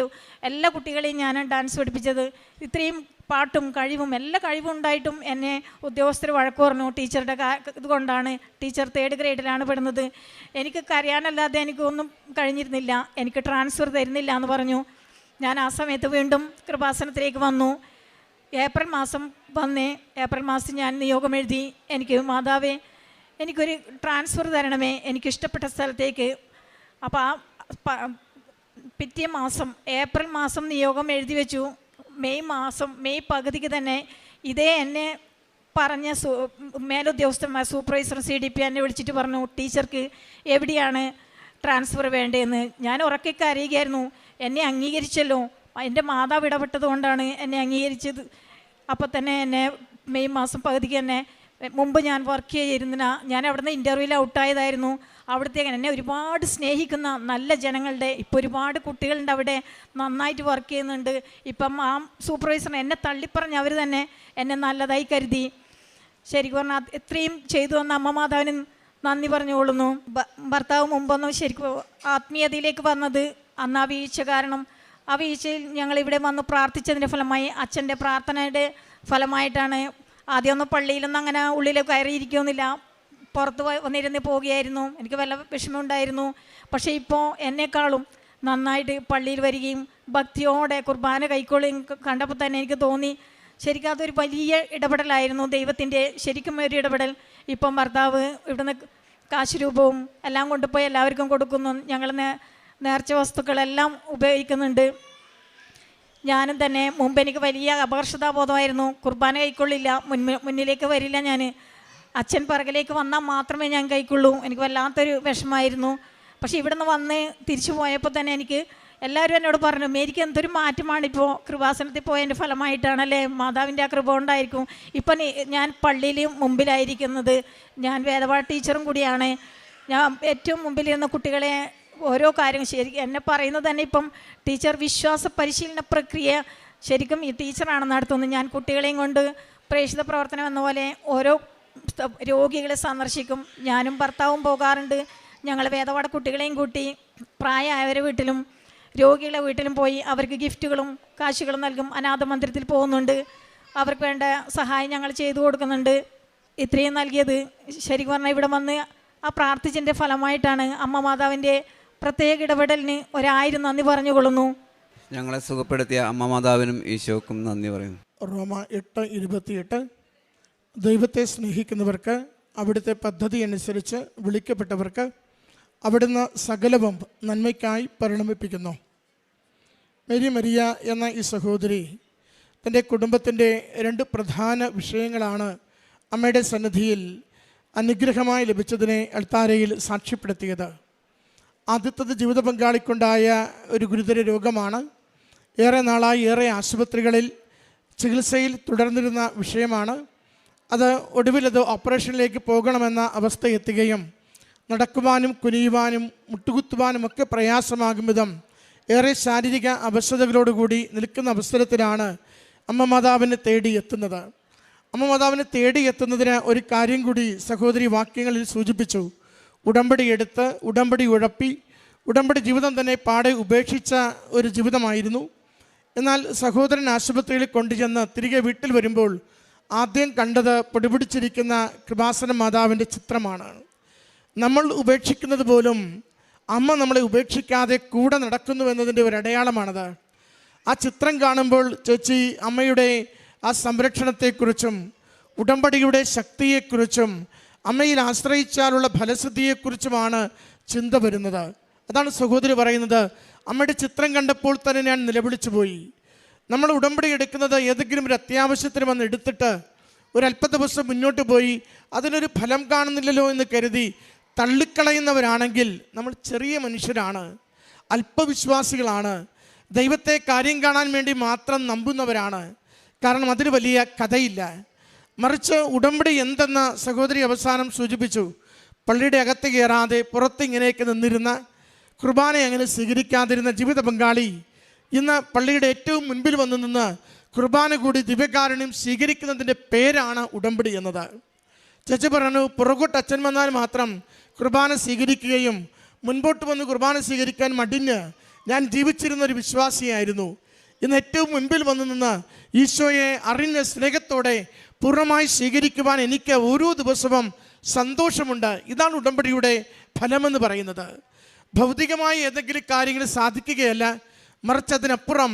എല്ലാ കുട്ടികളെയും ഞാൻ ഡാൻസ് പഠിപ്പിച്ചത്. ഇത്രയും പാട്ടും കഴിവും എല്ലാ കഴിവും ഉണ്ടായിട്ടും എന്നെ ഉദ്യോഗസ്ഥർ വഴക്ക് പറഞ്ഞു. ടീച്ചറുടെ ഇതുകൊണ്ടാണ്. ടീച്ചർ 3rd ഗ്രേഡിലാണ് പെടുന്നത്. എനിക്ക് കരയാനല്ലാതെ എനിക്കൊന്നും കഴിഞ്ഞിരുന്നില്ല. എനിക്ക് ട്രാൻസ്ഫർ തരുന്നില്ല എന്ന് പറഞ്ഞു. ഞാൻ ആ സമയത്ത് വീണ്ടും കൃപാസനത്തിലേക്ക് വന്നു. ഏപ്രിൽ മാസം ഞാൻ നിയോഗം എഴുതി. എനിക്ക് മാതാവേ, എനിക്കൊരു ട്രാൻസ്ഫർ തരണമേ, എനിക്കിഷ്ടപ്പെട്ട സ്ഥലത്തേക്ക്. അപ്പോൾ ആ പിറ്റേ മാസം ഏപ്രിൽ മാസം നിയോഗം എഴുതി വെച്ചു. മെയ് പകുതിക്ക് തന്നെ ഇതേ എന്നെ പറഞ്ഞ മേലുദ്യോഗസ്ഥന്മാർ, സൂപ്പർവൈസർ, CDP എന്നെ വിളിച്ചിട്ട് പറഞ്ഞു, ടീച്ചർക്ക് എവിടെയാണ് ട്രാൻസ്ഫർ വേണ്ടതെന്ന്. ഞാൻ ഉറക്കെ കരയുകയായിരുന്നു. എന്നെ അംഗീകരിച്ചല്ലോ, എൻ്റെ മാതാവ് ഇടപെട്ടത് കൊണ്ടാണ് എന്നെ അംഗീകരിച്ചത്. അപ്പോൾ തന്നെ എന്നെ മെയ് മാസം പകുതിക്ക് തന്നെ, മുമ്പ് ഞാൻ വർക്ക് ചെയ്തിരുന്ന, ഞാൻ അവിടെ നിന്ന് ഇൻ്റർവ്യൂവിൽ ഔട്ടായതായിരുന്നു. അവിടത്തേക്ക് എന്നെ ഒരുപാട് സ്നേഹിക്കുന്ന നല്ല ജനങ്ങളുടെ, ഇപ്പോൾ ഒരുപാട് കുട്ടികളുണ്ട് അവിടെ, നന്നായിട്ട് വർക്ക് ചെയ്യുന്നുണ്ട്. ഇപ്പം ആ സൂപ്പർവൈസറിനെ എന്നെ തള്ളിപ്പറഞ്ഞ് അവർ തന്നെ എന്നെ നല്ലതായി കരുതി. ശരിക്കും പറഞ്ഞാൽ ഇത്രയും ചെയ്തു വന്ന അമ്മ മാതാവിന് നന്ദി പറഞ്ഞുകൊള്ളുന്നു. ഭർത്താവ് മുമ്പൊന്നും ശരിക്കും ആത്മീയതയിലേക്ക് വന്നത് അന്ന് ആ വീഴ്ച കാരണം ആ വീഴ്ചയിൽ ഞങ്ങൾ ഇവിടെ വന്ന് പ്രാർത്ഥിച്ചതിൻ്റെ ഫലമായി അച്ഛൻ്റെ പ്രാർത്ഥനയുടെ ഫലമായിട്ടാണ് ആദ്യമൊന്നും പള്ളിയിലൊന്നും അങ്ങനെ ഉള്ളിൽ കയറിയിരിക്കുന്നില്ല, പുറത്ത് വന്നിരുന്ന് പോവുകയായിരുന്നു. എനിക്ക് വല്ല വിഷമമുണ്ടായിരുന്നു. പക്ഷേ ഇപ്പോൾ എന്നെക്കാളും നന്നായിട്ട് പള്ളിയിൽ വരികയും ഭക്തിയോടെ കുർബാന കൈക്കൊള്ളുകയും കണ്ടപ്പോൾ തന്നെ എനിക്ക് തോന്നി ശരിക്കും അതൊരു വലിയ ഇടപെടലായിരുന്നു, ദൈവത്തിൻ്റെ ശരിക്കും ഒരു ഇടപെടൽ. ഇപ്പം ഭർത്താവ് ഇവിടുന്ന് കാശ് രൂപവും എല്ലാം കൊണ്ടുപോയി എല്ലാവർക്കും കൊടുക്കുന്നു. ഞങ്ങൾ നേർച്ച വസ്തുക്കളെല്ലാം ഉപയോഗിക്കുന്നുണ്ട്. ഞാനും തന്നെ മുമ്പ് എനിക്ക് വലിയ അപകർഷതാബോധമായിരുന്നു, കുർബാന കൈക്കൊള്ളില്ല, മുന്നിലേക്ക് വരില്ല. ഞാൻ അച്ഛൻ പിറകിലേക്ക് വന്നാൽ മാത്രമേ ഞാൻ കൈക്കൊള്ളൂ. എനിക്ക് വല്ലാത്തൊരു വിഷമമായിരുന്നു. പക്ഷേ ഇവിടുന്ന് വന്ന് തിരിച്ചു പോയപ്പോൾ തന്നെ എനിക്ക് എല്ലാവരും എന്നോട് പറഞ്ഞു, മേരിക്ക് എന്തൊരു മാറ്റമാണിപ്പോൾ കൃപാസനത്തിൽ പോയതിൻ്റെ ഫലമായിട്ടാണല്ലേ, മാതാവിൻ്റെ ആ കൃപ കൊണ്ടായിരിക്കും ഇപ്പം ഞാൻ പള്ളിയിൽ മുമ്പിലായിരിക്കുന്നത്. ഞാൻ വേദപാഠ ടീച്ചറും കൂടിയാണ്. ഞാൻ ഏറ്റവും മുമ്പിലിരുന്ന കുട്ടികളെ ഓരോ കാര്യങ്ങൾ ശരിക്കും എന്നെ പറയുന്നത് തന്നെ ഇപ്പം ടീച്ചർ വിശ്വാസ പരിശീലന പ്രക്രിയ ശരിക്കും ഈ ടീച്ചറാണ് നടത്തുന്നത്. ഞാൻ കുട്ടികളെയും കൊണ്ട് പ്രേക്ഷിത പ്രവർത്തനം എന്ന പോലെ ഓരോ രോഗികളെ സന്ദർശിക്കും. ഞാനും ഭർത്താവും പോകാറുണ്ട്. ഞങ്ങൾ വേദപാഠ കുട്ടികളെയും കൂട്ടി പ്രായമായവരുടെ വീട്ടിലും രോഗികളെ വീട്ടിലും പോയി അവർക്ക് ഗിഫ്റ്റുകളും കാശുകളും നൽകും. അനാഥ മന്ദിരത്തിൽ പോകുന്നുണ്ട്, അവർക്ക് വേണ്ട സഹായം ഞങ്ങൾ ചെയ്തു കൊടുക്കുന്നുണ്ട്. ഇത്രയും നൽകിയത് ശരിക്കും പറഞ്ഞാൽ ഇവിടെ വന്ന് ആ പ്രാർത്ഥിച്ചതിൻ്റെ ഫലമായിട്ടാണ്. അമ്മ മാതാവിൻ്റെ പ്രത്യേക ഇടപെടലിന് 1000 നന്ദി പറഞ്ഞുകൊള്ളുന്നു. ഞങ്ങളെ സുഖപ്പെടുത്തിയ അമ്മ മാതാവിനും ഈശോക്കും നന്ദി പറയുന്നു. റോമ 8:28 ദൈവത്തെ സ്നേഹിക്കുന്നവർക്ക് അവിടുത്തെ പദ്ധതി അനുസരിച്ച് വിളിക്കപ്പെട്ടവർക്ക് അവിടുന്ന് സകലവും നന്മയ്ക്കായി പരിണമിപ്പിക്കുന്നു. മേരി മരിയ എന്ന ഈ സഹോദരി തൻ്റെ കുടുംബത്തിൻ്റെ 2 പ്രധാന വിഷയങ്ങളാണ് അമ്മയുടെ സന്നിധിയിൽ അനുഗ്രഹമായി ലഭിച്ചതിനെ അൾത്താരയിൽ സാക്ഷ്യപ്പെടുത്തിയത്. ആദ്യത്തത് ജീവിത പങ്കാളിക്കുണ്ടായ ഒരു ഗുരുതര രോഗമാണ്. ഏറെ നാളായി ഏറെ ആശുപത്രികളിൽ ചികിത്സയിൽ തുടർന്നിരുന്ന വിഷയമാണ്. അത് ഒടുവിലത് ഓപ്പറേഷനിലേക്ക് പോകണമെന്ന അവസ്ഥ എത്തുകയും നടക്കുവാനും കുനിയുവാനും മുട്ടുകുത്തുവാനുമൊക്കെ പ്രയാസമാകും വിധം ഏറെ ശാരീരിക അവശതകളോടുകൂടി നിൽക്കുന്ന അവസരത്തിലാണ് അമ്മ മാതാവിനെ തേടി എത്തുന്നത്. അമ്മ മാതാവിനെ തേടി എത്തുന്നതിന് ഒരു കാര്യം കൂടി സഹോദരി വാക്യങ്ങളിൽ സൂചിപ്പിച്ചു. ഉടമ്പടി എടുത്ത് ഉടമ്പടി ഉഴപ്പി ഉടമ്പടി ജീവിതം തന്നെ പാടെ ഉപേക്ഷിച്ച ഒരു ജീവിതമായിരുന്നു. എന്നാൽ സഹോദരൻ ആശുപത്രിയിൽ കൊണ്ടുചെന്ന് തിരികെ വീട്ടിൽ വരുമ്പോൾ ആദ്യം കണ്ടത് പൊടിപിടിച്ചിരിക്കുന്ന കൃപാസന മാതാവിൻ്റെ ചിത്രമാണ്. നമ്മൾ ഉപേക്ഷിക്കുന്നത് പോലും അമ്മ നമ്മളെ ഉപേക്ഷിക്കാതെ കൂടെ നടക്കുന്നു എന്നതിൻ്റെ ഒരു അടയാളമാണത്. ആ ചിത്രം കാണുമ്പോൾ ചേച്ചി അമ്മയുടെ ആ സംരക്ഷണത്തെക്കുറിച്ചും ഉടമ്പടിയുടെ ശക്തിയെക്കുറിച്ചും അമ്മയിൽ ആശ്രയിച്ചാലുള്ള ഫലസിദ്ധിയെക്കുറിച്ചുമാണ് ചിന്ത വരുന്നത്. അതാണ് സഹോദരി പറയുന്നത്, അമ്മയുടെ ചിത്രം കണ്ടപ്പോൾ തന്നെ ഞാൻ നിലവിളിച്ചു പോയി. നമ്മൾ ഉടമ്പടി എടുക്കുന്നത് ഏതെങ്കിലും ഒരു അത്യാവശ്യത്തിന് വന്ന് എടുത്തിട്ട് ഒരല്പ ദിവസം മുന്നോട്ട് പോയി അതിനൊരു ഫലം കാണുന്നില്ലല്ലോ എന്ന് കരുതി തള്ളിക്കളയുന്നവരാണെങ്കിൽ നമ്മൾ ചെറിയ മനുഷ്യരാണ്, അല്പവിശ്വാസികളാണ്, ദൈവത്തെ കാര്യം കാണാൻ വേണ്ടി മാത്രം നമ്പുന്നവരാണ്. കാരണം അതിന് വലിയ കഥയില്ല. മറിച്ച് ഉടമ്പടി എന്തെന്ന് സഹോദരി അവസാനം സൂചിപ്പിച്ചു. പള്ളിയുടെ അകത്ത് കയറാതെ പുറത്ത് ഇങ്ങനെയൊക്കെ നിന്നിരുന്ന, കുർബാന അങ്ങനെ സ്വീകരിക്കാതിരുന്ന ജീവിത പങ്കാളി ഇന്ന് പള്ളിയുടെ ഏറ്റവും മുൻപിൽ വന്നു നിന്ന് കുർബാന കൂടി ദിവ്യകാരുണ്യം സ്വീകരിക്കുന്നതിൻ്റെ പേരാണ് ഉടമ്പടി എന്നത്. ചേച്ചി പറഞ്ഞു, പുറകോട്ട് അച്ഛൻ വന്നാൽ മാത്രം കുർബാന സ്വീകരിക്കുകയും മുൻപോട്ട് വന്ന് കുർബാന സ്വീകരിക്കാൻ മടിഞ്ഞ് ഞാൻ ജീവിച്ചിരുന്ന ഒരു വിശ്വാസിയായിരുന്നു. ഇന്ന് ഏറ്റവും മുൻപിൽ വന്നു നിന്ന് ഈശോയെ അറിഞ്ഞ സ്നേഹത്തോടെ പൂർണ്ണമായി സ്വീകരിക്കുവാൻ എനിക്ക് ഓരോ ദിവസവും സന്തോഷമുണ്ട്. ഇതാണ് ഉടമ്പടിയുടെ ഫലമെന്ന് പറയുന്നത്. ഭൗതികമായി ഏതെങ്കിലും കാര്യങ്ങൾ സാധിക്കുകയല്ല, മറിച്ച് അതിനപ്പുറം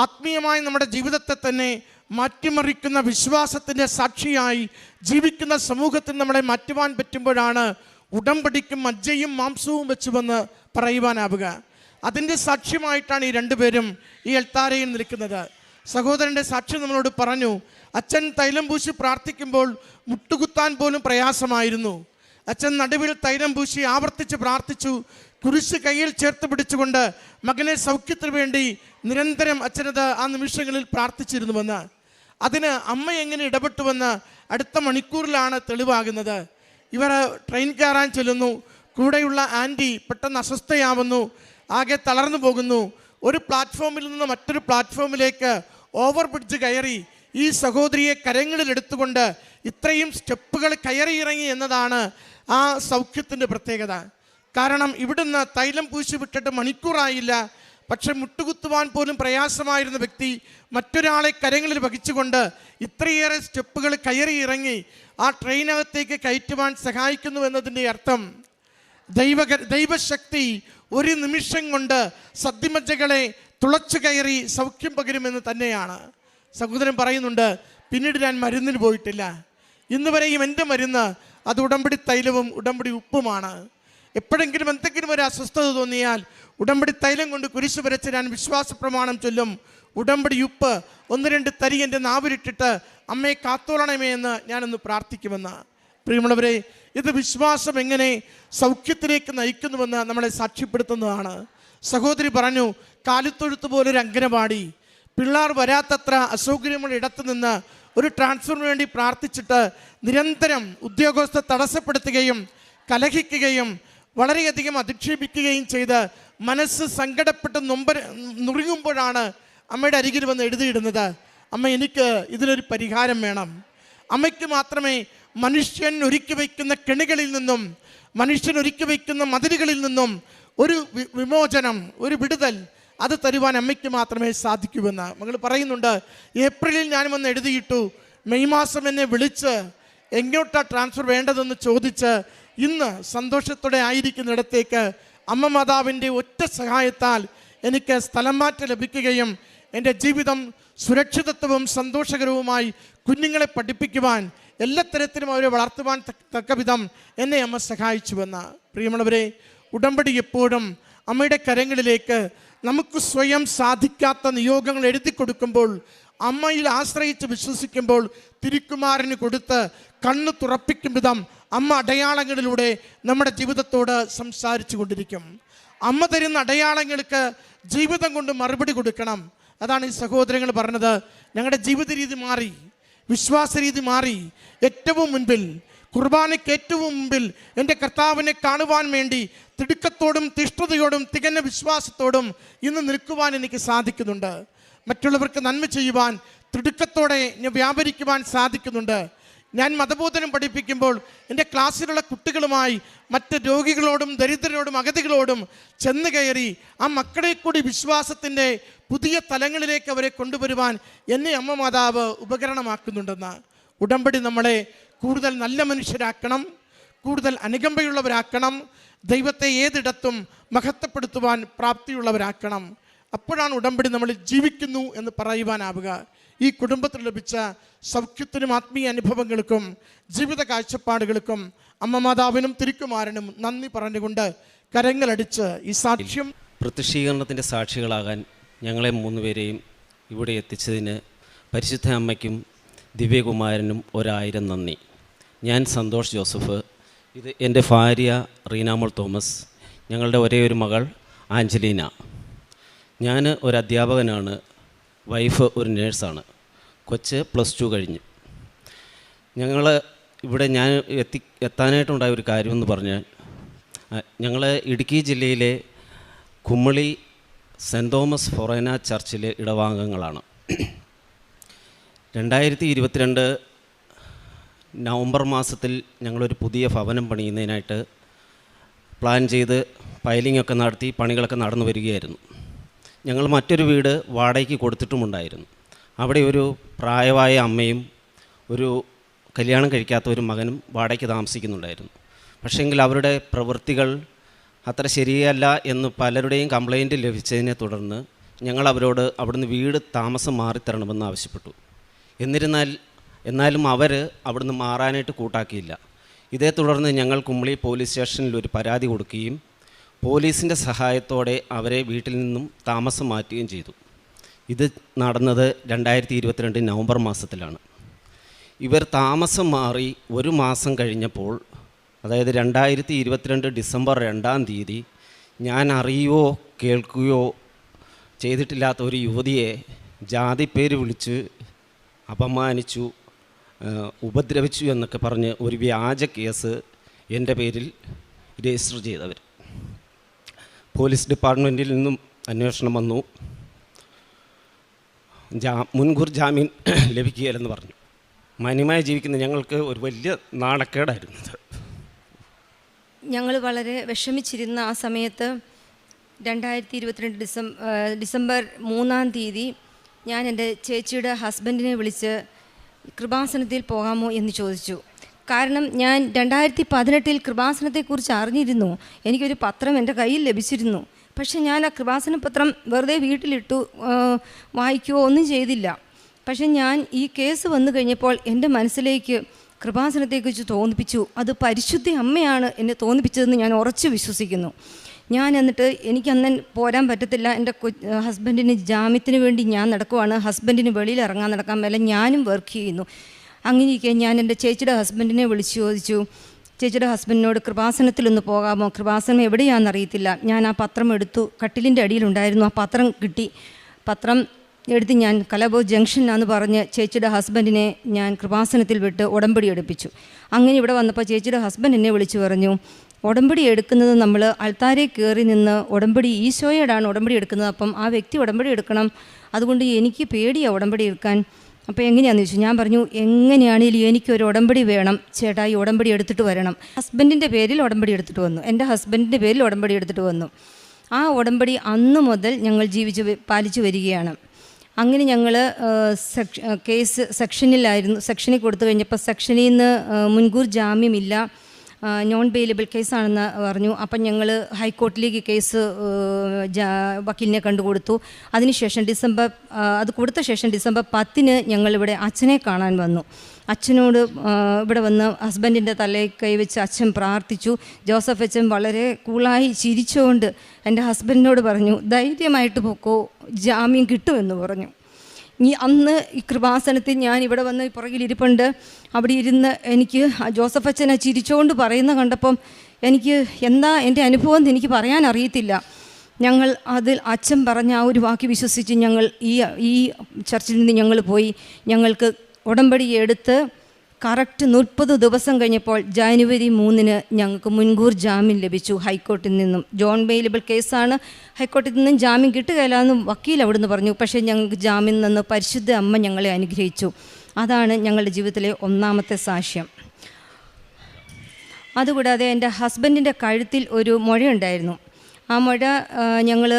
ആത്മീയമായി നമ്മുടെ ജീവിതത്തെ തന്നെ മാറ്റിമറിക്കുന്ന വിശ്വാസത്തിൻ്റെ സാക്ഷിയായി ജീവിക്കുന്ന സമൂഹത്തിൽ നമ്മളെ മാറ്റുവാൻ പറ്റുമ്പോഴാണ് ഉടമ്പടിക്കും മജ്ജയും മാംസവും വെച്ചുവെന്ന് പറയുവാനാവുക. അതിൻ്റെ സാക്ഷ്യമായിട്ടാണ് ഈ രണ്ടുപേരും ഈ അൾത്താരയിൽ നിൽക്കുന്നത്. സഹോദരൻ്റെ സാക്ഷ്യം നമ്മളോട് പറഞ്ഞു. അച്ഛൻ തൈലം പൂശി പ്രാർത്ഥിക്കുമ്പോൾ മുട്ടുകുത്താൻ പോലും പ്രയാസമായിരുന്നു. അച്ഛൻ നടുവിൽ തൈലം പൂശി ആവർത്തിച്ച് പ്രാർത്ഥിച്ചു. കുരിശ് കയ്യിൽ ചേർത്ത് പിടിച്ചുകൊണ്ട് മകനെ സൗഖ്യത്തിന് വേണ്ടി നിരന്തരം അച്ഛനത് ആ നിമിഷങ്ങളിൽ പ്രാർത്ഥിച്ചിരുന്നുവെന്ന്. അതിന് അമ്മ എങ്ങനെ ഇടപെട്ടുവെന്ന് അടുത്ത മണിക്കൂറിലാണ് തെളിവാകുന്നത്. ഇവർ ട്രെയിൻ കയറാൻ ചെല്ലുന്നു. കൂടെയുള്ള ആൻറ്റി പെട്ടെന്ന് അസ്വസ്ഥയാവുന്നു, ആകെ തളർന്നു പോകുന്നു. ഒരു പ്ലാറ്റ്ഫോമിൽ നിന്ന് മറ്റൊരു പ്ലാറ്റ്ഫോമിലേക്ക് ഓവർ ബ്രിഡ്ജ് കയറി ഈ സഹോദരിയെ കരങ്ങളിലെടുത്തുകൊണ്ട് ഇത്രയും സ്റ്റെപ്പുകൾ കയറിയിറങ്ങി എന്നതാണ് ആ സൗഖ്യത്തിൻ്റെ പ്രത്യേകത. കാരണം ഇവിടുന്ന് തൈലം പൂശി വിട്ടിട്ട് മണിക്കൂറായില്ല, പക്ഷെ മുട്ടുകുത്തുവാൻ പോലും പ്രയാസമായിരുന്ന വ്യക്തി മറ്റൊരാളെ കരങ്ങളിൽ വഹിച്ചുകൊണ്ട് ഇത്രയേറെ സ്റ്റെപ്പുകൾ കയറി ഇറങ്ങി ആ ട്രെയിനകത്തേക്ക് കയറ്റുവാൻ സഹായിക്കുന്നു എന്നതിൻ്റെ അർത്ഥം ദൈവശക്തി ഒരു നിമിഷം കൊണ്ട് സദ്യമജ്ജകളെ തുളച്ചു കയറി സൗഖ്യം പകരുമെന്ന് തന്നെയാണ്. സഹോദരൻ പറയുന്നുണ്ട്, പിന്നീട് ഞാൻ മരുന്നിന് പോയിട്ടില്ല. ഇന്ന് വരെയും എൻ്റെ മരുന്ന് അത് ഉടമ്പടി തൈലവും ഉടമ്പടി ഉപ്പുമാണ്. എപ്പോഴെങ്കിലും എന്തെങ്കിലും ഒരു അസ്വസ്ഥത തോന്നിയാൽ ഉടമ്പടി തൈലം കൊണ്ട് കുരിശ് വരച്ച് ഞാൻ വിശ്വാസ പ്രമാണം ചൊല്ലും. ഉടമ്പടി ഉപ്പ് 1-2 തരി എൻ്റെ നാവിലിട്ടിട്ട് അമ്മയെ കാത്തോളണമേ എന്ന് ഞാനൊന്ന് പ്രാർത്ഥിക്കുമെന്ന്. പ്രിയമുള്ളവരെ, ഇത് വിശ്വാസം എങ്ങനെ സൗഖ്യത്തിലേക്ക് നയിക്കുന്നുവെന്ന് നമ്മളെ സാക്ഷ്യപ്പെടുത്തുന്നതാണ്. സഹോദരി പറഞ്ഞു, കാലിത്തൊഴുത്ത് പോലൊരു അംഗനവാടി, പിള്ളേർ വരാത്തത്ര അസൗകര്യമുള്ള ഇടത്ത് നിന്ന് ഒരു ട്രാൻസ്ഫറിന് വേണ്ടി പ്രാർത്ഥിച്ചിട്ട് നിരന്തരം ഉദ്യോഗസ്ഥർ തടസ്സപ്പെടുത്തുകയും കലഹിക്കുകയും വളരെയധികം അധിക്ഷേപിക്കുകയും ചെയ്ത് മനസ്സ് സങ്കടപ്പെട്ട് നുറുങ്ങുമ്പോഴാണ് അമ്മയുടെ അരികിൽ വന്ന് എഴുതിയിടുന്നത്, അമ്മ എനിക്ക് ഇതിനൊരു പരിഹാരം വേണം. അമ്മയ്ക്ക് മാത്രമേ മനുഷ്യൻ ഒരുക്കി വയ്ക്കുന്ന കെണികളിൽ നിന്നും, മനുഷ്യൻ ഒരുക്കി വയ്ക്കുന്ന മതിലുകളിൽ നിന്നും ഒരു വിമോചനം, ഒരു വിടുതൽ അത് തരുവാൻ അമ്മയ്ക്ക് മാത്രമേ സാധിക്കൂവെന്ന് മകൾ പറയുന്നുണ്ട്. ഏപ്രിലിൽ ഞാൻ വന്ന് എഴുതിയിട്ടു, മെയ് മാസം എന്നെ വിളിച്ച് എങ്ങോട്ടാണ് ട്രാൻസ്ഫർ വേണ്ടതെന്ന് ചോദിച്ച് ഇന്ന് സന്തോഷത്തോടെ ആയിരിക്കുന്നിടത്തേക്ക് അമ്മ മാതാവിൻ്റെ ഒറ്റ സഹായത്താൽ എനിക്ക് സ്ഥലം മാറ്റം ലഭിക്കുകയും എൻ്റെ ജീവിതം സുരക്ഷിതത്വവും സന്തോഷകരവുമായി കുഞ്ഞുങ്ങളെ പഠിപ്പിക്കുവാൻ എല്ലാ തരത്തിലും അവരെ വളർത്തുവാൻ തക്ക വിധം എന്നെ അമ്മ സഹായിച്ചുവെന്ന്. പ്രിയമുള്ളവരെ, ഉടമ്പടി എപ്പോഴും അമ്മയുടെ കരങ്ങളിലേക്ക് നമുക്ക് സ്വയം സാധിക്കാത്ത നിയോഗങ്ങൾ എഴുതി കൊടുക്കുമ്പോൾ, അമ്മയിൽ ആശ്രയിച്ച് വിശ്വസിക്കുമ്പോൾ തിരുക്കുമാരന് കൊടുത്ത് കണ്ണ് തുറപ്പിക്കും വിധം അമ്മ അടയാളങ്ങളിലൂടെ നമ്മുടെ ജീവിതത്തോട് സംസാരിച്ചു കൊണ്ടിരിക്കും. അമ്മ തരുന്ന അടയാളങ്ങൾക്ക് ജീവിതം കൊണ്ട് മറുപടി കൊടുക്കണം. അതാണ് ഈ സഹോദരങ്ങൾ പറഞ്ഞത്, ഞങ്ങളുടെ ജീവിത രീതി മാറി, വിശ്വാസ രീതി മാറി. ഏറ്റവും മുൻപിൽ, കുർബാനയ്ക്ക് ഏറ്റവും മുമ്പിൽ എൻ്റെ കർത്താവിനെ കാണുവാൻ വേണ്ടി തിടുക്കത്തോടും തിഷ്ഠതയോടും തികഞ്ഞ വിശ്വാസത്തോടും ഇന്ന് നിൽക്കുവാൻ എനിക്ക് സാധിക്കുന്നുണ്ട്. മറ്റുള്ളവർക്ക് നന്മ ചെയ്യുവാൻ തിടുക്കത്തോടെ ഞാൻ വ്യാപരിക്കുവാൻ സാധിക്കുന്നുണ്ട്. ഞാൻ മതബോധനം പഠിപ്പിക്കുമ്പോൾ എൻ്റെ ക്ലാസ്സിലുള്ള കുട്ടികളുമായി മറ്റ് രോഗികളോടും ദരിദ്രരോടും അഗതികളോടും ചെന്ന് കയറി ആ മക്കളെ കൂടി വിശ്വാസത്തിൻ്റെ പുതിയ തലങ്ങളിലേക്ക് അവരെ കൊണ്ടുവരുവാൻ എന്നെ അമ്മ മാതാവ് ഉപകരണമാക്കുന്നുണ്ടെന്ന്. ഉടമ്പടി നമ്മളെ കൂടുതൽ നല്ല മനുഷ്യരാക്കണം, കൂടുതൽ അനുകമ്പയുള്ളവരാക്കണം, ദൈവത്തെ ഏതിടത്തും മഹത്വപ്പെടുത്തുവാൻ പ്രാപ്തിയുള്ളവരാക്കണം. അപ്പോഴാണ് ഉടമ്പടി നമ്മൾ ജീവിക്കുന്നു എന്ന് പറയുവാനാവുക. ഈ കുടുംബത്തിൽ ലഭിച്ച സൗഖ്യത്തിനും ആത്മീയ അനുഭവങ്ങൾക്കും ജീവിത കാഴ്ചപ്പാടുകൾക്കും അമ്മ മാതാവിനും തിരുക്കുമാരനും നന്ദി പറഞ്ഞുകൊണ്ട് കരങ്ങളടിച്ച് ഈ സാക്ഷ്യം പ്രത്യക്ഷീകരണത്തിൻ്റെ സാക്ഷികളാകാൻ ഞങ്ങളെ 3 പേരെയും ഇവിടെ എത്തിച്ചതിന് പരിശുദ്ധ അമ്മയ്ക്കും ദിവ്യകുമാരനും 1000 നന്ദി. ഞാൻ സന്തോഷ് ജോസഫ്, ഇത് എൻ്റെ ഭാര്യ റീനാമോൾ തോമസ്, ഞങ്ങളുടെ ഒരേ ഒരു മകൾ ആഞ്ചലീന. ഞാൻ ഒരു അധ്യാപകനാണ്, വൈഫ് ഒരു നേഴ്സാണ്, കൊച്ച് +2 കഴിഞ്ഞു. ഞങ്ങൾ ഇവിടെ ഞാൻ എത്താനായിട്ടുണ്ടായ ഒരു കാര്യമെന്ന് പറഞ്ഞാൽ, ഞങ്ങൾ ഇടുക്കി ജില്ലയിലെ കുമ്മളി സെൻറ്റ് തോമസ് ഫൊറേന ചർച്ചിലെ ഇടവാംഗങ്ങളാണ്. 2022 നവംബർ മാസത്തിൽ ഞങ്ങളൊരു പുതിയ ഭവനം പണിയുന്നതിനായിട്ട് പ്ലാൻ ചെയ്ത് പൈലിങ്ങൊക്കെ നടത്തി പണികളൊക്കെ നടന്നു വരികയായിരുന്നു. ഞങ്ങൾ മറ്റൊരു വീട് വാടകയ്ക്ക് കൊടുത്തിട്ടുമുണ്ടായിരുന്നു. അവിടെ ഒരു പ്രായമായ അമ്മയും ഒരു കല്യാണം കഴിക്കാത്ത ഒരു മകനും വാടകയ്ക്ക് താമസിക്കുന്നുണ്ടായിരുന്നു. പക്ഷേങ്കിൽ അവരുടെ പ്രവൃത്തികൾ അത്ര ശരിയല്ല എന്ന് പലരുടെയും കംപ്ലൈൻറ്റ് ലഭിച്ചതിനെ തുടർന്ന് ഞങ്ങൾ അവരോട് അവിടുന്ന് വീട് താമസം മാറിത്തരണമെന്ന് ആവശ്യപ്പെട്ടു. എന്നാലും അവർ അവിടുന്ന് മാറാനായിട്ട് കൂട്ടാക്കിയില്ല. ഇതേ തുടർന്ന് ഞങ്ങൾ കുമ്മളി പോലീസ് സ്റ്റേഷനിൽ ഒരു പരാതി കൊടുക്കുകയും പോലീസിൻ്റെ സഹായത്തോടെ അവരെ വീട്ടിൽ നിന്നും താമസം മാറ്റുകയും ചെയ്തു. ഇത് നടന്നത് 2022 നവംബർ മാസത്തിലാണ്. ഇവർ താമസം മാറി 1 മാസം കഴിഞ്ഞപ്പോൾ, അതായത് 2022 ഡിസംബർ 2-ാം തീയതി, ഞാൻ അറിയുകയോ കേൾക്കുകയോ ചെയ്തിട്ടില്ലാത്ത ഒരു യുവതിയെ ജാതിപ്പേര് വിളിച്ച് അപമാനിച്ചു, ഉപദ്രവിച്ചു എന്നൊക്കെ പറഞ്ഞ് ഒരു വ്യാജ കേസ് എൻ്റെ പേരിൽ രജിസ്റ്റർ ചെയ്തവർ. പോലീസ് ഡിപ്പാർട്ട്മെൻറ്റിൽ നിന്നും അന്വേഷണം വന്നു. മുൻകൂർ ജാമ്യം ലഭിക്കുകയില്ലെന്ന് പറഞ്ഞു. മാന്യമായി ജീവിക്കുന്ന ഞങ്ങൾക്ക് ഒരു വലിയ നാണക്കേടായിരുന്നു. ഞങ്ങൾ വളരെ വിഷമിച്ചിരുന്ന ആ സമയത്ത് 2022 ഡിസംബർ 3-ാം തീയതി ഞാൻ എൻ്റെ ചേച്ചിയുടെ ഹസ്ബൻഡിനെ വിളിച്ച് കൃപാസനത്തിൽ പോകാമോ എന്ന് ചോദിച്ചു. കാരണം ഞാൻ 2018 കൃപാസനത്തെക്കുറിച്ച് അറിഞ്ഞിരുന്നു. എനിക്കൊരു പത്രം എൻ്റെ കയ്യിൽ ലഭിച്ചിരുന്നു. പക്ഷേ ഞാൻ ആ കൃപാസന പത്രം വെറുതെ വീട്ടിലിട്ടു, വായിക്കുകയോ ഒന്നും ചെയ്തില്ല. പക്ഷേ ഞാൻ ഈ കേസ് വന്നു കഴിഞ്ഞപ്പോൾ എൻ്റെ മനസ്സിലേക്ക് കൃപാസനത്തെക്കുറിച്ച് തോന്നിപ്പിച്ചു. അത് പരിശുദ്ധ അമ്മയാണ് എന്നെ തോന്നിപ്പിച്ചതെന്ന് ഞാൻ ഉറച്ചു വിശ്വസിക്കുന്നു. ഞാൻ എന്നിട്ട് എനിക്കന്ന് പോരാൻ പറ്റത്തില്ല. എൻ്റെ ഹസ്ബൻഡിന് ജാമ്യത്തിന് വേണ്ടി ഞാൻ നടക്കുവാണ്. ഹസ്ബൻഡിന് വെളിയിൽ ഇറങ്ങാൻ നടക്കാൻ മേലെ ഞാനും വർക്ക് ചെയ്യുന്നു. അങ്ങനെയൊക്കെ ഞാൻ എൻ്റെ ചേച്ചിയുടെ ഹസ്ബൻഡിനെ വിളിച്ചു ചോദിച്ചു, ചേച്ചിയുടെ ഹസ്ബൻഡിനോട് കൃപാസനത്തിലൊന്ന് പോകാമോ? കൃപാസനം എവിടെയാണെന്നറിയത്തില്ല. ഞാൻ ആ പത്രം എടുത്തു, കട്ടിലിൻ്റെ അടിയിലുണ്ടായിരുന്നു. ആ പത്രം കിട്ടി. പത്രം എടുത്ത് ഞാൻ കലബോ ജംഗ്ഷനാന്ന് പറഞ്ഞ് ചേച്ചിയുടെ ഹസ്ബൻഡിനെ ഞാൻ കൃപാസനത്തിൽ വിട്ട് ഉടമ്പടി എടുപ്പിച്ചു. അങ്ങനെ ഇവിടെ വന്നപ്പോൾ ചേച്ചിയുടെ ഹസ്ബൻഡ് എന്നെ വിളിച്ചു പറഞ്ഞു, ഉടമ്പടി എടുക്കുന്നത് നമ്മൾ അൾത്താരെ കയറി നിന്ന് ഉടമ്പടി ഈശോയോടാണ് ഉടമ്പടി എടുക്കുന്നത്. അപ്പം ആ വ്യക്തി ഉടമ്പടി എടുക്കണം. അതുകൊണ്ട് എനിക്ക് പേടിയാണ് ഉടമ്പടി എടുക്കാൻ. അപ്പോൾ എങ്ങനെയാണെന്ന് ചോദിച്ചു. ഞാൻ പറഞ്ഞു, എങ്ങനെയാണെങ്കിലും എനിക്കൊരു ഉടമ്പടി വേണം ചേട്ടാ, ഈ ഉടമ്പടി എടുത്തിട്ട് വരണം. ഹസ്ബൻഡിൻ്റെ പേരിൽ ഉടമ്പടി എടുത്തിട്ട് വന്നു. എൻ്റെ ഹസ്ബൻഡിൻ്റെ പേരിൽ ഉടമ്പടി എടുത്തിട്ട് വന്നു. ആ ഉടമ്പടി അന്ന് മുതൽ ഞങ്ങൾ പാലിച്ചു വരികയാണ്. അങ്ങനെ ഞങ്ങൾ കേസ് സെക്ഷനിൽ കൊടുത്തു കഴിഞ്ഞപ്പോൾ സെക്ഷനിൽ നിന്ന് മുൻകൂർ ജാമ്യമില്ല, നോൺ ബെയിലബിൾ കേസാണെന്ന് പറഞ്ഞു. അപ്പം ഞങ്ങൾ ഹൈക്കോർട്ടിലേക്ക് കേസ് വക്കീലിനെ കണ്ടുകൊടുത്തു. അതിനുശേഷം അത് കൊടുത്ത ശേഷം ഡിസംബർ 10 ഞങ്ങളിവിടെ അച്ഛനെ കാണാൻ വന്നു. അച്ഛനോട് ഇവിടെ വന്ന് ഹസ്ബൻഡിൻ്റെ തലയിൽ കൈവച്ച് അച്ഛൻ പ്രാർത്ഥിച്ചു. ജോസഫ് അച്ഛൻ വളരെ കൂളായി ചിരിച്ചുകൊണ്ട് എൻ്റെ ഹസ്ബൻഡിനോട് പറഞ്ഞു, ധൈര്യമായിട്ട് പൊക്കോ, ജാമ്യം കിട്ടുമെന്ന് പറഞ്ഞു. അന്ന് ഈ കൃപാസനത്തിൽ ഞാൻ ഇവിടെ വന്ന് പുറകിലിരിപ്പുണ്ട്. അവിടെ ഇരുന്ന് എനിക്ക് ജോസഫ് അച്ഛനെ ചിരിച്ചുകൊണ്ട് പറയുന്ന കണ്ടപ്പം എനിക്ക് എന്താ എൻ്റെ അനുഭവം എന്ന് എനിക്ക് പറയാൻ അറിയത്തില്ല. ഞങ്ങൾ അതിൽ അച്ഛൻ പറഞ്ഞ ആ ഒരു വാക്ക് വിശ്വസിച്ച് ഞങ്ങൾ ഈ ചർച്ചിൽ നിന്ന് ഞങ്ങൾ പോയി. ഞങ്ങൾക്ക് ഉടമ്പടി എടുത്ത് കറക്റ്റ് 30 ദിവസം കഴിഞ്ഞപ്പോൾ ജനുവരി 3 ഞങ്ങൾക്ക് മുൻകൂർ ജാമ്യം ലഭിച്ചു ഹൈക്കോർട്ടിൽ നിന്നും. ജോൺ ബെയിലബിൾ കേസാണ്, ഹൈക്കോർട്ടിൽ നിന്നും ജാമ്യം കിട്ടുകയില്ല എന്ന് വക്കീൽ അവിടുന്ന് പറഞ്ഞു. പക്ഷേ ഞങ്ങൾക്ക് ജാമ്യം നിന്ന് പരിശുദ്ധ അമ്മ ഞങ്ങളെ അനുഗ്രഹിച്ചു. അതാണ് ഞങ്ങളുടെ ജീവിതത്തിലെ 1-ാമത്തെ സാക്ഷ്യം. അതുകൂടാതെ എൻ്റെ ഹസ്ബൻഡിൻ്റെ കഴുത്തിൽ ഒരു മുഴയുണ്ടായിരുന്നു. ആ മുഴ ഞങ്ങൾ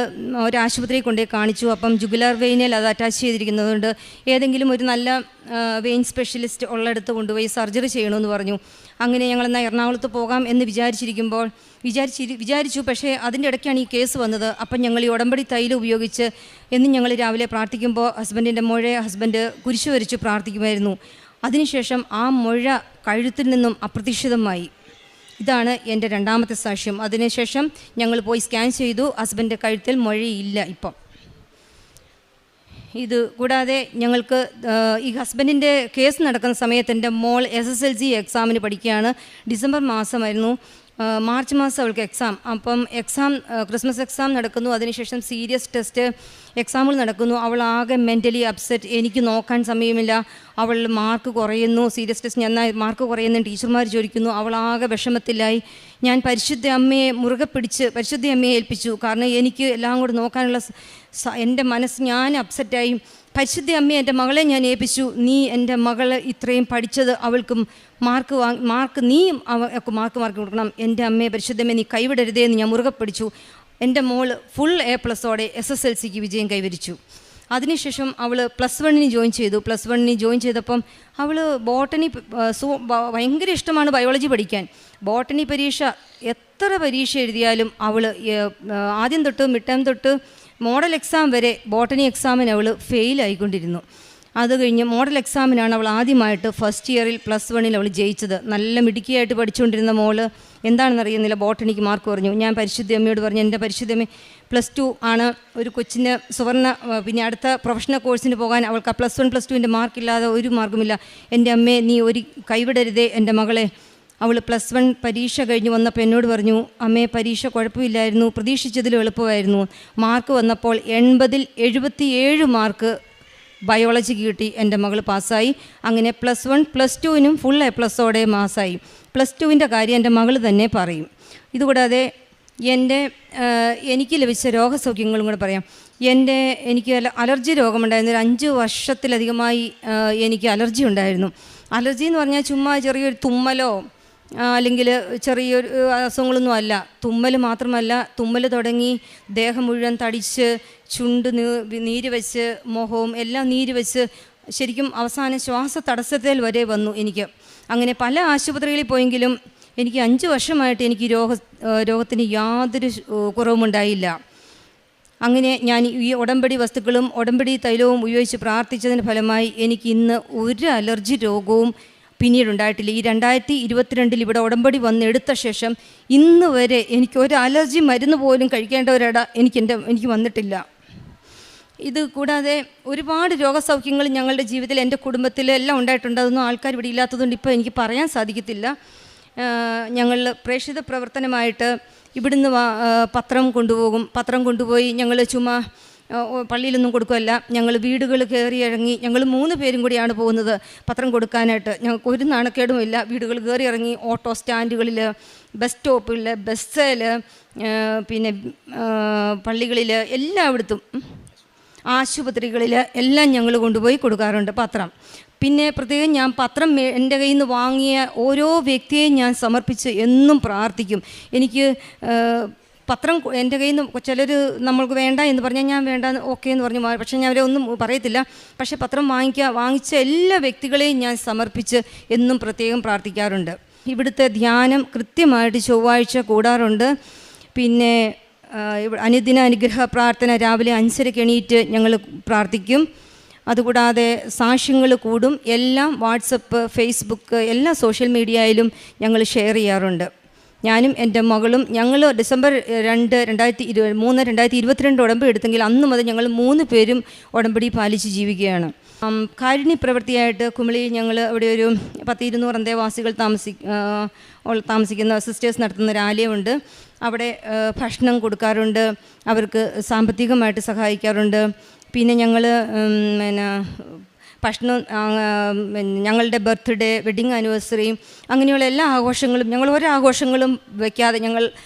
ഒരു ആശുപത്രിയിൽ കൊണ്ടുപോയി കാണിച്ചു. അപ്പം ജുഗുലാർ വെയിനിൽ അത് അറ്റാച്ച് ചെയ്തിരിക്കുന്നതുകൊണ്ട് ഏതെങ്കിലും ഒരു നല്ല വെയിൻ സ്പെഷ്യലിസ്റ്റ് ഉള്ളിടത്ത് കൊണ്ടുപോയി സർജറി ചെയ്യണമെന്ന് പറഞ്ഞു. അങ്ങനെ ഞങ്ങളെന്നാൽ എറണാകുളത്ത് പോകാം എന്ന് വിചാരിച്ചു. പക്ഷേ അതിൻ്റെ ഇടയ്ക്കാണ് ഈ കേസ് വന്നത്. അപ്പം ഞങ്ങൾ ഈ ഉടമ്പടി തൈലം ഉപയോഗിച്ച് എന്നും ഞങ്ങൾ രാവിലെ പ്രാർത്ഥിക്കുമ്പോൾ ഹസ്ബൻഡിൻ്റെ മുഴയെ ഹസ്ബൻഡ് കുരിശു വരച്ചു പ്രാർത്ഥിക്കുമായിരുന്നു. അതിനുശേഷം ആ മുഴ കഴുത്തിൽ നിന്നും അപ്രതീക്ഷിതമായി. ഇതാണ് എൻ്റെ 2-ാമത്തെ സാക്ഷ്യം. അതിനുശേഷം ഞങ്ങൾ പോയി സ്കാൻ ചെയ്തു. ഹസ്ബൻഡിൻ്റെ കഴുത്തിൽ മുഴയില്ല ഇപ്പം. ഇത് കൂടാതെ ഞങ്ങൾക്ക് ഈ ഹസ്ബൻഡിൻ്റെ കേസ് നടക്കുന്ന സമയത്ത് എൻ്റെ മോൾ SSLC എക്സാമിന് പഠിക്കുകയാണ്. ഡിസംബർ മാസമായിരുന്നു. മാർച്ച് മാസം അവൾക്ക് എക്സാം. അപ്പം ക്രിസ്മസ് എക്സാം നടക്കുന്നു. അതിനുശേഷം സീരിയസ് ടെസ്റ്റ് എക്സാമുകൾ നടക്കുന്നു. അവൾ ആകെ മെൻ്റലി അപ്സെറ്റ്. എനിക്ക് നോക്കാൻ സമയമില്ല. അവൾ മാർക്ക് കുറയുന്നു. സീരിയസ് ടെസ്റ്റ് നന്നായി മാർക്ക് കുറയുന്നു. ടീച്ചർമാർ ചോദിക്കുന്നു. അവൾ ആകെ വിഷമത്തിലായി. ഞാൻ പരിശുദ്ധ അമ്മയെ മുറുകെ പിടിച്ച് പരിശുദ്ധ അമ്മയെ ഏൽപ്പിച്ചു. കാരണം എനിക്ക് എല്ലാം കൂടെ നോക്കാനുള്ള എൻ്റെ മനസ്സ്, ഞാൻ അപ്സെറ്റായി. പരിശുദ്ധ അമ്മയെ എൻ്റെ മകളെ ഞാൻ ഏൽപ്പിച്ചു. നീ എൻ്റെ മകൾ ഇത്രയും പഠിച്ചത് അവൾക്ക് മാർക്ക് നീ അവൾക്ക് മാർക്ക് കൊടുക്കണം. എൻ്റെ അമ്മയെ പരിശുദ്ധമ്മയെ നീ കൈവിടരുതേ എന്ന് ഞാൻ മുറുകെ പിടിച്ചു. എൻ്റെ മോൾ ഫുൾ A+ഓടെ SSLCക്ക് വിജയം കൈവരിച്ചു. അതിനുശേഷം അവൾ +1 ജോയിൻ ചെയ്തു. +1 ജോയിൻ ചെയ്തപ്പം അവൾ ബോട്ടണി ഭയങ്കര ഇഷ്ടമാണ് ബയോളജി പഠിക്കാൻ. ബോട്ടണി പരീക്ഷ എത്ര പരീക്ഷ എഴുതിയാലും അവൾ ആദ്യം തൊട്ട് മിഡ് ടേം തൊട്ട് മോഡൽ എക്സാം വരെ ബോട്ടണി എക്സാമിന് അവൾ ഫെയിലായിക്കൊണ്ടിരുന്നു. അത് കഴിഞ്ഞ് മോഡൽ എക്സാമിനാണ് അവൾ ആദ്യമായിട്ട് ഫസ്റ്റ് ഇയറിൽ +1 അവൾ ജയിച്ചത്. നല്ല മിടുക്കിയായിട്ട് പഠിച്ചുകൊണ്ടിരുന്ന മോള് എന്താണെന്നറിയുന്നില്ല, ബോട്ടണിക്ക് മാർക്ക് കുറഞ്ഞു. ഞാൻ പരിശുദ്ധ അമ്മയോട് പറഞ്ഞു, എൻ്റെ പരിശുദ്ധമ്മ +2 ആണ്, ഒരു കൊച്ചിന് പിന്നെ അടുത്ത പ്രൊഫഷണൽ കോഴ്സിന് പോകാൻ അവൾക്ക് +1 +2 മാർക്കില്ലാതെ ഒരു മാർക്കുമില്ല. എൻ്റെ അമ്മയെ നീ ഒരു കൈവിടരുതേ എൻ്റെ മകളെ. അവൾ +1 പരീക്ഷ കഴിഞ്ഞ് വന്നപ്പോൾ എന്നോട് പറഞ്ഞു, അമ്മേ പരീക്ഷ കുഴപ്പമില്ലായിരുന്നു, പ്രതീക്ഷിച്ചതിലും എളുപ്പമായിരുന്നു. മാർക്ക് വന്നപ്പോൾ 80-ൽ 77 മാർക്ക് ബയോളജിക്ക് കിട്ടി. എൻ്റെ മകൾ പാസ്സായി. അങ്ങനെ +1 +2നും ഫുൾ A+ഓടെ പാസ്സായി. +2ൻ്റെ കാര്യം എൻ്റെ മകൾ തന്നെ പറയും. ഇതുകൂടാതെ എനിക്ക് ലഭിച്ച രോഗസൗഖ്യങ്ങളും കൂടെ പറയാം. എനിക്ക് അലർജി രോഗമുണ്ടായിരുന്നു. ഒരു 5 വർഷത്തിലധികമായി എനിക്ക് അലർജി ഉണ്ടായിരുന്നു. അലർജി എന്ന് പറഞ്ഞാൽ ചുമ്മാ ചെറിയൊരു തുമ്മലോ അല്ലെങ്കിൽ ചെറിയൊരു അസുഖങ്ങളൊന്നും അല്ല. തുമ്മൽ മാത്രമല്ല, തുമ്മൽ തുടങ്ങി ദേഹം മുഴുവൻ തടിച്ച്, ചുണ്ട് നീര് വെച്ച്, മുഖവും എല്ലാം നീര് വെച്ച്, ശരിക്കും അവസാനം ശ്വാസ തടസ്സത്തിൽ വരെ വന്നു എനിക്ക്. അങ്ങനെ പല ആശുപത്രികളിൽ പോയെങ്കിലും എനിക്ക് 5 വർഷമായിട്ട് എനിക്ക് രോഗത്തിന് യാതൊരു കുറവുമുണ്ടായില്ല. അങ്ങനെ ഞാൻ ഈ ഉടമ്പടി വസ്തുക്കളും ഉടമ്പടി തൈലവും ഉപയോഗിച്ച് പ്രാർത്ഥിച്ചതിന് ഫലമായി എനിക്ക് ഇന്ന് ഒരു അലർജി രോഗവും പിന്നീടുണ്ടായിട്ടില്ല. ഈ 2022 ഇവിടെ ഉടമ്പടി വന്നെടുത്ത ശേഷം ഇന്ന് വരെ എനിക്ക് ഒരു അലർജി മരുന്ന് പോലും കഴിക്കേണ്ട എനിക്ക് വന്നിട്ടില്ല. ഇത് കൂടാതെ ഒരുപാട് രോഗസൗഖ്യങ്ങൾ ഞങ്ങളുടെ ജീവിതത്തിൽ, എൻ്റെ കുടുംബത്തിലെല്ലാം ഉണ്ടായിട്ടുണ്ട്. അതൊന്നും ആൾക്കാർ ഇവിടെ ഇല്ലാത്തതുകൊണ്ട് ഇപ്പോൾ എനിക്ക് പറയാൻ സാധിക്കത്തില്ല. ഞങ്ങൾ പ്രേക്ഷിത പ്രവർത്തനമായിട്ട് ഇവിടുന്ന് പത്രം കൊണ്ടുപോകും. പത്രം കൊണ്ടുപോയി ഞങ്ങൾ ചുമ്മാ പള്ളിയിലൊന്നും കൊടുക്കുകയല്ല, ഞങ്ങൾ വീടുകൾ കയറി ഇറങ്ങി, ഞങ്ങൾ 3 പേരും കൂടിയാണ് പോകുന്നത് പത്രം കൊടുക്കാനായിട്ട്. ഞങ്ങൾക്ക് ഒരു നാണക്കേടുമില്ല. വീടുകൾ കയറി ഇറങ്ങി ഓട്ടോ സ്റ്റാൻഡുകളിൽ, ബസ് സ്റ്റോപ്പുകളിൽ, ബസ്സിൽ, പിന്നെ പള്ളികളിൽ, എല്ലായിടത്തും ആശുപത്രികളിൽ എല്ലാം ഞങ്ങൾ കൊണ്ടുപോയി കൊടുക്കാറുണ്ട് പത്രം. പിന്നെ പ്രത്യേകം ഞാൻ പത്രം എൻ്റെ കയ്യിൽ നിന്ന് വാങ്ങിയ ഓരോ വ്യക്തിയെയും ഞാൻ സമർപ്പിച്ച് എന്നും പ്രാർത്ഥിക്കും. എനിക്ക് പത്രം എൻ്റെ കയ്യിൽ നിന്ന് ചിലർ നമ്മൾക്ക് വേണ്ട എന്ന് പറഞ്ഞാൽ ഞാൻ വേണ്ട ഓക്കെ എന്ന് പറഞ്ഞു, പക്ഷേ ഞാൻ അവരെ ഒന്നും പറയത്തില്ല. പക്ഷേ പത്രം വാങ്ങിച്ച എല്ലാ വ്യക്തികളെയും ഞാൻ സമർപ്പിച്ച് എന്നും പ്രത്യേകം പ്രാർത്ഥിക്കാറുണ്ട്. ഇവിടുത്തെ ധ്യാനം കൃത്യമായിട്ട് ചൊവ്വാഴ്ച കൂടാറുണ്ട്. പിന്നെ അനുദിന അനുഗ്രഹ പ്രാർത്ഥന രാവിലെ 5:30 എണീറ്റ് ഞങ്ങൾ പ്രാർത്ഥിക്കും. അതുകൂടാതെ സാക്ഷ്യങ്ങൾ കൂടും. എല്ലാം വാട്സപ്പ്, ഫേസ്ബുക്ക്, എല്ലാ സോഷ്യൽ മീഡിയയിലും ഞങ്ങൾ ഷെയർ ചെയ്യാറുണ്ട്. ഞാനും എൻ്റെ മകളും ഞങ്ങൾ ഡിസംബർ 2, 2022 ഉടമ്പടി എടുത്തെങ്കിൽ അന്ന് മുതൽ ഞങ്ങൾ 3 പേരും ഉടമ്പടി പാലിച്ച് ജീവിക്കുകയാണ്. കാരുണ്യ പ്രവൃത്തിയായിട്ട് കുമളിയിൽ ഞങ്ങൾ അവിടെ ഒരു 10-200 അന്തേവാസികൾ താമസിക്കുന്ന സിസ്റ്റേഴ്സ് നടത്തുന്ന ഒരു ആലയമുണ്ട്. അവിടെ ഭക്ഷണം കൊടുക്കാറുണ്ട്, അവർക്ക് സാമ്പത്തികമായിട്ട് സഹായിക്കാറുണ്ട്. പിന്നെ ഞങ്ങൾ ഭക്ഷണം, ഞങ്ങളുടെ ബർത്ത്ഡേ, വെഡിങ് ആനിവേഴ്സറിയും അങ്ങനെയുള്ള എല്ലാ ആഘോഷങ്ങളും ഞങ്ങൾ ഒരാഘോഷങ്ങളും വയ്ക്കാതെ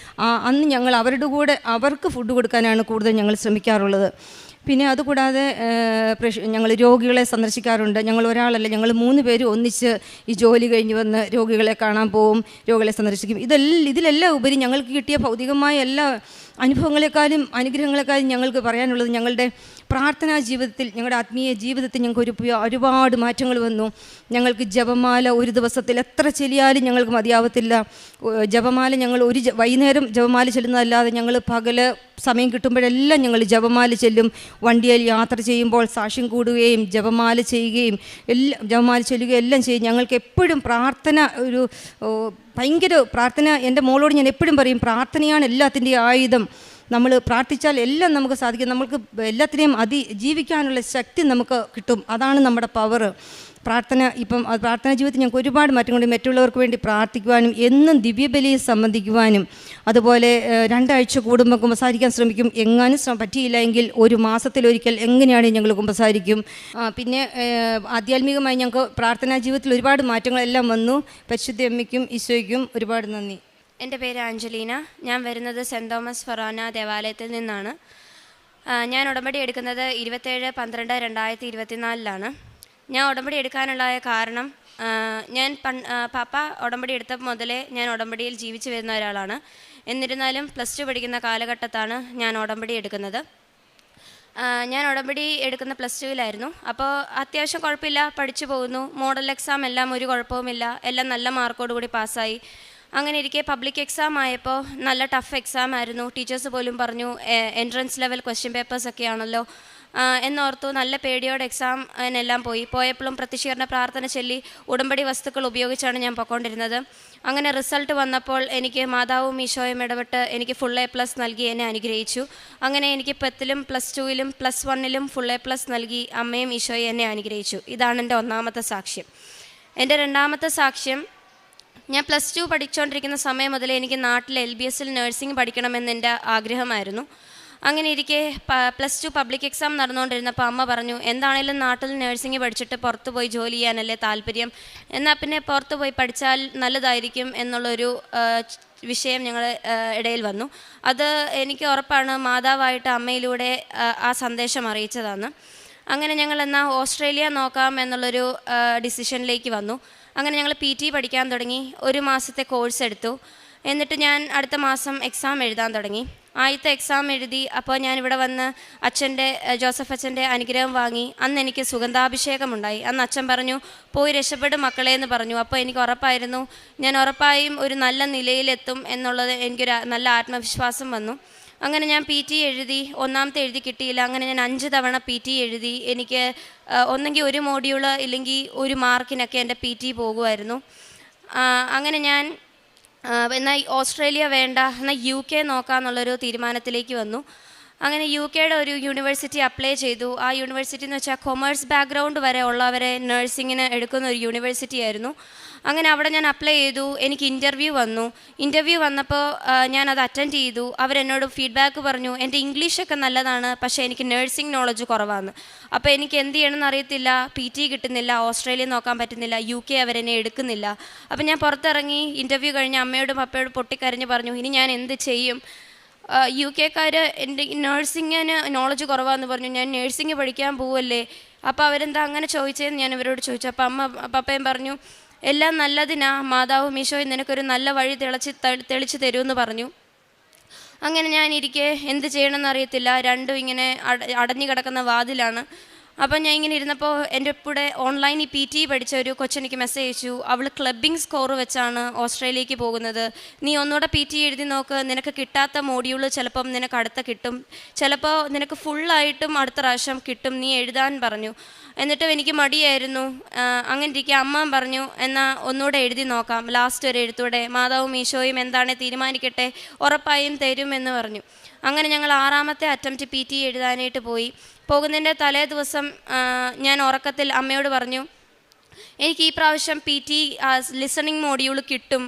അന്ന് ഞങ്ങൾ അവരുടെ കൂടെ അവർക്ക് ഫുഡ് കൊടുക്കാനാണ് കൂടുതൽ ഞങ്ങൾ ശ്രമിക്കാറുള്ളത്. പിന്നെ അതുകൂടാതെ ഞങ്ങൾ രോഗികളെ സന്ദർശിക്കാറുണ്ട്. ഞങ്ങൾ ഒരാളല്ല, ഞങ്ങൾ 3 പേര് ഒന്നിച്ച് ഈ ജോലി കഴിഞ്ഞ് വന്ന് രോഗികളെ കാണാൻ പോവും, രോഗികളെ സന്ദർശിക്കും. ഇതിലെല്ലാം ഉപരി ഞങ്ങൾക്ക് കിട്ടിയ ഭൗതികമായ എല്ലാ അനുഭവങ്ങളെക്കാളും അനുഗ്രഹങ്ങളെക്കാളും ഞങ്ങൾക്ക് പറയാനുള്ളത് ഞങ്ങളുടെ പ്രാർത്ഥനാ ജീവിതത്തിൽ, ഞങ്ങളുടെ ആത്മീയ ജീവിതത്തിൽ ഞങ്ങൾക്ക് ഒരുപാട് മാറ്റങ്ങൾ വന്നു. ഞങ്ങൾക്ക് ജപമാല ഒരു ദിവസത്തിൽ എത്ര ചെല്ലിയാലും ഞങ്ങൾക്ക് മതിയാവത്തില്ല. ജപമാല ഞങ്ങൾ വൈകുന്നേരം ജപമാല ചെല്ലുന്നതല്ലാതെ ഞങ്ങൾ പകല് സമയം കിട്ടുമ്പോഴെല്ലാം ഞങ്ങൾ ജപമാല ചെല്ലും. വണ്ടിയിൽ യാത്ര ചെയ്യുമ്പോൾ സാക്ഷ്യം കൂടുകയും ജപമാല ചെയ്യുകയും ജപമാല ചൊല്ലുകയും എല്ലാം ചെയ്യും. ഞങ്ങൾക്ക് എപ്പോഴും പ്രാർത്ഥന ഭയങ്കര പ്രാർത്ഥന. എൻ്റെ മോളോട് ഞാൻ എപ്പോഴും പറയും, പ്രാർത്ഥനയാണ് എല്ലാത്തിൻ്റെയും ആയുധം. നമ്മൾ പ്രാർത്ഥിച്ചാൽ എല്ലാം നമുക്ക് സാധിക്കും. നമ്മൾക്ക് എല്ലാത്തിനെയും ജീവിക്കാനുള്ള ശക്തി നമുക്ക് കിട്ടും. അതാണ് നമ്മുടെ പവർ. പ്രാർത്ഥനാ ജീവിതത്തിൽ ഞങ്ങൾക്ക് ഒരുപാട് മാറ്റങ്ങളുണ്ട്. മറ്റുള്ളവർക്ക് വേണ്ടി പ്രാർത്ഥിക്കുവാനും എന്നും ദിവ്യബലിയെ സംബന്ധിക്കുവാനും, അതുപോലെ 2 ആഴ്ച കൂടുമ്പോൾ കുമ്പസാരിക്കാൻ ശ്രമിക്കും. എങ്ങാനും പറ്റിയില്ല എങ്കിൽ 1 മാസത്തിലൊരിക്കൽ എങ്ങനെയാണ് ഞങ്ങൾ കുമ്പസാരിക്കും. പിന്നെ ആധ്യാത്മികമായി ഞങ്ങൾക്ക് പ്രാർത്ഥനാ ജീവിതത്തിൽ ഒരുപാട് മാറ്റങ്ങളെല്ലാം വന്നു. പരിശുദ്ധ അമ്മയ്ക്കും ഈശോയ്ക്കും ഒരുപാട് നന്ദി. എൻ്റെ പേര് ആഞ്ചലീന. ഞാൻ വരുന്നത് സെൻറ് തോമസ് ഫൊറാന ദേവാലയത്തിൽ നിന്നാണ്. ഞാൻ ഉടമ്പടി എടുക്കുന്നത് 27/12/2024 ഞാൻ ഉടമ്പടി എടുക്കാനുള്ള കാരണം, ഞാൻ പാപ്പ ഉടമ്പടി എടുത്തപ്പോൾ മുതലേ ഞാൻ ഉടമ്പടിയിൽ ജീവിച്ചു വരുന്ന ഒരാളാണ്. എന്നിരുന്നാലും +2 പഠിക്കുന്ന കാലഘട്ടത്താണ് ഞാൻ ഉടമ്പടി എടുക്കുന്നത്. ഞാൻ ഉടമ്പടി എടുക്കുന്ന +2-ലായിരുന്നു. അപ്പോൾ അത്യാവശ്യം കുഴപ്പമില്ല, പഠിച്ചു പോകുന്നു. മോഡൽ എക്സാം എല്ലാം ഒരു കുഴപ്പവുമില്ല, എല്ലാം നല്ല മാർക്കോടുകൂടി പാസ്സായി. അങ്ങനെ ഇരിക്കെ പബ്ലിക് എക്സാം ആയപ്പോൾ നല്ല ടഫ് എക്സാം ആയിരുന്നു. ടീച്ചേഴ്സ് പോലും പറഞ്ഞു എൻട്രൻസ് ലെവൽ ക്വസ്റ്റ്യൻ പേപ്പേഴ്സൊക്കെ ആണല്ലോ എന്നോർത്തു. നല്ല പേടിയോടെ എക്സാമിനെല്ലാം പോയപ്പോഴും പ്രത്യക്ഷീകരണ പ്രാർത്ഥന ചൊല്ലി ഉടമ്പടി വസ്തുക്കൾ ഉപയോഗിച്ചാണ് ഞാൻ പൊയ്ക്കൊണ്ടിരുന്നത്. അങ്ങനെ റിസൾട്ട് വന്നപ്പോൾ എനിക്ക് മാതാവും ഈശോയും ഇടപെട്ട് എനിക്ക് ഫുൾ A+ നൽകി എന്നെ അനുഗ്രഹിച്ചു. അങ്ങനെ എനിക്ക് 10-ലും +2-ലും +1-ലും ഫുൾ A+ നൽകി അമ്മയും ഈശോയും എന്നെ അനുഗ്രഹിച്ചു. ഇതാണ് എൻ്റെ 1ാമത്തെ സാക്ഷ്യം. എൻ്റെ 2ാമത്തെ സാക്ഷ്യം, ഞാൻ +2 പഠിച്ചുകൊണ്ടിരിക്കുന്ന സമയം മുതലേ എനിക്ക് നാട്ടിൽ LBSൽ നഴ്സിംഗ് പഠിക്കണമെന്ന് എൻ്റെ ആഗ്രഹമായിരുന്നു. അങ്ങനെ ഇരിക്കെ +2 പബ്ലിക് എക്സാം നടന്നുകൊണ്ടിരുന്നപ്പോൾ അമ്മ പറഞ്ഞു, എന്താണേലും നാട്ടിൽ നഴ്സിംഗ് പഠിച്ചിട്ട് പുറത്ത് പോയി ജോലി ചെയ്യാനല്ലേ താല്പര്യം, എന്നാൽ പിന്നെ പുറത്ത് പോയി പഠിച്ചാൽ നല്ലതായിരിക്കും എന്നുള്ളൊരു വിഷയം ഞങ്ങളുടെ ഇടയിൽ വന്നു. അത് എനിക്ക് ഉറപ്പാണ് മാതാവായിട്ട് അമ്മയിലൂടെ ആ സന്ദേശം അറിയിച്ചതാണ്. അങ്ങനെ ഞങ്ങൾ എന്നാൽ ഓസ്ട്രേലിയ നോക്കാം എന്നുള്ളൊരു ഡിസിഷനിലേക്ക് വന്നു. അങ്ങനെ ഞങ്ങൾ PT പഠിക്കാൻ തുടങ്ങി. 1 മാസത്തെ കോഴ്സ് എടുത്തു. എന്നിട്ട് ഞാൻ അടുത്ത മാസം എക്സാം എഴുതാൻ തുടങ്ങി. ആദ്യത്തെ എക്സാം എഴുതി. അപ്പോൾ ഞാനിവിടെ വന്ന് ജോസഫ് അച്ഛൻ്റെ അനുഗ്രഹം വാങ്ങി. അന്ന് എനിക്ക് സുഗന്ധാഭിഷേകമുണ്ടായി. അന്ന് അച്ഛൻ പറഞ്ഞു, പോയി രക്ഷപ്പെടും മക്കളെ എന്ന് പറഞ്ഞു. അപ്പോൾ എനിക്ക് ഉറപ്പായിരുന്നു ഞാൻ ഉറപ്പായും ഒരു നല്ല നിലയിലെത്തും എന്നുള്ളത് എനിക്കൊരു നല്ല ആത്മവിശ്വാസം വന്നു. അങ്ങനെ ഞാൻ PT എഴുതി. 1ാമത്തെ എഴുതി കിട്ടിയില്ല. അങ്ങനെ ഞാൻ 5 തവണ PT എഴുതി. എനിക്ക് ഒന്നെങ്കിൽ 1 മോഡ്യൂള് ഇല്ലെങ്കിൽ 1 മാർക്കിനൊക്കെ എൻ്റെ PT പോകുമായിരുന്നു. അങ്ങനെ ഞാൻ എന്നാൽ ഓസ്ട്രേലിയ വേണ്ട, എന്നാൽ UK നോക്കാമെന്നുള്ളൊരു തീരുമാനത്തിലേക്ക് വന്നു. അങ്ങനെ UKയുടെ ഒരു യൂണിവേഴ്സിറ്റി അപ്ലൈ ചെയ്തു. ആ യൂണിവേഴ്സിറ്റി എന്ന് വെച്ചാൽ കൊമേഴ്സ് ബാക്ക്ഗ്രൗണ്ട് വരെ ഉള്ളവരെ നഴ്സിങ്ങിന് എടുക്കുന്ന ഒരു യൂണിവേഴ്സിറ്റി ആയിരുന്നു. അങ്ങനെ അവിടെ ഞാൻ അപ്ലൈ ചെയ്തു. എനിക്ക് ഇൻ്റർവ്യൂ വന്നു. ഇൻ്റർവ്യൂ വന്നപ്പോൾ ഞാനത് അറ്റൻഡ് ചെയ്തു. അവരെന്നോട് ഫീഡ്ബാക്ക് പറഞ്ഞു, എൻ്റെ ഇംഗ്ലീഷൊക്കെ നല്ലതാണ്, പക്ഷേ എനിക്ക് നഴ്സിംഗ് നോളജ് കുറവാണ്. അപ്പോൾ എനിക്ക് എന്ത് ചെയ്യണമെന്ന് അറിയത്തില്ല. PT കിട്ടുന്നില്ല, ഓസ്ട്രേലിയ നോക്കാൻ പറ്റുന്നില്ല, UK അവരെന്നെ എടുക്കുന്നില്ല. അപ്പോൾ ഞാൻ പുറത്തിറങ്ങി. ഇൻ്റർവ്യൂ കഴിഞ്ഞ് അമ്മയോടും പപ്പയോടും പൊട്ടിക്കരഞ്ഞ് പറഞ്ഞു, ഇനി ഞാൻ എന്ത് ചെയ്യും? UK-കാർ എൻ്റെ നഴ്സിങ്ങിന് നോളജ് കുറവാന്ന് പറഞ്ഞു. ഞാൻ നഴ്സിംഗ് പഠിക്കാൻ പോവല്ലേ? അപ്പോൾ അവരെന്താ അങ്ങനെ ചോദിച്ചതെന്ന് ഞാൻ ഇവരോട് ചോദിച്ചു. അപ്പോൾ പപ്പയും പറഞ്ഞു, എല്ലാം നല്ലതിനാ, മാതാവും ഈശോയും നിനക്കൊരു നല്ല വഴി തെളിച്ച് തരുമെന്ന് പറഞ്ഞു. അങ്ങനെ ഞാനിരിക്കെ എന്ത് ചെയ്യണമെന്ന് അറിയത്തില്ല. രണ്ടും ഇങ്ങനെ അടഞ്ഞു കിടക്കുന്ന വാതിലാണ്. അപ്പം ഞാൻ ഇങ്ങനെ ഇരുന്നപ്പോൾ എൻ്റെ കൂടെ ഓൺലൈനിൽ PT പഠിച്ച ഒരു കൊച്ചെനിക്ക് മെസ്സേജ് അയച്ചു. അവൾ ക്ലബിംഗ് സ്കോർ വെച്ചാണ് ഓസ്ട്രേലിയക്ക് പോകുന്നത്. നീ ഒന്നുകൂടെ PT എഴുതി നോക്ക്, നിനക്ക് കിട്ടാത്ത മോഡ്യൂൾ ചിലപ്പം നിനക്ക് അടുത്ത കിട്ടും, ചിലപ്പോൾ നിനക്ക് ഫുള്ളായിട്ടും അടുത്ത പ്രാവശ്യം കിട്ടും, നീ എഴുതാൻ പറഞ്ഞു. എന്നിട്ടും എനിക്ക് മടിയായിരുന്നു. അങ്ങനെ ഇരിക്കുക അമ്മ പറഞ്ഞു, എന്നാൽ ഒന്നുകൂടെ എഴുതി നോക്കാം, ലാസ്റ്റ് ഒരു എഴുത്തൂടെ, മാതാവും ഈശോയും എന്താണ് തീരുമാനിക്കട്ടെ, ഉറപ്പായും തരുമെന്ന് പറഞ്ഞു. അങ്ങനെ ഞങ്ങൾ 6ാമത്തെ അറ്റംപ്റ്റ് PT എഴുതാനായിട്ട് പോയി. പോകുന്നതിൻ്റെ തലേ ദിവസം ഞാൻ ഉറക്കത്തിൽ അമ്മയോട് പറഞ്ഞു, എനിക്ക് ഈ പ്രാവശ്യം PT ലിസണിങ് മോഡ്യൂൾ കിട്ടും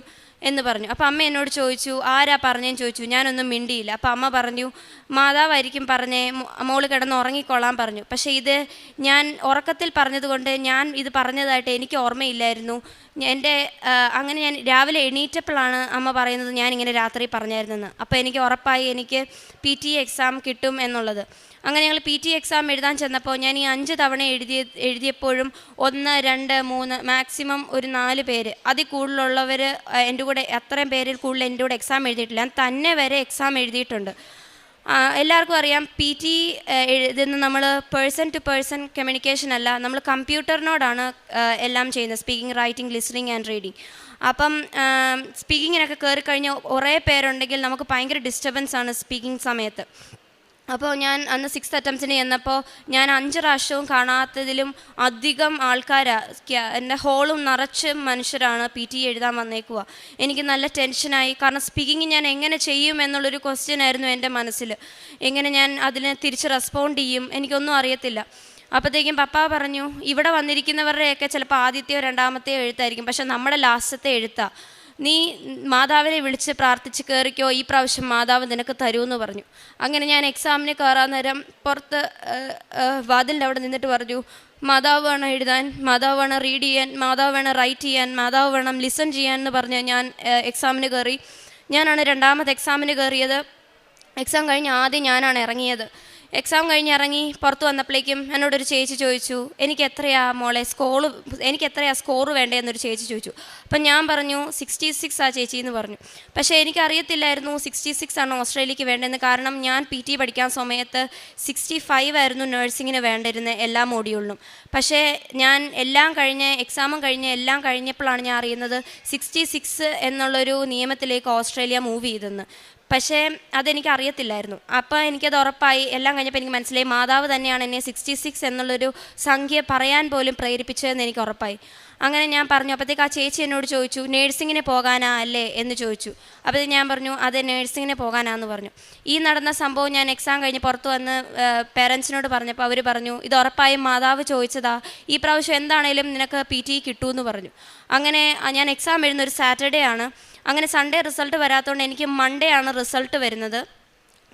എന്ന് പറഞ്ഞു. അപ്പോൾ അമ്മ എന്നോട് ചോദിച്ചു, ആരാ പറഞ്ഞതെന്ന് ചോദിച്ചു. ഞാനൊന്നും മിണ്ടിയില്ല. അപ്പോൾ അമ്മ പറഞ്ഞു, മാതാവായിരിക്കും പറഞ്ഞേ, മോള് കിടന്ന് ഉറങ്ങിക്കൊള്ളാൻ പറഞ്ഞു. പക്ഷേ ഇത് ഞാൻ ഉറക്കത്തിൽ പറഞ്ഞതുകൊണ്ട് ഞാൻ ഇത് പറഞ്ഞതായിട്ട് എനിക്ക് ഓർമ്മയില്ലായിരുന്നു. അങ്ങനെ ഞാൻ രാവിലെ എണീറ്റപ്പോഴാണ് അമ്മ പറയുന്നത് ഞാനിങ്ങനെ രാത്രി പറഞ്ഞായിരുന്നെന്ന്. അപ്പോൾ എനിക്ക് ഉറപ്പായി എനിക്ക് PT എക്സാം കിട്ടും എന്നുള്ളത്. അങ്ങനെ ഞങ്ങൾ PT എക്സാം എഴുതാൻ ചെന്നപ്പോൾ ഞാൻ ഈ 5 തവണ എഴുതിയപ്പോഴും 1, 2, 3 മാക്സിമം ഒരു 4 പേര്, അതിൽ കൂടുതലുള്ളവർ എൻ്റെ കൂടെ അത്രയും പേരിൽ കൂടുതൽ എൻ്റെ കൂടെ എക്സാം എഴുതിയിട്ടില്ല. ഞാൻ തന്നെ വരെ എക്സാം എഴുതിയിട്ടുണ്ട്. എല്ലാവർക്കും അറിയാം PT എഴുതുന്ന നമ്മൾ പേഴ്സൺ ടു പേഴ്സൺ കമ്മ്യൂണിക്കേഷൻ അല്ല, നമ്മൾ കമ്പ്യൂട്ടറിനോടാണ് എല്ലാം ചെയ്യുന്നത്, speaking, writing, listening and reading. അപ്പം സ്പീക്കിങ്ങിനൊക്കെ കയറിക്കഴിഞ്ഞാൽ കുറേ പേരുണ്ടെങ്കിൽ നമുക്ക് ഭയങ്കര ഡിസ്റ്റർബൻസ് ആണ് സ്പീക്കിംഗ് സമയത്ത്. അപ്പോൾ ഞാൻ അന്ന് 6th അറ്റംപ്റ്റിന് ചെന്നപ്പോൾ ഞാൻ 5 പ്രാവശ്യവും കാണാത്തതിലും അധികം എൻ്റെ ഹോളും നിറച്ച് മനുഷ്യരാണ് PT എഴുതാൻ വന്നേക്കുക. എനിക്ക് നല്ല ടെൻഷനായി. കാരണം സ്പീക്കിംഗ് ഞാൻ എങ്ങനെ ചെയ്യും എന്നുള്ളൊരു ക്വസ്റ്റ്യൻ ആയിരുന്നു എൻ്റെ മനസ്സിൽ. എങ്ങനെ ഞാൻ അതിന് തിരിച്ച് റെസ്പോണ്ട് ചെയ്യും, എനിക്കൊന്നും അറിയത്തില്ല. അപ്പോഴത്തേക്കും പപ്പ പറഞ്ഞു, ഇവിടെ വന്നിരിക്കുന്നവരുടെയൊക്കെ ചിലപ്പോൾ ആദ്യത്തെയോ 2ാമത്തെയോ എഴുത്തായിരിക്കും, പക്ഷെ നമ്മുടെ ലാസ്റ്റത്തെ എഴുത്താണ്. നീ മാതാവിനെ വിളിച്ച് പ്രാർത്ഥിച്ച് കയറിക്കോ, ഈ പ്രാവശ്യം മാതാവ് നിനക്ക് തരുമെന്ന് പറഞ്ഞു. അങ്ങനെ ഞാൻ എക്സാമിന് കയറാൻ നേരം പുറത്ത് വാതിലിൻ്റെ അവിടെ നിന്നിട്ട് പറഞ്ഞു, മാതാവ് വേണം എഴുതാൻ, മാതാവ് വേണം റീഡ് ചെയ്യാൻ, മാതാവ് വേണം റൈറ്റ് ചെയ്യാൻ, മാതാവ് വേണം ലിസൺ ചെയ്യാൻ എന്ന് പറഞ്ഞ് ഞാൻ എക്സാമിന് കയറി. ഞാനാണ് 2ാമത്തെ എക്സാമിന് കയറിയത്. എക്സാം കഴിഞ്ഞ് ആദ്യം ഞാനാണ് ഇറങ്ങിയത്. എക്സാം കഴിഞ്ഞ് ഇറങ്ങി പുറത്ത് വന്നപ്പോഴേക്കും എന്നോടൊരു ചേച്ചി ചോദിച്ചു, എനിക്ക് എത്രയാ സ്കോർ വേണ്ടതെന്നൊരു ചേച്ചി ചോദിച്ചു. അപ്പം ഞാൻ പറഞ്ഞു 66 ആ ചേച്ചി എന്ന് പറഞ്ഞു. പക്ഷേ എനിക്കറിയത്തില്ലായിരുന്നു 66 ആണ് ഓസ്ട്രേലിയക്ക് വേണ്ടതെന്ന്. കാരണം ഞാൻ PT പഠിക്കാൻ സമയത്ത് 65 ആയിരുന്നു നഴ്സിങ്ങിന് വേണ്ടിയിരുന്നത് എല്ലാ മോഡ്യൂളിനും. പക്ഷേ ഞാൻ എക്സാമും കഴിഞ്ഞ് എല്ലാം കഴിഞ്ഞപ്പോഴാണ് ഞാൻ അറിയുന്നത് 66 എന്നുള്ളൊരു നിയമത്തിലേക്ക് ഓസ്ട്രേലിയ മൂവ് ചെയ്തെന്ന്. പക്ഷേ അതെനിക്ക് അറിയത്തില്ലായിരുന്നു. അപ്പോൾ എനിക്കത് ഉറപ്പായി. എല്ലാം കഴിഞ്ഞപ്പോൾ എനിക്ക് മനസ്സിലായി മാതാവ് തന്നെയാണ് എന്നെ 66 എന്നുള്ളൊരു സംഖ്യ പറയാൻ പോലും പ്രേരിപ്പിച്ചതെന്ന് എനിക്ക് ഉറപ്പായി. അങ്ങനെ ഞാൻ പറഞ്ഞു. അപ്പോഴത്തേക്ക് ആ ചേച്ചി എന്നോട് ചോദിച്ചു, നേഴ്സിങ്ങിന് പോകാനാ അല്ലേ എന്ന് ചോദിച്ചു. അപ്പോൾ ഞാൻ പറഞ്ഞു, അതെ നേഴ്സിങ്ങിന് പോകാനാന്ന് പറഞ്ഞു. ഈ നടന്ന സംഭവം ഞാൻ എക്സാം കഴിഞ്ഞ് പുറത്ത് വന്ന് പേരൻസിനോട് പറഞ്ഞപ്പോൾ അവർ പറഞ്ഞു, ഇത് ഉറപ്പായും മാതാവ് ചോദിച്ചതാ, ഈ പ്രാവശ്യം എന്താണേലും നിനക്ക് PT കിട്ടുമെന്ന് പറഞ്ഞു. അങ്ങനെ ഞാൻ എക്സാം എഴുതുന്ന ഒരു സാറ്റർഡേ ആണ്. അങ്ങനെ സൺഡേ റിസൾട്ട് വരാത്തതുകൊണ്ട് എനിക്ക് മൺഡേ ആണ് റിസൾട്ട് വരുന്നത്.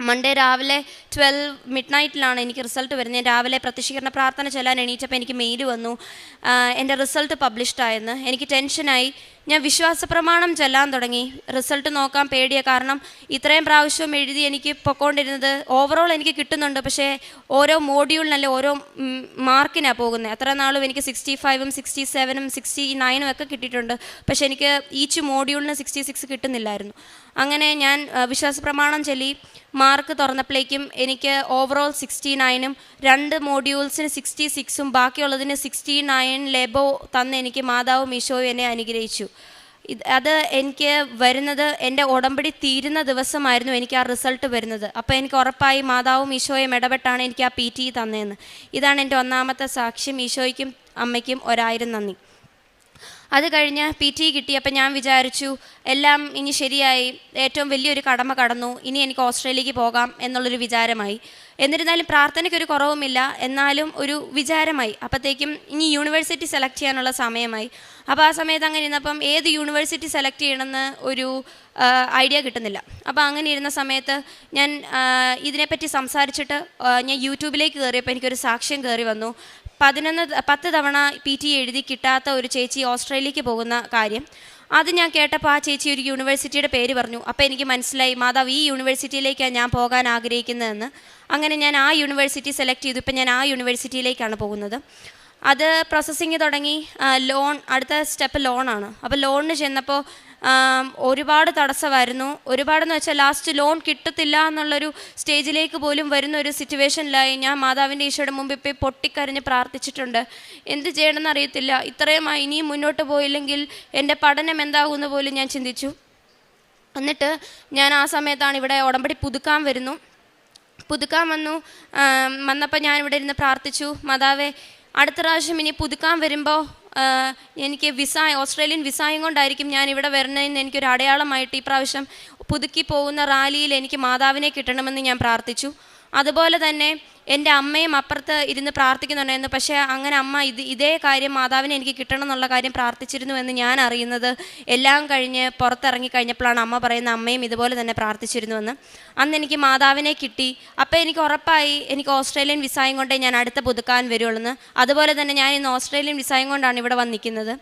മൺഡേ രാവിലെ 12 മിഡ്നൈറ്റിലാണ് എനിക്ക് റിസൾട്ട് വരുന്നത്. രാവിലെ പ്രത്യക്ഷീകരണ പ്രാർത്ഥന ചൊല്ലാൻ എണീറ്റപ്പോൾ എനിക്ക് മെയിൽ വന്നു, എൻ്റെ റിസൾട്ട് പബ്ലിഷ്ഡ് ആയെന്ന്. എനിക്ക് ടെൻഷനായി. ഞാൻ വിശ്വാസ പ്രമാണം ചെല്ലാൻ തുടങ്ങി. റിസൾട്ട് നോക്കാൻ പേടിയ, കാരണം ഇത്രയും പ്രാവശ്യം എഴുതി എനിക്ക് പൊക്കോണ്ടിരുന്നത് ഓവറോൾ എനിക്ക് കിട്ടുന്നുണ്ട്, പക്ഷേ ഓരോ മോഡ്യൂളിനല്ല ഓരോ മാർക്കിനാണ് പോകുന്നത്. എത്ര നാളും എനിക്ക് 65ഉം 67ഉം 69ഉം ഒക്കെ കിട്ടിയിട്ടുണ്ട്, പക്ഷേ എനിക്ക് ഈച്ച് മോഡ്യൂളിന് 66 കിട്ടുന്നില്ലായിരുന്നു. അങ്ങനെ ഞാൻ വിശ്വാസ പ്രമാണം ചൊല്ലി മാർക്ക് തുറന്നപ്പോഴേക്കും എനിക്ക് ഓവറോൾ 69ഉം 2 മോഡ്യൂൾസിന് 66ഉം ബാക്കിയുള്ളതിന് 69 ലെബോ തന്ന് എനിക്ക് മാതാവും ഈശോയും എന്നെ അനുഗ്രഹിച്ചു. അത് എനിക്ക് വരുന്നത് എൻ്റെ ഉടമ്പടി തീരുന്ന ദിവസമായിരുന്നു എനിക്ക് ആ റിസൾട്ട് വരുന്നത്. അപ്പോൾ എനിക്ക് ഉറപ്പായി മാതാവും ഈശോയും ഇടപെട്ടാണ് എനിക്ക് ആ PT തന്നതെന്ന്. ഇതാണ് എൻ്റെ ഒന്നാമത്തെ സാക്ഷ്യം. ഈശോയ്ക്കും അമ്മയ്ക്കും 1000 നന്ദി. അത് കഴിഞ്ഞ് PT കിട്ടിയപ്പോൾ ഞാൻ വിചാരിച്ചു എല്ലാം ഇനി ശരിയായി, ഏറ്റവും വലിയൊരു കടമ കടന്നു, ഇനി എനിക്ക് ഓസ്ട്രേലിയക്ക് പോകാം എന്നുള്ളൊരു വിചാരമായി. എന്നിരുന്നാലും പ്രാർത്ഥനയ്ക്കൊരു കുറവുമില്ല, എന്നാലും ഒരു വിചാരമായി. അപ്പോഴത്തേക്കും ഇനി യൂണിവേഴ്സിറ്റി സെലക്ട് ചെയ്യാനുള്ള സമയമായി. അപ്പോൾ ആ സമയത്ത് അങ്ങനെ ഇരുന്നപ്പം ഏത് യൂണിവേഴ്സിറ്റി സെലക്ട് ചെയ്യണമെന്ന് ഒരു ഐഡിയ കിട്ടുന്നില്ല. അപ്പോൾ അങ്ങനെ ഇരുന്ന സമയത്ത് ഞാൻ ഇതിനെപ്പറ്റി സംസാരിച്ചിട്ട് ഞാൻ യൂട്യൂബിലേക്ക് കയറിയപ്പോൾ എനിക്കൊരു സാക്ഷ്യം കയറി വന്നു. 10 തവണ PT എഴുതി കിട്ടാത്ത ഒരു ചേച്ചി ഓസ്ട്രേലിയക്ക് പോകുന്ന കാര്യം. അത് ഞാൻ കേട്ടപ്പോൾ ആ ചേച്ചി ഒരു യൂണിവേഴ്സിറ്റിയുടെ പേര് പറഞ്ഞു. അപ്പോൾ എനിക്ക് മനസ്സിലായി മാതാവ് ഈ യൂണിവേഴ്സിറ്റിയിലേക്കാണ് ഞാൻ പോകാൻ ആഗ്രഹിക്കുന്നതെന്ന്. അങ്ങനെ ഞാൻ ആ യൂണിവേഴ്സിറ്റി സെലക്ട് ചെയ്തു. ഇപ്പം ഞാൻ ആ യൂണിവേഴ്സിറ്റിയിലേക്കാണ് പോകുന്നത്. അത് പ്രോസസ്സിങ് തുടങ്ങി. ലോൺ, അടുത്ത സ്റ്റെപ്പ് ലോണാണ്. അപ്പോൾ ലോണിന് ചെന്നപ്പോൾ ഒരുപാട് തടസ്സമായിരുന്നു. ഒരുപാടെന്ന് വെച്ചാൽ ലാസ്റ്റ് ലോൺ കിട്ടത്തില്ല എന്നുള്ളൊരു സ്റ്റേജിലേക്ക് പോലും വരുന്ന ഒരു സിറ്റുവേഷനിലായി. ഞാൻ മാതാവിൻ്റെ ഈശോയുടെ മുമ്പിൽ പോയി പൊട്ടിക്കരഞ്ഞ് പ്രാർത്ഥിച്ചിട്ടുണ്ട്. എന്ത് ചെയ്യണമെന്ന് അറിയത്തില്ല, ഇത്രയുമായി ഇനിയും മുന്നോട്ട് പോയില്ലെങ്കിൽ എൻ്റെ പഠനം എന്താകുമെന്ന് പോലും ഞാൻ ചിന്തിച്ചു. എന്നിട്ട് ഞാൻ ആ സമയത്താണ് ഇവിടെ ഉടമ്പടി പുതുക്കാൻ വന്നപ്പോൾ ഞാനിവിടെ ഇരുന്ന് പ്രാർത്ഥിച്ചു, മാതാവേ അടുത്ത പ്രാവശ്യം ഇനി പുതുക്കാൻ വരുമ്പോൾ എനിക്ക് ഓസ്ട്രേലിയൻ വിസായും കൊണ്ടായിരിക്കും ഞാൻ ഇവിടെ വരണതെന്ന് എനിക്കൊരു അടയാളമായിട്ട് ഈ പ്രാവശ്യം പുതുക്കി പോകുന്ന റാലിയിൽ എനിക്ക് മാതാവിനെ കിട്ടണമെന്ന് ഞാൻ പ്രാർത്ഥിച്ചു. അതുപോലെ തന്നെ എൻ്റെ അമ്മയും അപ്പുറത്ത് ഇരുന്ന് പ്രാർത്ഥിക്കുന്നുണ്ടായിരുന്നു. പക്ഷേ അങ്ങനെ അമ്മ ഇതേ കാര്യം മാതാവിനെ എനിക്ക് കിട്ടണം എന്നുള്ള കാര്യം പ്രാർത്ഥിച്ചിരുന്നു എന്ന് ഞാൻ അറിയുന്നത് എല്ലാം കഴിഞ്ഞ് പുറത്തിറങ്ങി കഴിഞ്ഞപ്പോഴാണ് അമ്മ പറയുന്നത് അമ്മയും ഇതുപോലെ തന്നെ പ്രാർത്ഥിച്ചിരുന്നുവെന്ന്. അന്ന് എനിക്ക് മാതാവിനെ കിട്ടി. അപ്പോൾ എനിക്ക് ഉറപ്പായി എനിക്ക് ഓസ്ട്രേലിയൻ വിസായും കൊണ്ടേ ഞാൻ അടുത്ത പുതുക്കാൻ വരുള്ളൂ. അതുപോലെ തന്നെ ഞാൻ ഇന്ന് ഓസ്ട്രേലിയൻ വിസായും കൊണ്ടാണ് ഇവിടെ വന്നിരിക്കുന്നത്.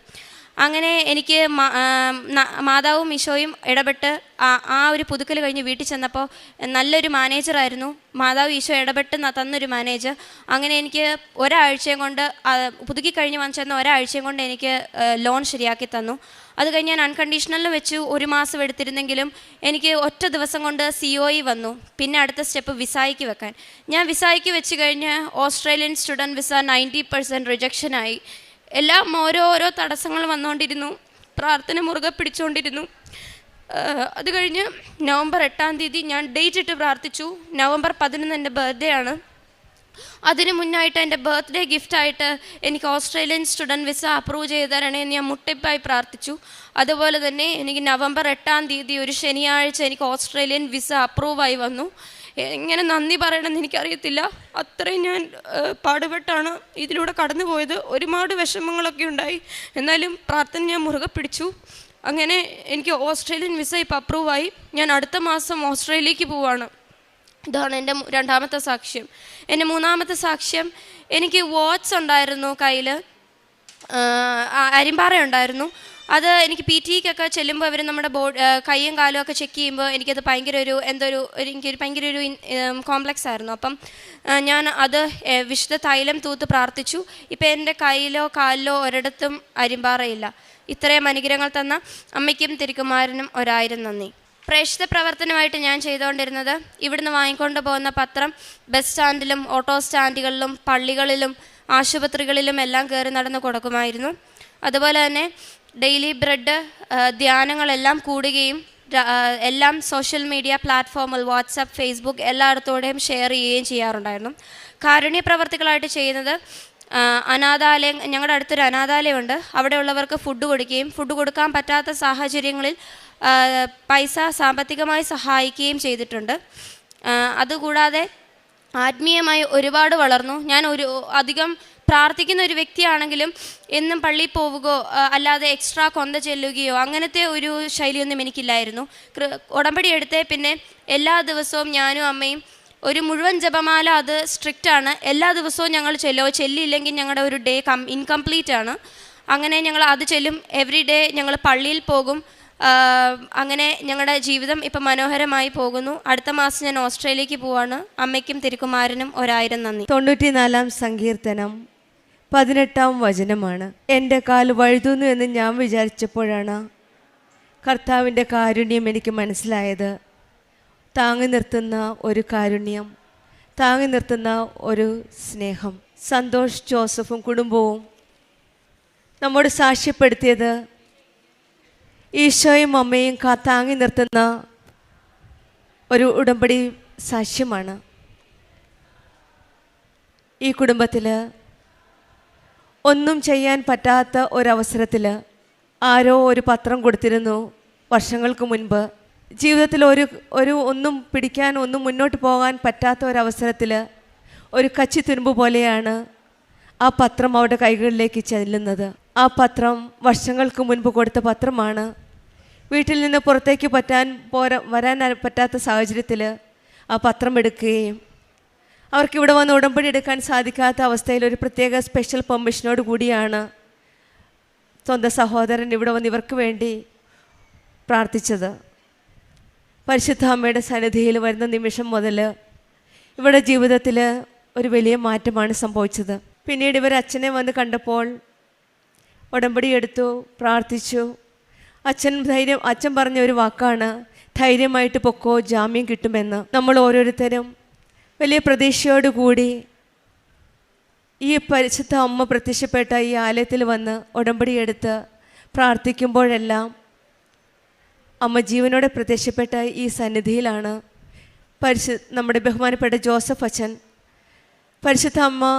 അങ്ങനെ എനിക്ക് മാതാവും ഈശോയും ഇടപെട്ട് ആ ഒരു പുതുക്കൽ കഴിഞ്ഞ് വീട്ടിൽ ചെന്നപ്പോൾ നല്ലൊരു മാനേജറായിരുന്നു. മാതാവ് ഈശോ ഇടപെട്ട് തന്നൊരു മാനേജർ. അങ്ങനെ എനിക്ക് ഒരാഴ്ചയും കൊണ്ട് പുതുക്കി കഴിഞ്ഞ് വന്ന് ചെന്ന ഒരാഴ്ചയും കൊണ്ട് എനിക്ക് ലോൺ ശരിയാക്കി തന്നു. അത് കഴിഞ്ഞ് ഞാൻ അൺകണ്ടീഷണലിൽ വെച്ചു 1 മാസം എടുത്തിരുന്നെങ്കിലും എനിക്ക് ഒറ്റ ദിവസം കൊണ്ട് COE വന്നു. പിന്നെ അടുത്ത സ്റ്റെപ്പ് വിസായ്ക്ക് വെക്കാൻ. ഞാൻ വിസായ്ക്ക് വെച്ച് കഴിഞ്ഞ് ഓസ്ട്രേലിയൻ സ്റ്റുഡൻറ്റ് വിസ 90% റിജക്ഷനായി. എല്ലാം ഓരോരോ തടസ്സങ്ങൾ വന്നുകൊണ്ടിരുന്നു. പ്രാർത്ഥന മുറുകെ പിടിച്ചുകൊണ്ടിരുന്നു. അത് കഴിഞ്ഞ് നവംബർ 8-ാം തീയതി ഞാൻ ഡേറ്റ് ഇട്ട് പ്രാർത്ഥിച്ചു. നവംബർ 11 എൻ്റെ ബർത്ത്ഡേ ആണ്. അതിന് മുന്നായിട്ട് എൻ്റെ ബർത്ത്ഡേ ഗിഫ്റ്റായിട്ട് എനിക്ക് ഓസ്ട്രേലിയൻ സ്റ്റുഡൻറ്റ് വിസ അപ്രൂവ് ചെയ്ത് തരണേ എന്ന് ഞാൻ മുട്ടിപ്പായി പ്രാർത്ഥിച്ചു. അതുപോലെ തന്നെ എനിക്ക് നവംബർ 8-ാം തീയതി ഒരു ശനിയാഴ്ച എനിക്ക് ഓസ്ട്രേലിയൻ വിസ അപ്രൂവായി വന്നു. എങ്ങനെ നന്ദി പറയണമെന്ന് എനിക്കറിയത്തില്ല. അത്രയും ഞാൻ പാടുപെട്ടാണ് ഇതിലൂടെ കടന്നു പോയത്. ഒരുപാട് വിഷമങ്ങളൊക്കെ ഉണ്ടായി, എന്നാലും പ്രാർത്ഥന ഞാൻ മുറുകെ പിടിച്ചു. അങ്ങനെ എനിക്ക് ഓസ്ട്രേലിയൻ വിസ ഇപ്പോൾ അപ്രൂവായി. ഞാൻ അടുത്ത മാസം ഓസ്ട്രേലിയക്ക് പോവാണ്. ഇതാണ് എൻ്റെ 2ാമത്തെ സാക്ഷ്യം. എൻ്റെ 3ാമത്തെ സാക്ഷ്യം, എനിക്ക് വാച്ച് ഉണ്ടായിരുന്നു കയ്യിൽ, അരിമ്പാറ ഉണ്ടായിരുന്നു. അത് എനിക്ക് PT-ക്കൊക്കെ ചെല്ലുമ്പോൾ അവർ നമ്മുടെ കൈയും കാലും ഒക്കെ ചെക്ക് ചെയ്യുമ്പോൾ എനിക്കത് എനിക്കൊരു ഭയങ്കര ഒരു കോംപ്ലക്സ് ആയിരുന്നു. അപ്പം ഞാൻ അത് വിശുദ്ധ തൈലം തൂത്ത് പ്രാർത്ഥിച്ചു. ഇപ്പം എൻ്റെ കയ്യിലോ കാലിലോ ഒരിടത്തും അരിമ്പാറയില്ല. ഇത്രയും അനുഗ്രഹങ്ങൾ തന്ന അമ്മയ്ക്കും തിരുക്കുമാരനും 1000 നന്ദി. പ്രേക്ഷിത പ്രവർത്തനമായിട്ട് ഞാൻ ചെയ്തുകൊണ്ടിരുന്നത് ഇവിടുന്ന് വാങ്ങിക്കൊണ്ട് പോകുന്ന പത്രം ബസ് സ്റ്റാൻഡിലും ഓട്ടോ സ്റ്റാൻഡുകളിലും പള്ളികളിലും ആശുപത്രികളിലും എല്ലാം കയറി നടന്ന് കൊടുക്കുമായിരുന്നു. അതുപോലെ തന്നെ ഡെയിലി ബ്രെഡ് ധ്യാനങ്ങളെല്ലാം കൂടുകയും എല്ലാം സോഷ്യൽ മീഡിയ പ്ലാറ്റ്ഫോമിൽ വാട്സപ്പ്, ഫേസ്ബുക്ക് എല്ലായിടത്തോടെയും ഷെയർ ചെയ്യുകയും ചെയ്യാറുണ്ടായിരുന്നു. കാരുണ്യ പ്രവർത്തികളായിട്ട് ചെയ്യുന്നത് അനാഥാലയം, ഞങ്ങളുടെ അടുത്തൊരു അനാഥാലയമുണ്ട്. അവിടെയുള്ളവർക്ക് ഫുഡ് കൊടുക്കുകയും ഫുഡ് കൊടുക്കാൻ പറ്റാത്ത സാഹചര്യങ്ങളിൽ പൈസ സാമ്പത്തികമായി സഹായിക്കുകയും ചെയ്തിട്ടുണ്ട്. അതുകൂടാതെ ആത്മീയമായി ഒരുപാട് വളർന്നു. ഞാൻ അധികം പ്രാർത്ഥിക്കുന്ന ഒരു വ്യക്തിയാണെങ്കിലും എന്നും പള്ളിയിൽ പോവുകയോ അല്ലാതെ എക്സ്ട്രാ കൊന്ത ചെല്ലുകയോ അങ്ങനത്തെ ഒരു ശൈലിയൊന്നും എനിക്കില്ലായിരുന്നു. ഉടമ്പടി എടുത്തേ പിന്നെ എല്ലാ ദിവസവും ഞാനും അമ്മയും ഒരു മുഴുവൻ ജപമാല, അത് സ്ട്രിക്റ്റാണ്. എല്ലാ ദിവസവും ഞങ്ങൾ ചെല്ലിയില്ലെങ്കിൽ ഞങ്ങളുടെ ഒരു ഡേ ഇൻകംപ്ലീറ്റ് ആണ്. അങ്ങനെ ഞങ്ങൾ അത് ചൊല്ലും. എവറി ഡേ ഞങ്ങൾ പള്ളിയിൽ പോകും. അങ്ങനെ ഞങ്ങളുടെ ജീവിതം ഇപ്പം മനോഹരമായി പോകുന്നു. അടുത്ത മാസം ഞാൻ ഓസ്ട്രേലിയക്ക് പോവാണ്. അമ്മയ്ക്കും തിരുക്കുമാരനും 1000 നന്ദി. 94 സങ്കീർത്തനം 18 വചനമാണ്. എൻ്റെ കാൽ വഴുതുന്നു എന്ന് ഞാൻ വിചാരിച്ചപ്പോഴാണ് കർത്താവിൻ്റെ കാരുണ്യം എനിക്ക് മനസ്സിലായത്. താങ്ങി നിർത്തുന്ന ഒരു കാരുണ്യം, താങ്ങി നിർത്തുന്ന ഒരു സ്നേഹം. സന്തോഷ് ജോസഫും കുടുംബവും നമ്മോട് സാക്ഷ്യപ്പെടുത്തിയത് ഈശോയും അമ്മയും താങ്ങി നിർത്തുന്ന ഒരു ഉടമ്പടി സാക്ഷ്യമാണ്. ഈ കുടുംബത്തിൽ ഒന്നും ചെയ്യാൻ പറ്റാത്ത ഒരവസരത്തിൽ ആരോ ഒരു പത്രം കൊടുത്തിരുന്നു വർഷങ്ങൾക്ക് മുൻപ്. ജീവിതത്തിൽ ഒന്നും പിടിക്കാൻ, ഒന്നും മുന്നോട്ട് പോകാൻ പറ്റാത്ത ഒരവസരത്തിൽ ഒരു കച്ചിത്തുരുമ്പ് പോലെയാണ് ആ പത്രം അവരുടെ കൈകളിലേക്ക് ചെല്ലുന്നത്. ആ പത്രം വർഷങ്ങൾക്ക് മുൻപ് കൊടുത്ത പത്രമാണ്. വീട്ടിൽ നിന്ന് പുറത്തേക്ക് വരാൻ പറ്റാത്ത സാഹചര്യത്തിൽ ആ പത്രം എടുക്കുകയും അവർക്കിവിടെ വന്ന് ഉടമ്പടി എടുക്കാൻ സാധിക്കാത്ത അവസ്ഥയിൽ ഒരു പ്രത്യേക സ്പെഷ്യൽ പെർമിഷനോട് കൂടിയാണ് സ്വന്തം സഹോദരൻ ഇവിടെ വന്ന് ഇവർക്ക് വേണ്ടി പ്രാർത്ഥിച്ചത്. പരിശുദ്ധ അമ്മയുടെ സന്നിധിയിൽ വരുന്ന നിമിഷം മുതൽ ഇവരുടെ ജീവിതത്തിൽ ഒരു വലിയ മാറ്റമാണ് സംഭവിച്ചത്. പിന്നീട് ഇവർ അച്ഛനെ വന്ന് കണ്ടപ്പോൾ ഉടമ്പടി എടുത്തു, പ്രാർത്ഥിച്ചു. അച്ഛൻ പറഞ്ഞ ഒരു വാക്കാണ്, ധൈര്യമായിട്ട് പൊക്കോ, ജാമ്യം കിട്ടുമെന്ന്. നമ്മൾ ഓരോരുത്തരും വലിയ പ്രതീക്ഷയോടുകൂടി ഈ പരിശുദ്ധ അമ്മ പ്രത്യക്ഷപ്പെട്ട ഈ ആലയത്തിൽ വന്ന് ഉടമ്പടി എടുത്ത് പ്രാർത്ഥിക്കുമ്പോഴെല്ലാം അമ്മ ജീവനോടെ പ്രത്യക്ഷപ്പെട്ട ഈ സന്നിധിയിലാണ് നമ്മുടെ ബഹുമാനപ്പെട്ട ജോസഫ് അച്ഛൻ. പരിശുദ്ധ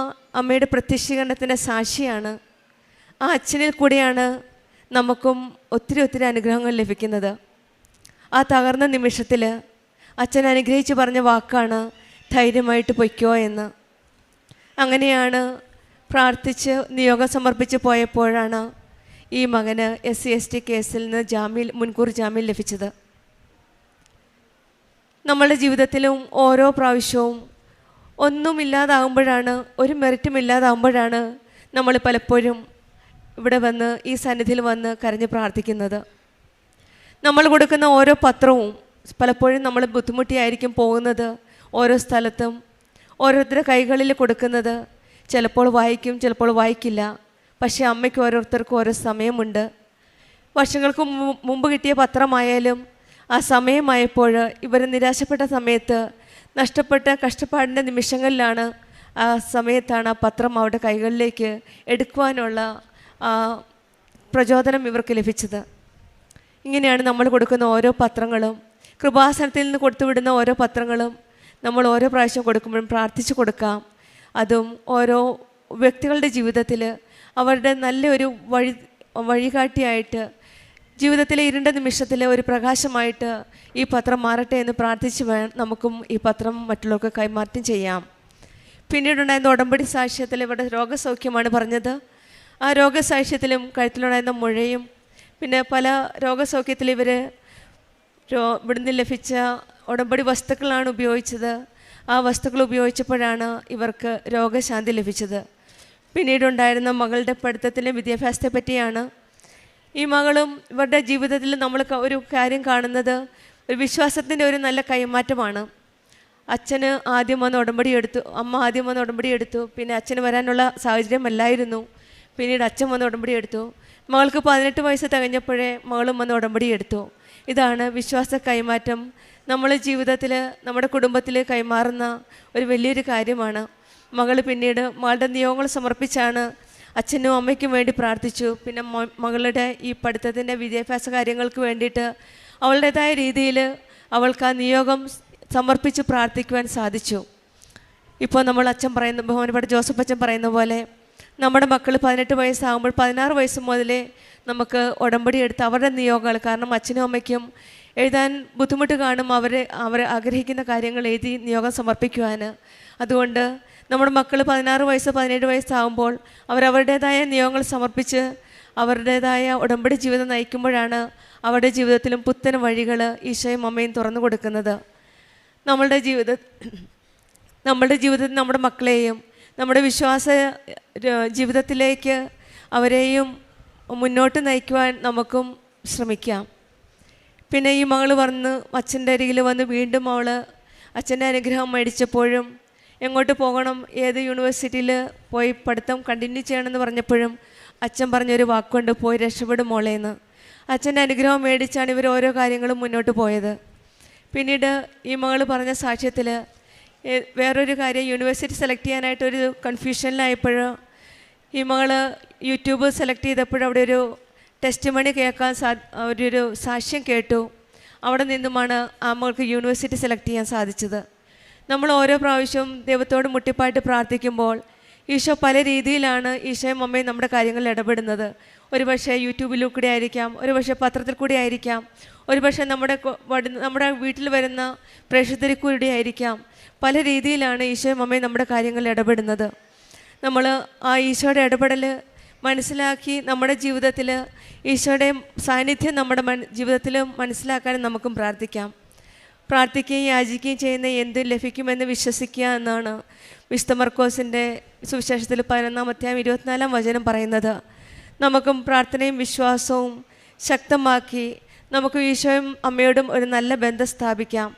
അമ്മയുടെ പ്രത്യക്ഷീകരണത്തിൻ്റെ സാക്ഷിയാണ്. ആ അച്ഛനിൽ കൂടെയാണ് നമുക്കും ഒത്തിരി അനുഗ്രഹങ്ങൾ ലഭിക്കുന്നത്. ആ തകർന്ന നിമിഷത്തിൽ അച്ഛൻ അനുഗ്രഹിച്ച് പറഞ്ഞ വാക്കാണ്, ധൈര്യമായിട്ട് പൊയ്ക്കോ എന്ന്. അങ്ങനെയാണ് പ്രാർത്ഥിച്ച് നിയോഗം സമർപ്പിച്ച് പോയപ്പോഴാണ് ഈ മകന് SC/ST കേസിൽ നിന്ന് മുൻകൂർ ജാമ്യം ലഭിച്ചത്. നമ്മളുടെ ജീവിതത്തിലും ഓരോ പ്രാവശ്യവും ഒന്നുമില്ലാതാകുമ്പോഴാണ്, ഒരു മെറിറ്റും ഇല്ലാതാകുമ്പോഴാണ് നമ്മൾ പലപ്പോഴും ഇവിടെ വന്ന് ഈ സന്നിധിയിൽ വന്ന് കരഞ്ഞ് പ്രാർത്ഥിക്കുന്നത്. നമ്മൾ കൊടുക്കുന്ന ഓരോ പത്രവും പലപ്പോഴും നമ്മൾ ബുദ്ധിമുട്ടിയായിരിക്കും പോകുന്നത്. ഓരോ സ്ഥലത്തും ഓരോരുത്തരുടെ കൈകളിൽ കൊടുക്കുന്നത് ചിലപ്പോൾ വായിക്കും, ചിലപ്പോൾ വായിക്കില്ല. പക്ഷേ അമ്മയ്ക്ക് ഓരോരുത്തർക്കും ഓരോ സമയമുണ്ട്. വർഷങ്ങൾക്ക് മുമ്പ് കിട്ടിയ പത്രമായാലും ആ സമയമായപ്പോൾ ഇവർ നിരാശപ്പെട്ട സമയത്ത്, നഷ്ടപ്പെട്ട കഷ്ടപ്പാടിൻ്റെ നിമിഷങ്ങളിലാണ്, ആ സമയത്താണ് ആ പത്രം അവരുടെ കൈകളിലേക്ക് എടുക്കുവാനുള്ള പ്രചോദനം ഇവർക്ക് ലഭിച്ചത്. ഇങ്ങനെയാണ് നമ്മൾ കൊടുക്കുന്ന ഓരോ പത്രങ്ങളും, കൃപാസനത്തിൽ നിന്ന് കൊടുത്തുവിടുന്ന ഓരോ പത്രങ്ങളും നമ്മൾ ഓരോ പ്രാവശ്യം കൊടുക്കുമ്പോഴും പ്രാർത്ഥിച്ചു കൊടുക്കാം. അതും ഓരോ വ്യക്തികളുടെ ജീവിതത്തിൽ അവരുടെ നല്ലൊരു വഴികാട്ടിയായിട്ട്, ജീവിതത്തിലെ ഇരുണ്ട നിമിഷത്തിൽ ഒരു പ്രകാശമായിട്ട് ഈ പത്രം മാറട്ടെ എന്ന് പ്രാർത്ഥിച്ച് നമുക്കും ഈ പത്രം മറ്റുള്ളവർക്ക് കൈമാറ്റം ചെയ്യാം. പിന്നീടുണ്ടായിരുന്ന ഉടമ്പടി സാക്ഷ്യത്തിൽ ഇവിടെ രോഗസൗഖ്യമാണ് പറഞ്ഞത്. ആ രോഗസാക്ഷ്യത്തിലും കഴുത്തിലുണ്ടായിരുന്ന മുഴയും പിന്നെ പല രോഗസൗഖ്യത്തിൽ ഇവിടുന്ന് ലഭിച്ച ഉടമ്പടി വസ്തുക്കളാണ് ഉപയോഗിച്ചത്. ആ വസ്തുക്കൾ ഉപയോഗിച്ചപ്പോഴാണ് ഇവർക്ക് രോഗശാന്തി ലഭിച്ചത്. പിന്നീടുണ്ടായിരുന്ന മകളുടെ പഠിത്തത്തിലെ വിദ്യാഭ്യാസത്തെ പറ്റിയാണ്. ഈ മകളും ഇവരുടെ ജീവിതത്തിൽ നമ്മൾ ഒരു കാര്യം കാണുന്നത് ഒരു വിശ്വാസത്തിൻ്റെ ഒരു നല്ല കൈമാറ്റമാണ്. അച്ഛന് ആദ്യം വന്ന് ഉടമ്പടി എടുത്തു, അമ്മ ആദ്യം വന്ന് ഉടമ്പടി എടുത്തു. പിന്നെ അച്ഛന് വരാനുള്ള സാഹചര്യമല്ലായിരുന്നു. പിന്നീട് അച്ഛൻ വന്ന് ഉടമ്പടി എടുത്തു. മകൾക്ക് 18 വയസ്സ് തികഞ്ഞപ്പോഴേ മകളും വന്ന് ഉടമ്പടി എടുത്തു. ഇതാണ് വിശ്വാസ കൈമാറ്റം. നമ്മൾ ജീവിതത്തിൽ നമ്മുടെ കുടുംബത്തിൽ കൈമാറുന്ന ഒരു വലിയൊരു കാര്യമാണ്. മകൾ പിന്നീട് മകളുടെ നിയോഗങ്ങൾ സമർപ്പിച്ചാണ് അച്ഛനും അമ്മയ്ക്കും വേണ്ടി പ്രാർത്ഥിച്ചു. പിന്നെ മകളുടെ ഈ പഠിത്തത്തിൻ്റെ വിദ്യാഭ്യാസ കാര്യങ്ങൾക്ക് വേണ്ടിയിട്ട് അവളുടേതായ രീതിയിൽ അവൾക്ക് ആ നിയോഗം സമർപ്പിച്ച് പ്രാർത്ഥിക്കുവാൻ സാധിച്ചു. ഇപ്പോൾ നമ്മൾ ബഹുമാനപ്പെട്ട ജോസഫ് അച്ഛൻ പറയുന്ന പോലെ നമ്മുടെ മക്കൾ 18 വയസ്സാകുമ്പോൾ 16 വയസ്സ് മുതലേ നമുക്ക് ഉടമ്പടി എടുത്ത് അവരുടെ നിയോഗങ്ങൾ, കാരണം അച്ഛനും അമ്മയ്ക്കും എഴുതാൻ ബുദ്ധിമുട്ട് കാണും, അവർ ആഗ്രഹിക്കുന്ന കാര്യങ്ങൾ എഴുതി നിയോഗം സമർപ്പിക്കുവാൻ. അതുകൊണ്ട് നമ്മുടെ മക്കൾ 16 വയസ്സ് 17 വയസ്സാകുമ്പോൾ അവരവരുടേതായ നിയോഗങ്ങൾ സമർപ്പിച്ച് അവരുടേതായ ഉടമ്പടി ജീവിതം നയിക്കുമ്പോഴാണ് അവരുടെ ജീവിതത്തിലും പുത്തൻ വഴികൾ ഈശോയും അമ്മയും തുറന്നു കൊടുക്കുന്നത്. നമ്മളുടെ ജീവിതത്തിൽ നമ്മുടെ മക്കളെയും നമ്മുടെ വിശ്വാസ ജീവിതത്തിലേക്ക് അവരെയും മുന്നോട്ട് നയിക്കുവാൻ നമുക്കും ശ്രമിക്കാം. പിന്നെ ഈ മകൾ വന്ന് അച്ഛൻ്റെ അരികിൽ വന്ന് വീണ്ടും അവൾ അച്ഛൻ്റെ അനുഗ്രഹം മേടിച്ചപ്പോഴും എങ്ങോട്ട് പോകണം, ഏത് യൂണിവേഴ്സിറ്റിയിൽ പോയി പഠിത്തം കണ്ടിന്യൂ ചെയ്യണമെന്ന് പറഞ്ഞപ്പോഴും അച്ഛൻ പറഞ്ഞൊരു വാക്കുകൊണ്ട്, പോയി രക്ഷപ്പെടും മോളേന്ന്. അച്ഛൻ്റെ അനുഗ്രഹം മേടിച്ചാണ് ഇവർ ഓരോ കാര്യങ്ങളും മുന്നോട്ട് പോയത്. പിന്നീട് ഈ മകൾ പറഞ്ഞ സാക്ഷ്യത്തിൽ വേറൊരു കാര്യം, യൂണിവേഴ്സിറ്റി സെലക്ട് ചെയ്യാനായിട്ടൊരു കൺഫ്യൂഷനിലായപ്പോൾ ഈ മകൾ യൂട്യൂബ് സെലക്ട് ചെയ്തപ്പോൾ അവിടെ ഒരു ടെസ്റ്റ് മണി കേൾക്കാൻ ഒരു സാക്ഷ്യം കേട്ടു. അവിടെ നിന്നുമാണ് ആ മകൾക്ക് യൂണിവേഴ്സിറ്റി സെലക്ട് ചെയ്യാൻ സാധിച്ചത്. നമ്മൾ ഓരോ പ്രാവശ്യവും ദൈവത്തോട് മുട്ടിപ്പായിട്ട് പ്രാർത്ഥിക്കുമ്പോൾ ഈശോ പല രീതിയിലാണ് ഈശോയും അമ്മയും നമ്മുടെ കാര്യങ്ങളിൽ ഇടപെടുന്നത്. ഒരുപക്ഷെ യൂട്യൂബിൽ കൂടി ആയിരിക്കാം, ഒരുപക്ഷെ പത്രത്തിൽ കൂടി ആയിരിക്കാം, ഒരുപക്ഷെ നമ്മുടെ വീട്ടിൽ വരുന്ന പ്രേക്ഷകരിൽ കൂടി ആയിരിക്കാം. പല രീതിയിലാണ് ഈശോയും അമ്മയും നമ്മുടെ കാര്യങ്ങളിൽ ഇടപെടുന്നത്. നമ്മൾ ആ ഈശോയുടെ ഇടപെടൽ മനസ്സിലാക്കി നമ്മുടെ ജീവിതത്തിൽ ഈശോയുടെ സാന്നിധ്യം നമ്മുടെ ജീവിതത്തിൽ മനസ്സിലാക്കാനും നമുക്കും പ്രാർത്ഥിക്കാം. പ്രാർത്ഥിക്കുകയും യാചിക്കുകയും ചെയ്യുന്ന എന്തും ലഭിക്കുമെന്ന് വിശ്വസിക്കുക എന്നാണ് വിശുദ്ധ മർക്കോസിൻ്റെ സുവിശേഷത്തിൽ 11-ാം അധ്യായം 24-ാം വചനം പറയുന്നത്. നമുക്കും പ്രാർത്ഥനയും വിശ്വാസവും ശക്തമാക്കി നമുക്ക് ഈശോയും അമ്മയോടും ഒരു നല്ല ബന്ധം സ്ഥാപിക്കാം.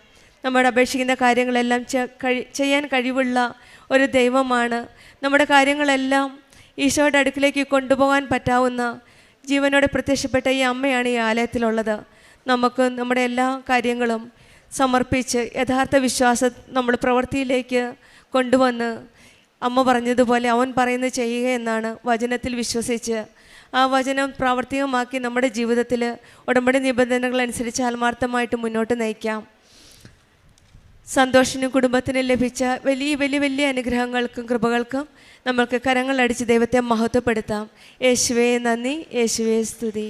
നമ്മൾ അപേക്ഷിക്കുന്ന കാര്യങ്ങളെല്ലാം ചെയ്യാൻ കഴിവുള്ള ഒരു ദൈവമാണ്. നമ്മുടെ കാര്യങ്ങളെല്ലാം ഈശോയുടെ അടുക്കിലേക്ക് കൊണ്ടുപോകാൻ പറ്റാവുന്ന ജീവനോടെ പ്രത്യക്ഷപ്പെട്ട ഈ അമ്മയാണ് ഈ ആലയത്തിലുള്ളത്. നമുക്ക് നമ്മുടെ എല്ലാ കാര്യങ്ങളും സമർപ്പിച്ച് യഥാർത്ഥ വിശ്വാസം നമ്മൾ പ്രവൃത്തിയിലേക്ക് കൊണ്ടുവന്ന് അമ്മ പറഞ്ഞതുപോലെ അവൻ പറയുന്നത് ചെയ്യുക എന്നാണ് വചനത്തിൽ വിശ്വസിച്ച് ആ വചനം പ്രാവർത്തികമാക്കി നമ്മുടെ ജീവിതത്തിൽ ഉടമ്പടി നിബന്ധനകളനുസരിച്ച് ആത്മാർത്ഥമായിട്ട് മുന്നോട്ട് നയിക്കാം. സന്തോഷിനും കുടുംബത്തിനും ലഭിച്ച വലിയ വലിയ വലിയ അനുഗ്രഹങ്ങൾക്കും കൃപകൾക്കും നമ്മൾക്ക് കരങ്ങളടിച്ച് ദൈവത്തെ മഹത്വപ്പെടുത്താം. യേശുവേ നന്ദി, യേശുവേ സ്തുതി.